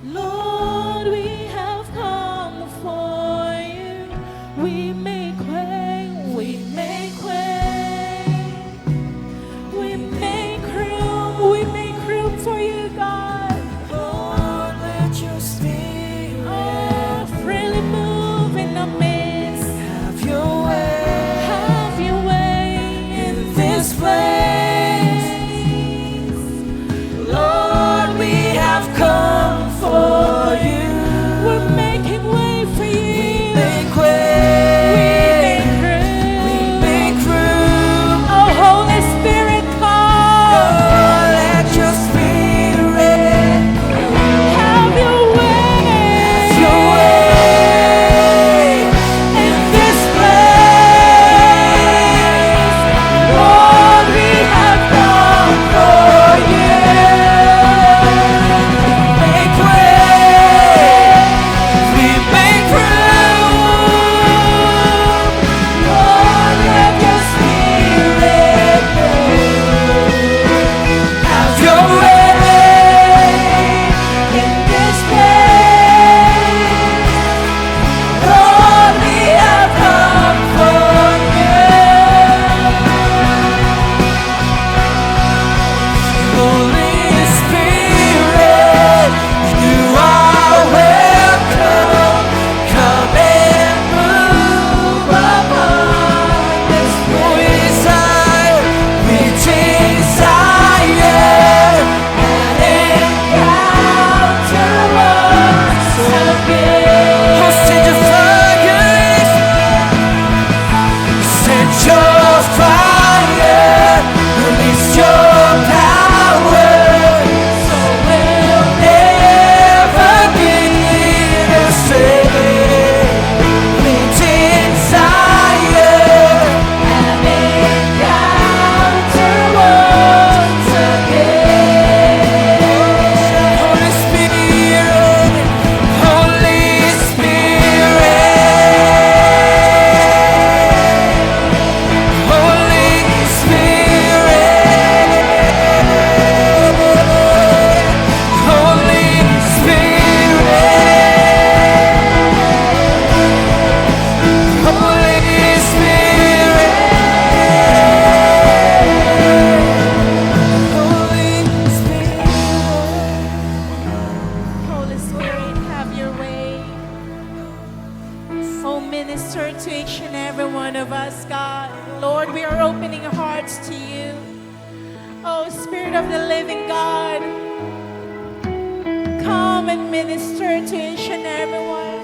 Speaker 3: Lord, we have come before you. We make way, we make way. We make room for you, God.
Speaker 2: Lord, let your spirit
Speaker 3: Oh, freely move in the midst.
Speaker 2: have your way
Speaker 3: Have your way
Speaker 2: in this place. Lord, we have come for you.
Speaker 3: We're making way for you.
Speaker 2: Make way. We make room.
Speaker 3: Oh, Holy Spirit, come.
Speaker 2: Lord, let your spirit
Speaker 3: Have your way.
Speaker 2: have your way in this place. Lord, we have come for you. Make way. We make room. Lord, let your spirit have your way in this place. Lord, we have come for you. Holy Spirit, you are welcome. Come and move upon this place. We desire an encounter once again. Oh, send your fire, send your fire, release your power, so we'll never be the same. We desire an encounter once again. Holy Spirit, Holy Spirit, Holy Spirit, Holy Spirit, Holy Spirit,
Speaker 3: Holy Spirit, have your way. Oh, minister to each and every one of us, God. Lord, we are opening our hearts to you. Oh, Spirit of the living God, come and minister to each and every one.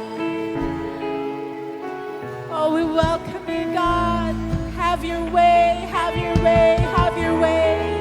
Speaker 3: Oh, we welcome you, God. Have your way, have your way, have your way.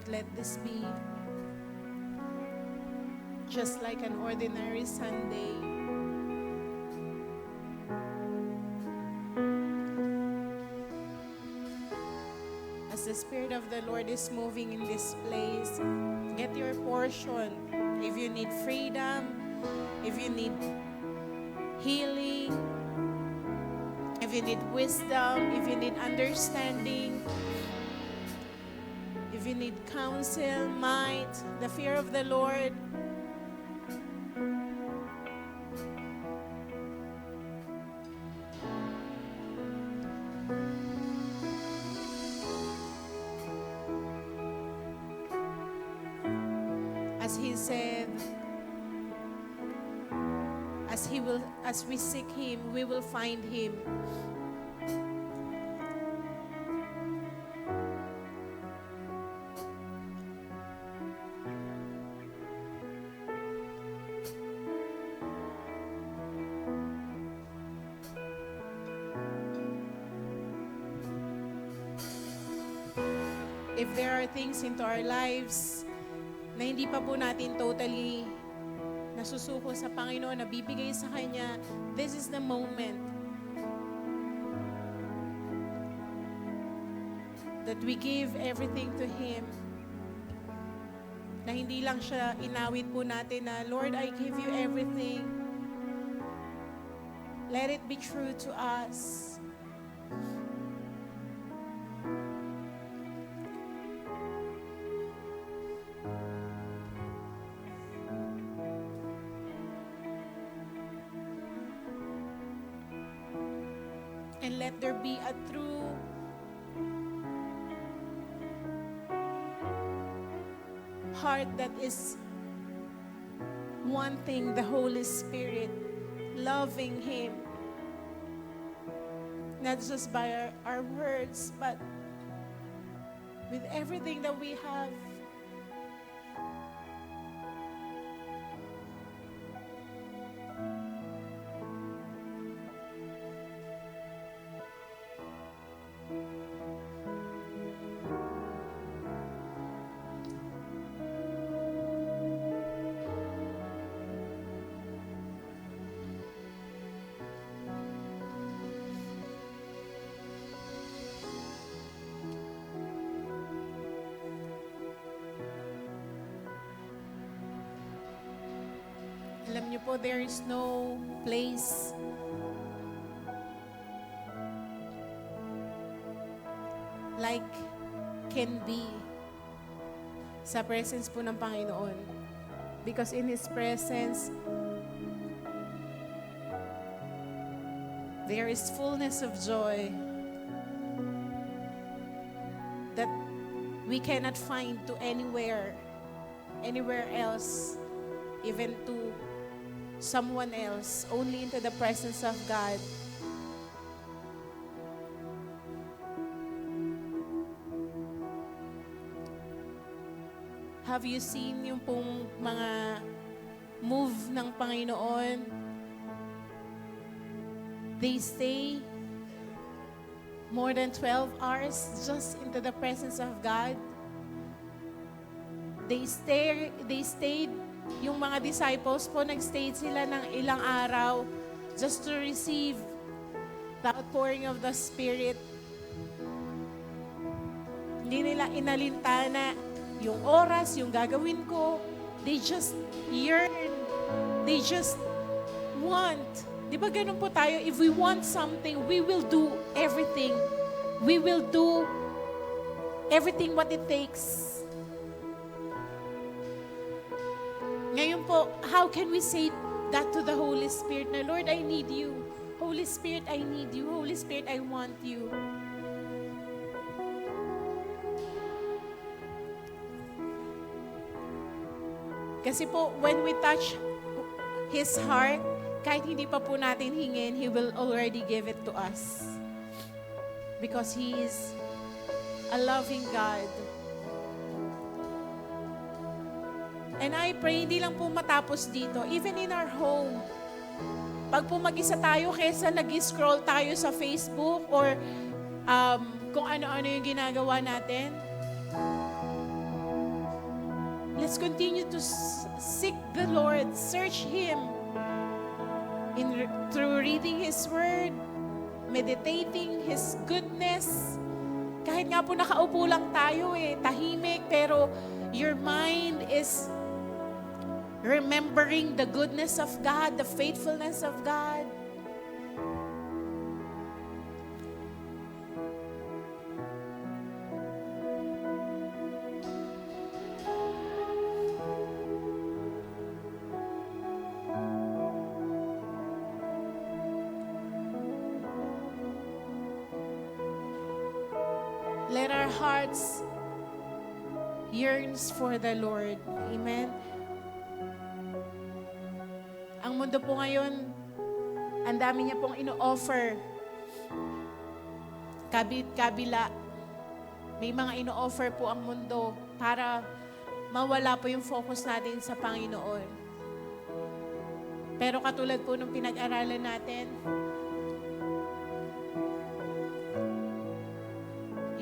Speaker 6: Don't let this be just like an ordinary Sunday. As the Spirit of the Lord is moving in this place, get your portion. If you need freedom, if you need healing, if you need wisdom, if you need understanding, if you need counsel, might, the fear of the Lord, as He said, as we seek Him, we will find Him. If there are things into our lives na hindi pa po natin totally nasusuko sa Panginoon, nabibigay sa Kanya, this is the moment that we give everything to Him. Na hindi lang siya inawit po natin na, Lord, I give you everything. Let it be true to us. And let there be a true heart that is wanting the Holy Spirit, loving Him, not just by our words, but with everything that we have. Alam niyo po, there is no place like can be sa presence po ng Panginoon. Because in His presence, there is fullness of joy that we cannot find to anywhere else, even to someone else, only into the presence of God. Have you seen yung pong mga move ng Panginoon? They stay more than 12 hours just into the presence of God. They stayed, yung mga disciples po, nag-stay sila ng ilang araw just to receive the outpouring of the Spirit. Hindi nila inalintana yung oras, yung gagawin ko. They just yearn. They just want. Di ba ganun po tayo? If we want something, we will do everything. We will do everything what it takes. Ngayon po, how can we say that to the Holy Spirit na, Lord, I need you. Holy Spirit, I need you. Holy Spirit, I want you. Kasi po, when we touch His heart, kahit hindi pa po natin hingin, He will already give it to us. Because He is a loving God. And I pray, hindi lang po matapos dito, even in our home. Pag po mag-isa tayo, kesa nag-scroll tayo sa Facebook or kung ano-ano yung ginagawa natin, Let's continue to seek the Lord, search Him through reading His Word, meditating His goodness. Kahit nga po nakaupo lang tayo tahimik, pero your mind is remembering the goodness of God, the faithfulness of God. Let our hearts yearns for the Lord. Amen. Ang mundo po ngayon, ang dami niya pong ino-offer. Kabila. May mga ino-offer po ang mundo para mawala po yung focus natin sa Panginoon. Pero katulad po nung pinag-aralan natin,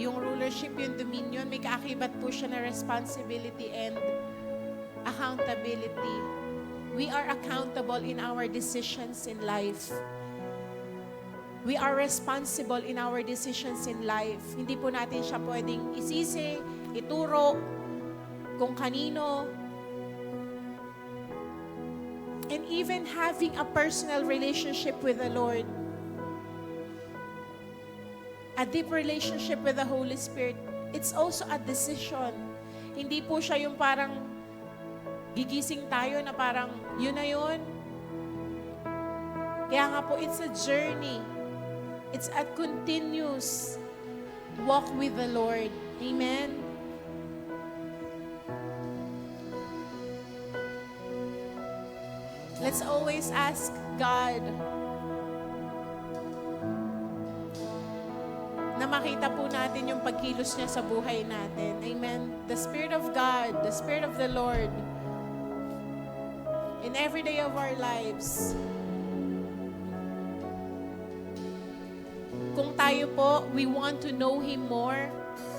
Speaker 6: yung rulership, yung dominion, may kaakibat po siya na responsibility and accountability. We are accountable in our decisions in life. We are responsible in our decisions in life. Hindi po natin siya pwedeng isisi, ituro, kung kanino. And even having a personal relationship with the Lord, a deep relationship with the Holy Spirit, it's also a decision. Hindi po siya yung parang gigising tayo na parang yun na yun. Kaya nga po, it's a journey. It's a continuous walk with the Lord. Amen? Let's always ask God na makita po natin yung pagkilos niya sa buhay natin. Amen? The Spirit of God, the Spirit of the Lord, in every day of our lives. Kung tayo po, we want to know Him more,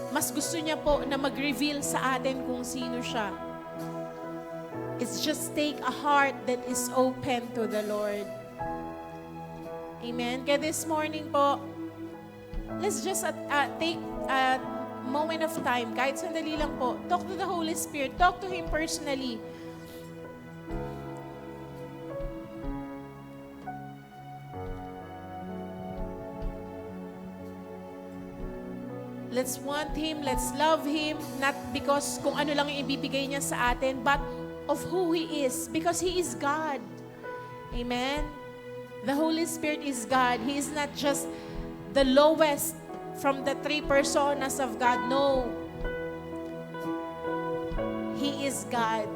Speaker 6: mas gusto niya po na mag-reveal sa atin kung sino siya. It's just take a heart that is open to the Lord. Amen? Kaya this morning po, let's just take a moment of time, kahit sandali lang po. Talk to the Holy Spirit. Talk to Him personally. Let's want Him, let's love Him, not because kung ano lang yung ibibigay niya sa atin, but of who He is, because He is God. Amen? The Holy Spirit is God. He is not just the lowest from the three personas of God. No. He is God.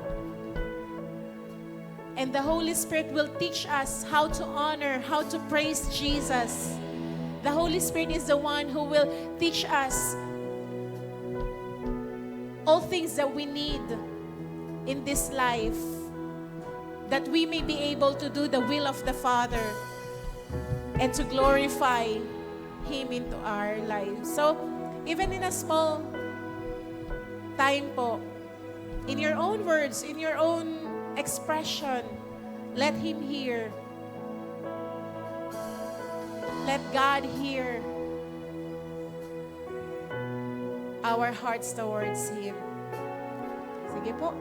Speaker 6: And the Holy Spirit will teach us how to honor, how to praise Jesus. The Holy Spirit is the one who will teach us all things that we need in this life, that we may be able to do the will of the Father and to glorify Him into our lives. So, even in a small time po, in your own words, in your own expression, let Him hear. Let God hear our hearts towards Him. Sige po.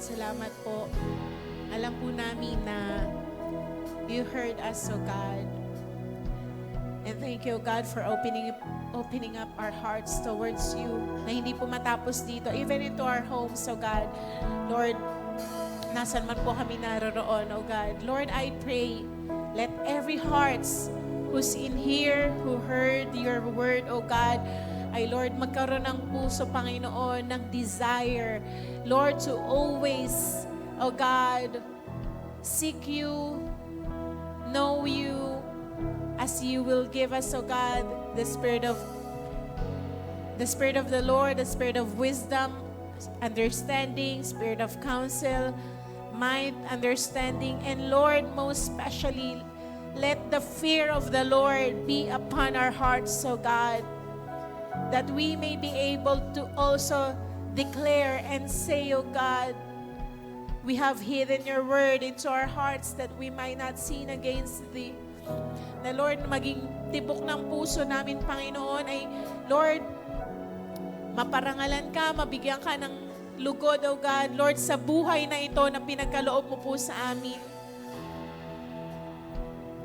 Speaker 6: salamat po. Alam po namin na you heard us, O God. And thank you, God, for opening up our hearts towards you, na hindi po matapos dito, even into our homes, O God. Lord, nasan man po kami naroroon, O God. Lord, I pray, let every hearts who's in here, who heard your word, O God, ay Lord, magkaroon ng puso, Panginoon, ng desire, Lord, to always, O God, seek you, know you, as you will give us, O God, the Spirit of the Lord, the Spirit of wisdom, understanding, Spirit of counsel, mind, understanding, and Lord, most especially, let the fear of the Lord be upon our hearts, O God, that we may be able to also declare and say, O God, we have hidden your word into our hearts that we might not sin against thee. Na Lord, maging tibok ng puso namin, Panginoon, ay Lord, maparangalan ka, mabigyan ka ng lugod, O God, Lord, sa buhay na ito na pinagkaloob mo po sa amin.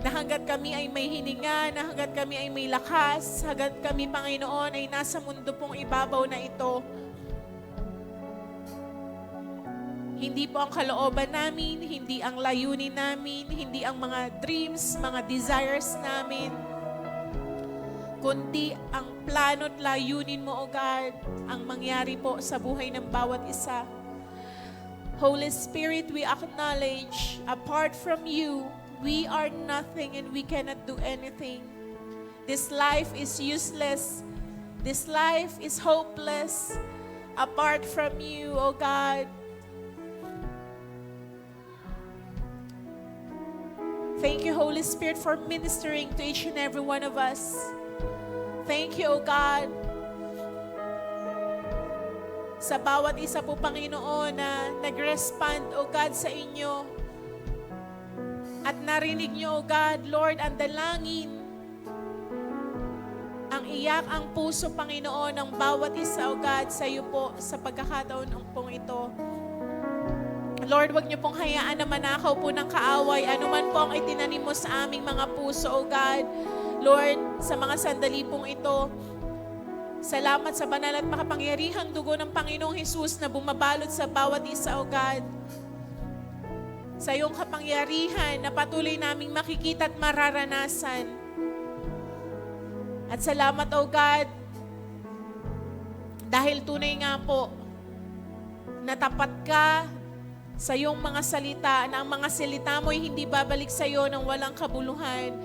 Speaker 6: Na hanggat kami ay may hininga, na hanggat kami ay may lakas, hanggat kami, Panginoon, ay nasa mundo pong ibabaw na ito, hindi po ang kalooban namin, hindi ang layunin namin, hindi ang mga dreams, mga desires namin, kundi ang plano't layunin mo, O God, ang mangyari po sa buhay ng bawat isa. Holy Spirit, we acknowledge, apart from you, we are nothing and we cannot do anything. This life is useless. This life is hopeless apart from you, O God. Thank you, Holy Spirit, for ministering to each and every one of us. Thank you, O God, sa bawat isa po, Panginoon, na nag-respond, O God, sa inyo. At narinig niyo, O God, Lord, ang dalangin, ang iyak, ang puso, Panginoon, ng bawat isa, O God, sa iyo po, sa pagkakataon pong ito. Lord, wag niyo pong hayaan na manakaw po ng kaaway, anuman po ang itinanim mo sa aming mga puso, O God. Lord, sa mga sandali pong ito, salamat sa banal at makapangyarihang dugo ng Panginoong Hesus na bumabalot sa bawat isa, O God. Sa iyong kapangyarihan na patuloy naming makikita at mararanasan. At salamat, O God, dahil tunay nga po, natapat ka sa iyong mga salita, na ang mga salita mo ay hindi babalik sa iyo ng walang kabuluhan,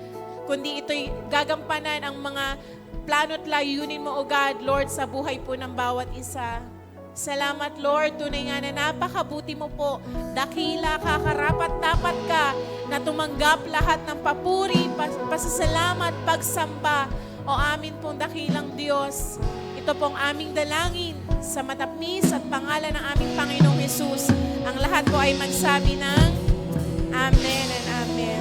Speaker 6: kundi ito'y gagampanan ang mga plano at layunin mo, O God, Lord, sa buhay po ng bawat isa. Salamat, Lord, tunay nga na napakabuti mo po, dakila ka, karapat-dapat ka, na tumanggap lahat ng papuri, pasasalamat, pagsamba, o amin pong dakilang Diyos. Ito pong aming dalangin sa matapis at pangalan ng aming Panginoong Hesus. Ang lahat po ay magsabi ng Amen and Amen.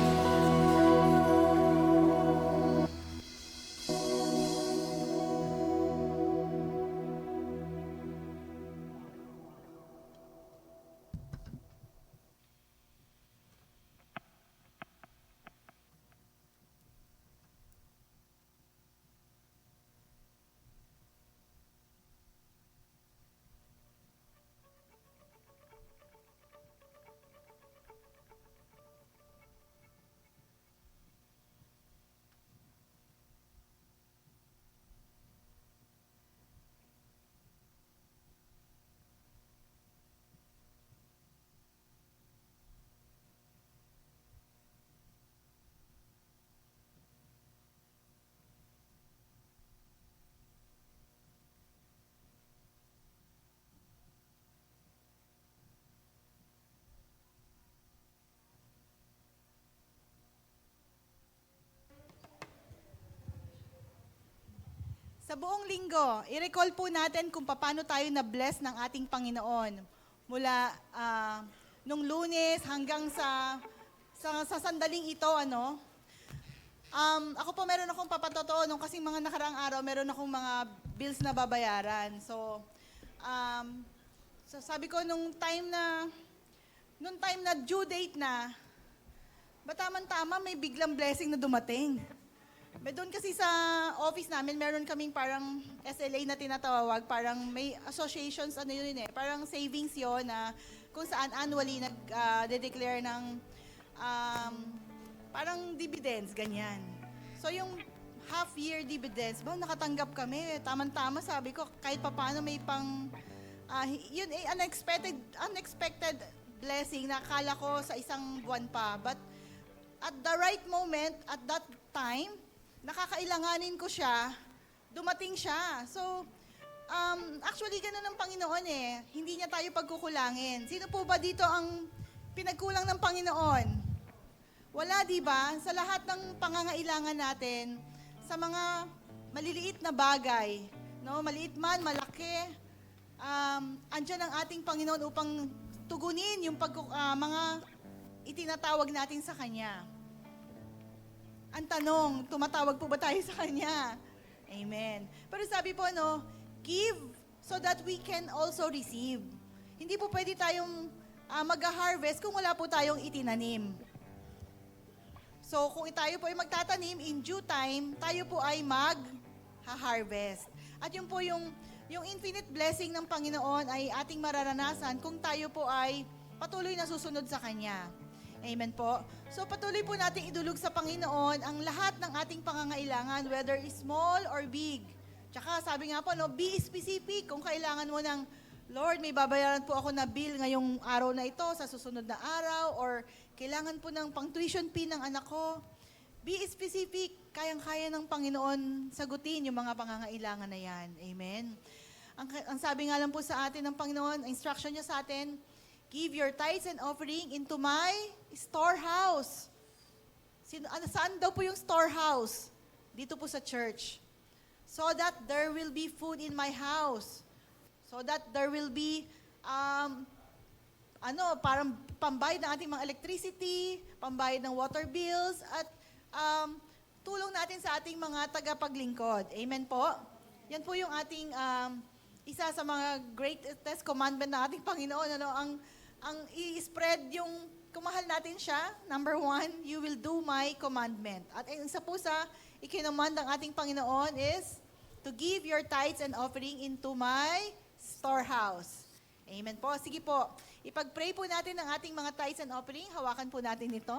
Speaker 7: Sa buong linggo, i-recall po natin kung paano tayo na-bless ng ating Panginoon. Mula nung Lunes hanggang sa sandaling ito, ano. Ako po meron akong papatotoo, nung kasing mga nakaraang araw, meron akong mga bills na babayaran. So sabi ko nung time na due date na, ba tama may biglang blessing na dumating. May doon kasi sa office namin, meron kaming parang SLA na tinatawag, parang may associations, ano yun eh, parang savings yun na kung saan annually nag-declare ng parang dividends, ganyan. So yung half-year dividends, nakatanggap kami. Tama-tama, sabi ko, kahit papaano may pang, yun eh, unexpected blessing na akala ko sa isang buwan pa. But at the right moment, at that time, nakakailanganin ko siya, dumating siya. So, actually, ganun ang Panginoon eh. Hindi niya tayo pagkukulangin. Sino po ba dito ang pinagkulang ng Panginoon? Wala, di ba? Sa lahat ng pangangailangan natin, sa mga maliliit na bagay, no? Maliit man, malaki, andyan ang ating Panginoon upang tugunin yung mga itinatawag natin sa Kanya. Ang tanong, tumatawag po ba tayo sa Kanya? Amen. Pero sabi po, no, give so that we can also receive. Hindi po pwede tayong mag-harvest kung wala po tayong itinanim. So, kung tayo po ay magtatanim, in due time, tayo po ay mag-harvest. At yun po yung infinite blessing ng Panginoon ay ating mararanasan kung tayo po ay patuloy na susunod sa Kanya. Amen po. So patuloy po natin idulog sa Panginoon ang lahat ng ating pangangailangan, whether small or big. Tsaka sabi nga po, no, be specific kung kailangan mo ng, Lord, may babayaran po ako na bill ngayong araw na ito, sa susunod na araw, or kailangan po ng pang-tuition fee ng anak ko. Be specific. Kayang-kaya ng Panginoon sagutin yung mga pangangailangan na yan. Amen. Ang sabi nga lang po sa atin ng Panginoon, ang instruction niya sa atin, give your tithes and offering into my storehouse. Saan daw po yung storehouse? Dito po sa church. So that there will be food in my house. So that there will be, parang pambayad ng ating mga electricity, pambayad ng water bills, at tulong natin sa ating mga tagapaglingkod. Amen po? Yan po yung ating isa sa mga greatest commandment ng ating Panginoon. Ang i-spread yung kumahal natin siya. Number 1, you will do my commandment. At isa po sa ikinumand ng ating Panginoon is to give your tithes and offering into my storehouse. Amen po. Sige po. Ipag-pray po natin ang ating mga tithes and offering. Hawakan po natin ito.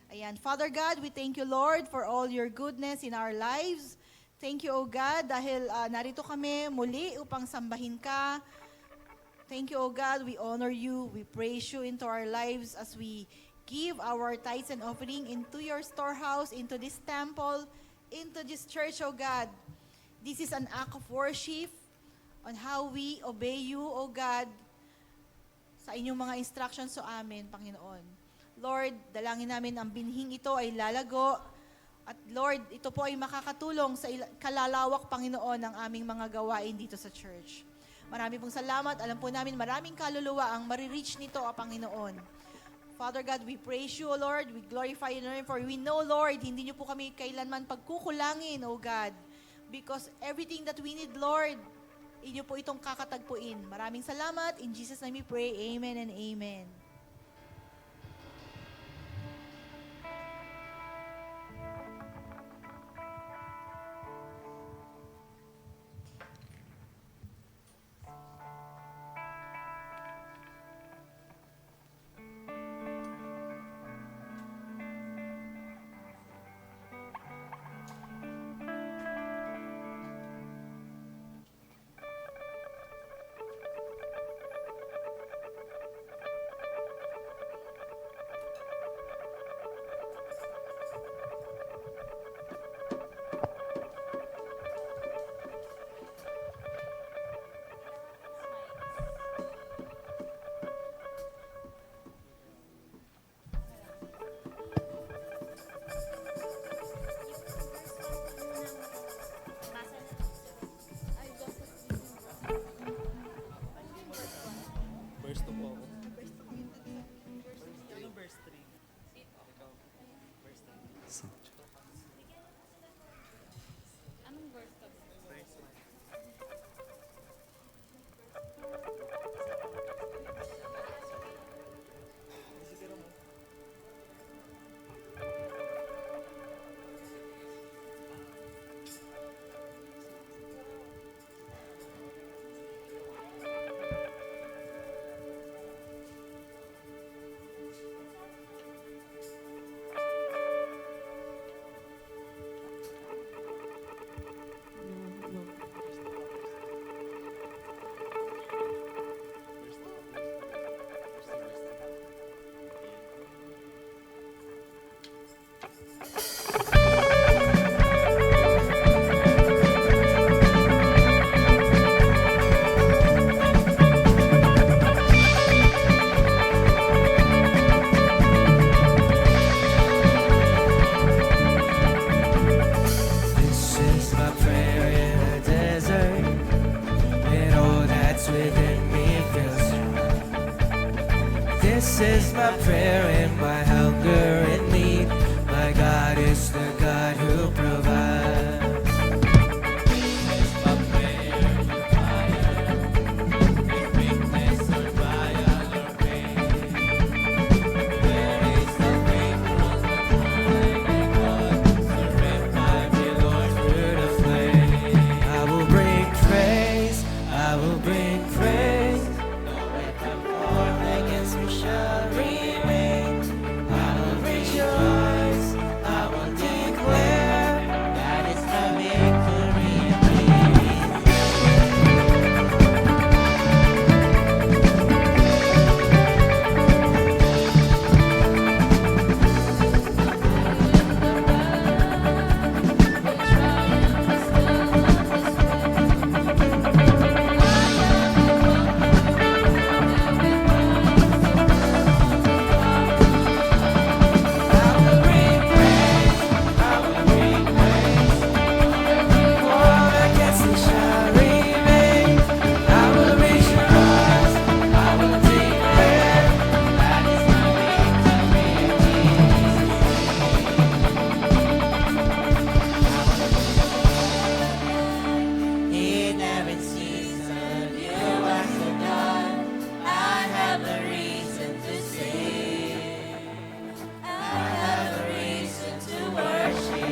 Speaker 7: Ayan. Father God, we thank you, Lord, for all your goodness in our lives. Thank you, O God, dahil narito kami muli upang sambahin ka. Thank you, O God. We honor you. We praise you into our lives as we give our tithes and offering into your storehouse, into this temple, into this church, O God. This is an act of worship on how we obey you, O God, sa inyong mga instructions sa amin, Panginoon. Lord, dalangin namin ang binhing ito ay lalago. At Lord, ito po ay makakatulong sa kalalawak, Panginoon, ng aming mga gawain dito sa church. Marami pong salamat. Alam po namin maraming kaluluwa ang marireach nito, Panginoon. Father God, we praise you, O Lord. We glorify your name, for we know, Lord, hindi niyo po kami kailanman pagkukulangin, O God. Because everything that we need, Lord, inyo po itong kakatagpuin. Maraming salamat. In Jesus' name we pray. Amen and amen.
Speaker 2: my prayer and my hunger and need. My God is the God who provides. I will bring praise, I will bring praise. No weapon formed against me shall remain. I will rejoice, I will declare that is the victory in me. I will bring praise, I will bring praise. Formed against me shall remain. I will rejoice, I will declare that is the victory in me. In every season, you are so good. I have a reason to sing. I have a reason to worship.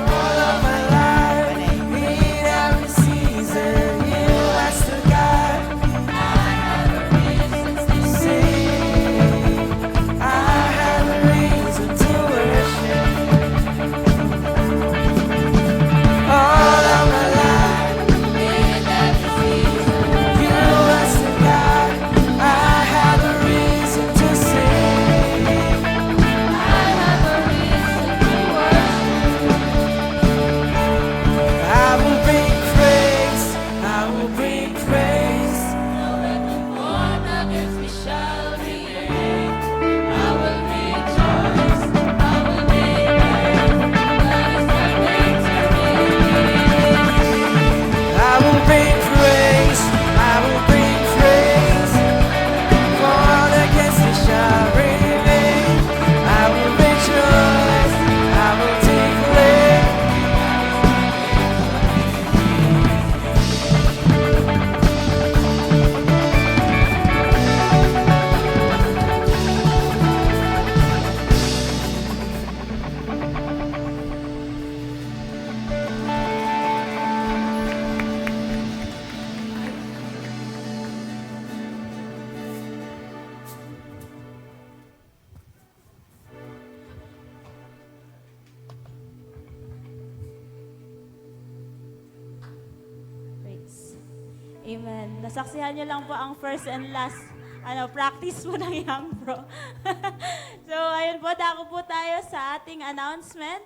Speaker 2: All of my life, in every season, you are so God. I have a reason to sing. I have a reason to worship. All of my life, in every season, you are so God. I have a reason to sing. I have a reason to worship. I will bring praise, I will bring praise. No weapon formed against me shall remain. I will rejoice, I will declare that is the victory. I will bring praise, I will bring praise. Formed against me shall remain. I will rejoice, I will declare.
Speaker 8: Praise. Amen. Nasaksihan niyo lang po ang first and last practice po ng Young Pro. So, ayun po, dako po tayo sa ating announcement.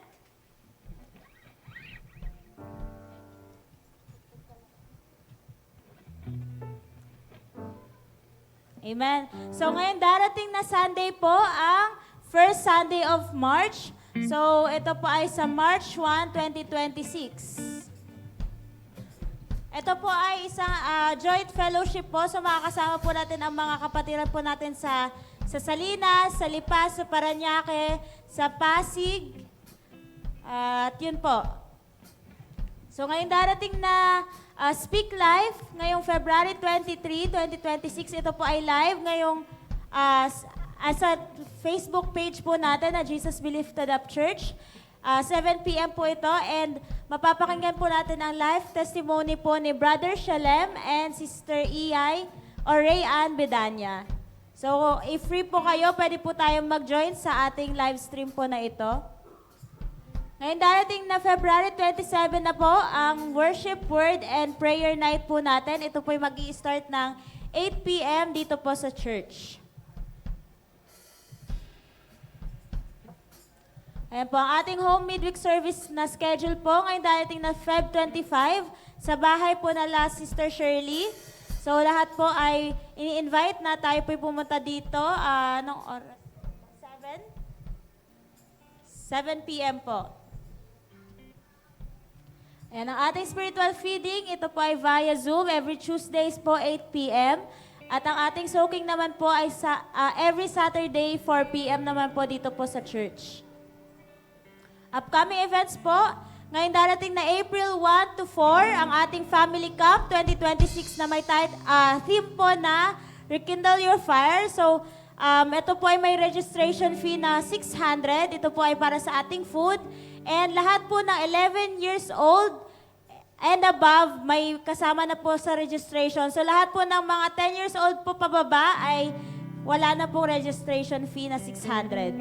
Speaker 8: Amen. So, ngayon darating na Sunday po ang first Sunday of March. So, ito po ay sa March 1, 2026. Ito po ay isang joint fellowship po. So makakasama po natin ang mga kapatiran po natin sa Salinas, sa Lipas, sa Parañaque, sa Pasig. At yun po. So ngayon darating na Speak Live, ngayong February 23, 2026. Ito po ay live ngayong sa Facebook page po natin na Jesus Be Lifted Up Church. 7 p.m. po ito and mapapakinggan po natin ang live testimony po ni Brother Shalem and Sister Iyay o Ray Ann Bedanya. So, if free po kayo, pwede po tayong mag-join sa ating live stream po na ito. Ngayon darating na February 27 na po ang Worship, Word, and Prayer Night po natin. Ito po ay mag-i-start ng 8 p.m. dito po sa church. Ayan po, ang ating home midweek service na schedule po. Ngayon darating na Feb 25 sa bahay po nala Sister Shirley. So lahat po ay ini-invite na tayo po pumunta dito. Anong oras? 7 p.m. po. Ayan, ang ating spiritual feeding, ito po ay via Zoom every Tuesdays po 8 p.m. At ang ating soaking naman po ay sa every Saturday 4 p.m. naman po dito po sa church. Upcoming events po, ngayon darating na April 1 to 4, ang ating Family Camp 2026 na may theme po na Rekindle Your Fire. So, ito po ay may registration fee na 600. Ito po ay para sa ating food. And lahat po ng 11 years old and above, may kasama na po sa registration. So lahat po ng mga 10 years old po pababa ay wala na pong registration fee na 600.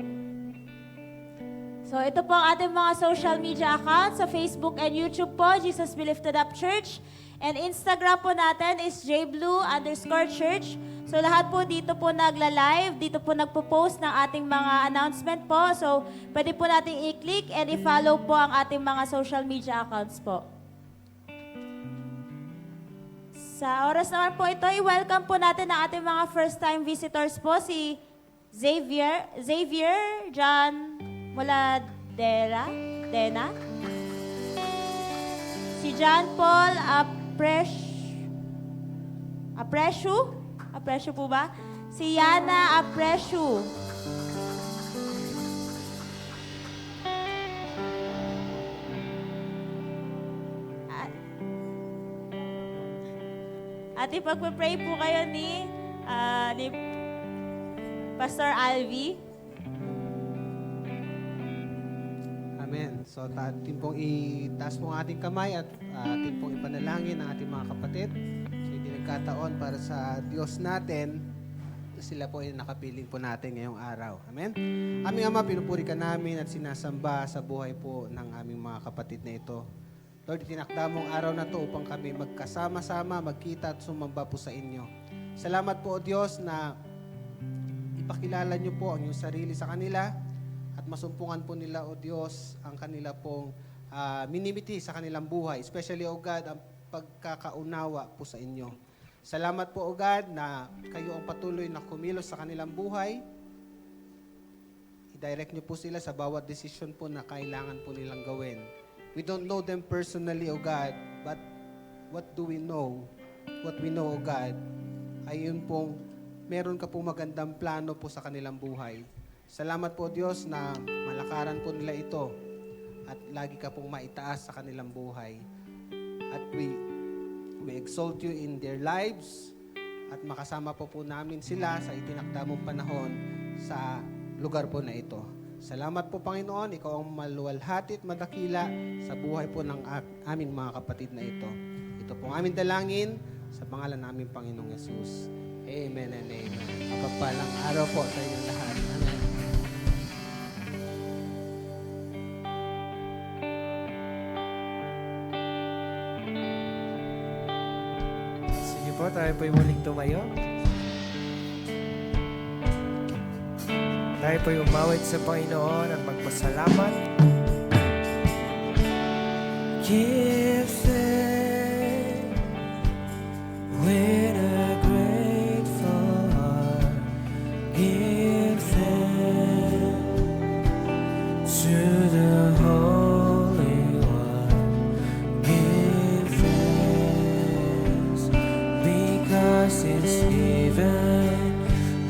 Speaker 8: So ito po ang ating mga social media accounts sa Facebook and YouTube po, Jesus Be Lifted Up Church. And Instagram po natin is jblue_church. So lahat po dito po nagla-live, dito po nagpo-post ng ating mga announcement po. So pwede po natin i-click and i-follow po ang ating mga social media accounts po. Sa oras naman po ito, i-welcome po natin ang ating mga first-time visitors po, si Xavier John Muladera, Dena. Si John Paul Apresyo po ba? Si Yana Apresyo. At ipagpe-pray po kayo ni Pastor Alvi.
Speaker 9: Amen. So, atin pong itaas po ang ating kamay at atin pong ipanalangin ang ating mga kapatid. So, hindi nagkataon para sa Diyos natin, sila po ay nakapiling po natin ngayong araw. Amen. Aming Ama, pinupuri ka namin at sinasamba sa buhay po ng aming mga kapatid na ito. Lord, tinakda mong araw na to upang kami magkasama-sama, magkita at sumamba po sa inyo. Salamat po, O Diyos, na ipakilala niyo po ang iyong sarili sa kanila at masumpungan po nila, O Diyos, ang kanila pong minimiti sa kanilang buhay. Especially, O God, ang pagkakaunawa po sa inyo. Salamat po, O God, na kayo ang patuloy na kumilos sa kanilang buhay. I-direct niyo po sila sa bawat desisyon po na kailangan po nilang gawin. We don't know them personally, O God, but what do we know? What we know, O God, ay yun pong meron ka pong magandang plano po sa kanilang buhay. Salamat po, Diyos, na malakaran po nila ito at lagi ka pong maitaas sa kanilang buhay. At we exalt you in their lives at makasama po namin sila sa itinakda mong panahon sa lugar po na ito. Salamat po, Panginoon, ikaw ang maluwalhati at madakila sa buhay po ng aming mga kapatid na ito. Ito pong aming dalangin sa pangalan namin, Panginoong Yesus. Amen and amen. Mapagpalang araw po sa inyong lahat. Amen.
Speaker 2: Sige po, tayo po'y muling tumayo. Tayo po'y umawit sa Panginoon at magpasalamat. Give thanks with a grateful heart. Give thanks to the Holy One. Give thanks because it's given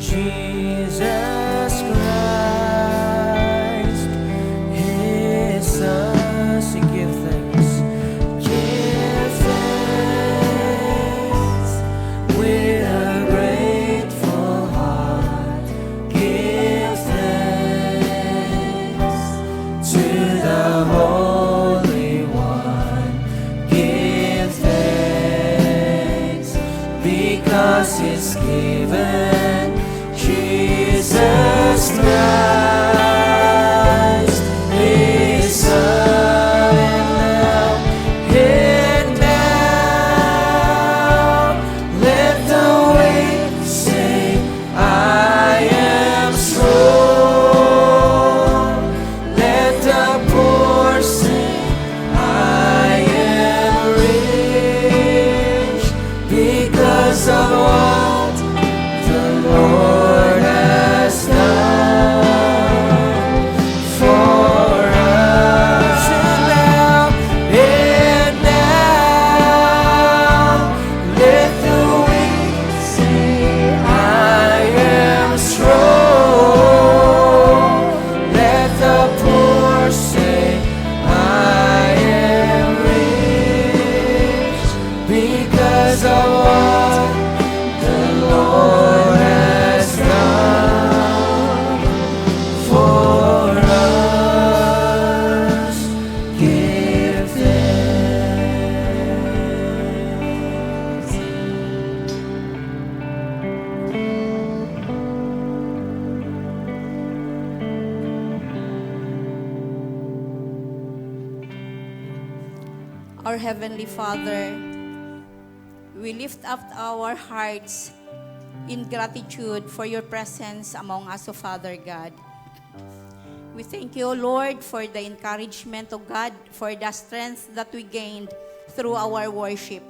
Speaker 2: Jesus Christ, His Son. Sing, give thanks. Give
Speaker 10: our Heavenly Father, we lift up our hearts in gratitude for your presence among us, O Father God. We thank you, O Lord, for the encouragement, O God, for the strength that we gained through our worship.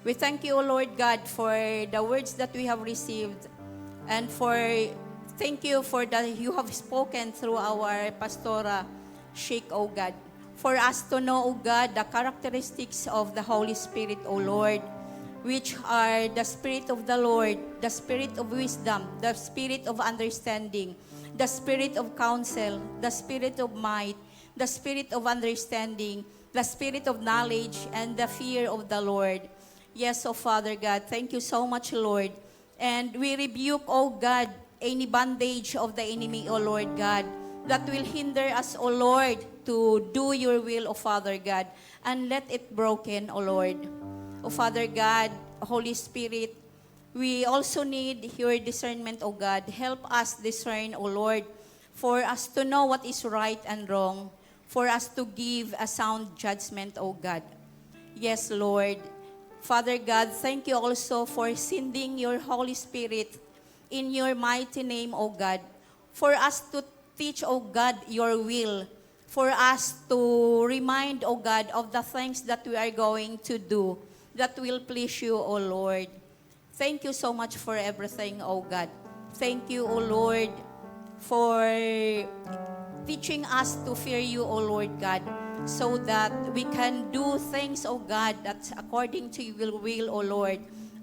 Speaker 10: We thank you, O Lord God, for the words that we have received, and thank you for that you have spoken through our Pastora Sheik, O God, for us to know, O God, the characteristics of the Holy Spirit, O Lord, which are the Spirit of the Lord, the Spirit of wisdom, the Spirit of understanding, the Spirit of counsel, the Spirit of might, the Spirit of understanding, the Spirit of knowledge, and the fear of the Lord. Yes, O Father God, thank you so much, Lord. And we rebuke, O God, any bondage of the enemy, O Lord God, that will hinder us, O Lord, to do your will, O Father God, and let it broken, O Lord. O Father God, Holy Spirit, we also need your discernment, O God. Help us discern, O Lord, for us to know what is right and wrong, for us to give a sound judgment, O God. Yes, Lord. Father God, thank you also for sending your Holy Spirit in your mighty name, O God, for us to teach, O God, your will, for us to remind, O God, of the things that we are going to do that will please you, O Lord. Thank you so much for everything, O God. Thank you, O Lord, for teaching us to fear you, O Lord God, so that we can do things, O God, that's according to your will, O Lord,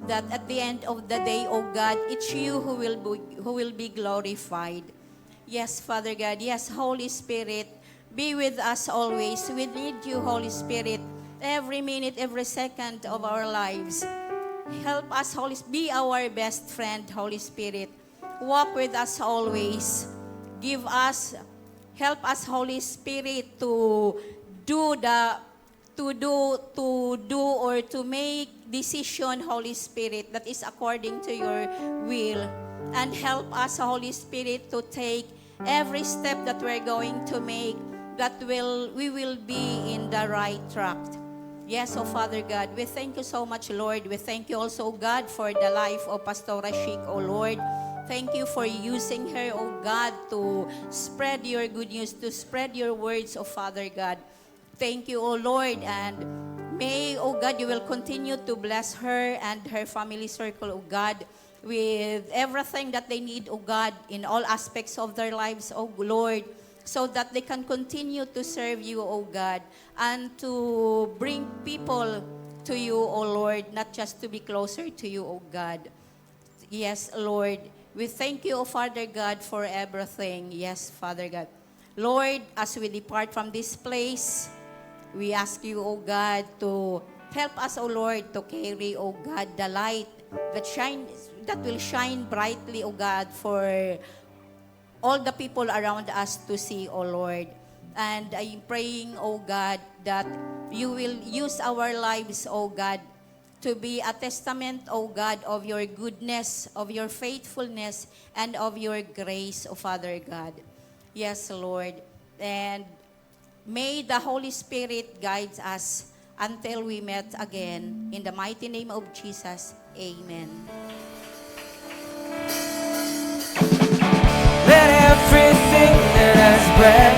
Speaker 10: that at the end of the day, O God, it's you who will be glorified. Yes, Father God. Yes, Holy Spirit, be with us always. We need you, Holy Spirit, every minute, every second of our lives. Help us, be our best friend, Holy Spirit. Walk with us always. Help us, Holy Spirit, to make decision, Holy Spirit, that is according to your will. And help us, Holy Spirit, to take every step that we're going to make, that we will be in the right track. Yes, O Father God, we thank you so much, Lord. We thank you also, God, for the life of Pastora Sheik, O Lord. Thank you for using her, O God, to spread your good news, to spread your words, O Father God. Thank you, O Lord, and may, O God, you will continue to bless her and her family circle, O God, with everything that they need, O God, in all aspects of their lives, O Lord, so that they can continue to serve you, O God, and to bring people to you, O Lord, not just to be closer to you, O God. Yes, Lord, we thank you, O Father God, for everything. Yes, Father God. Lord, as we depart from this place, we ask you, O God, to help us, O Lord, to carry, O God, the light that will shine brightly, O God, for all the people around us to see, O Lord. And I'm praying, O God, that you will use our lives, O God, to be a testament, O God, of your goodness, of your faithfulness, and of your grace, O Father God. Yes, Lord. And may the Holy Spirit guide us until we met again. In the mighty name of Jesus, amen.
Speaker 2: Let everything that has breath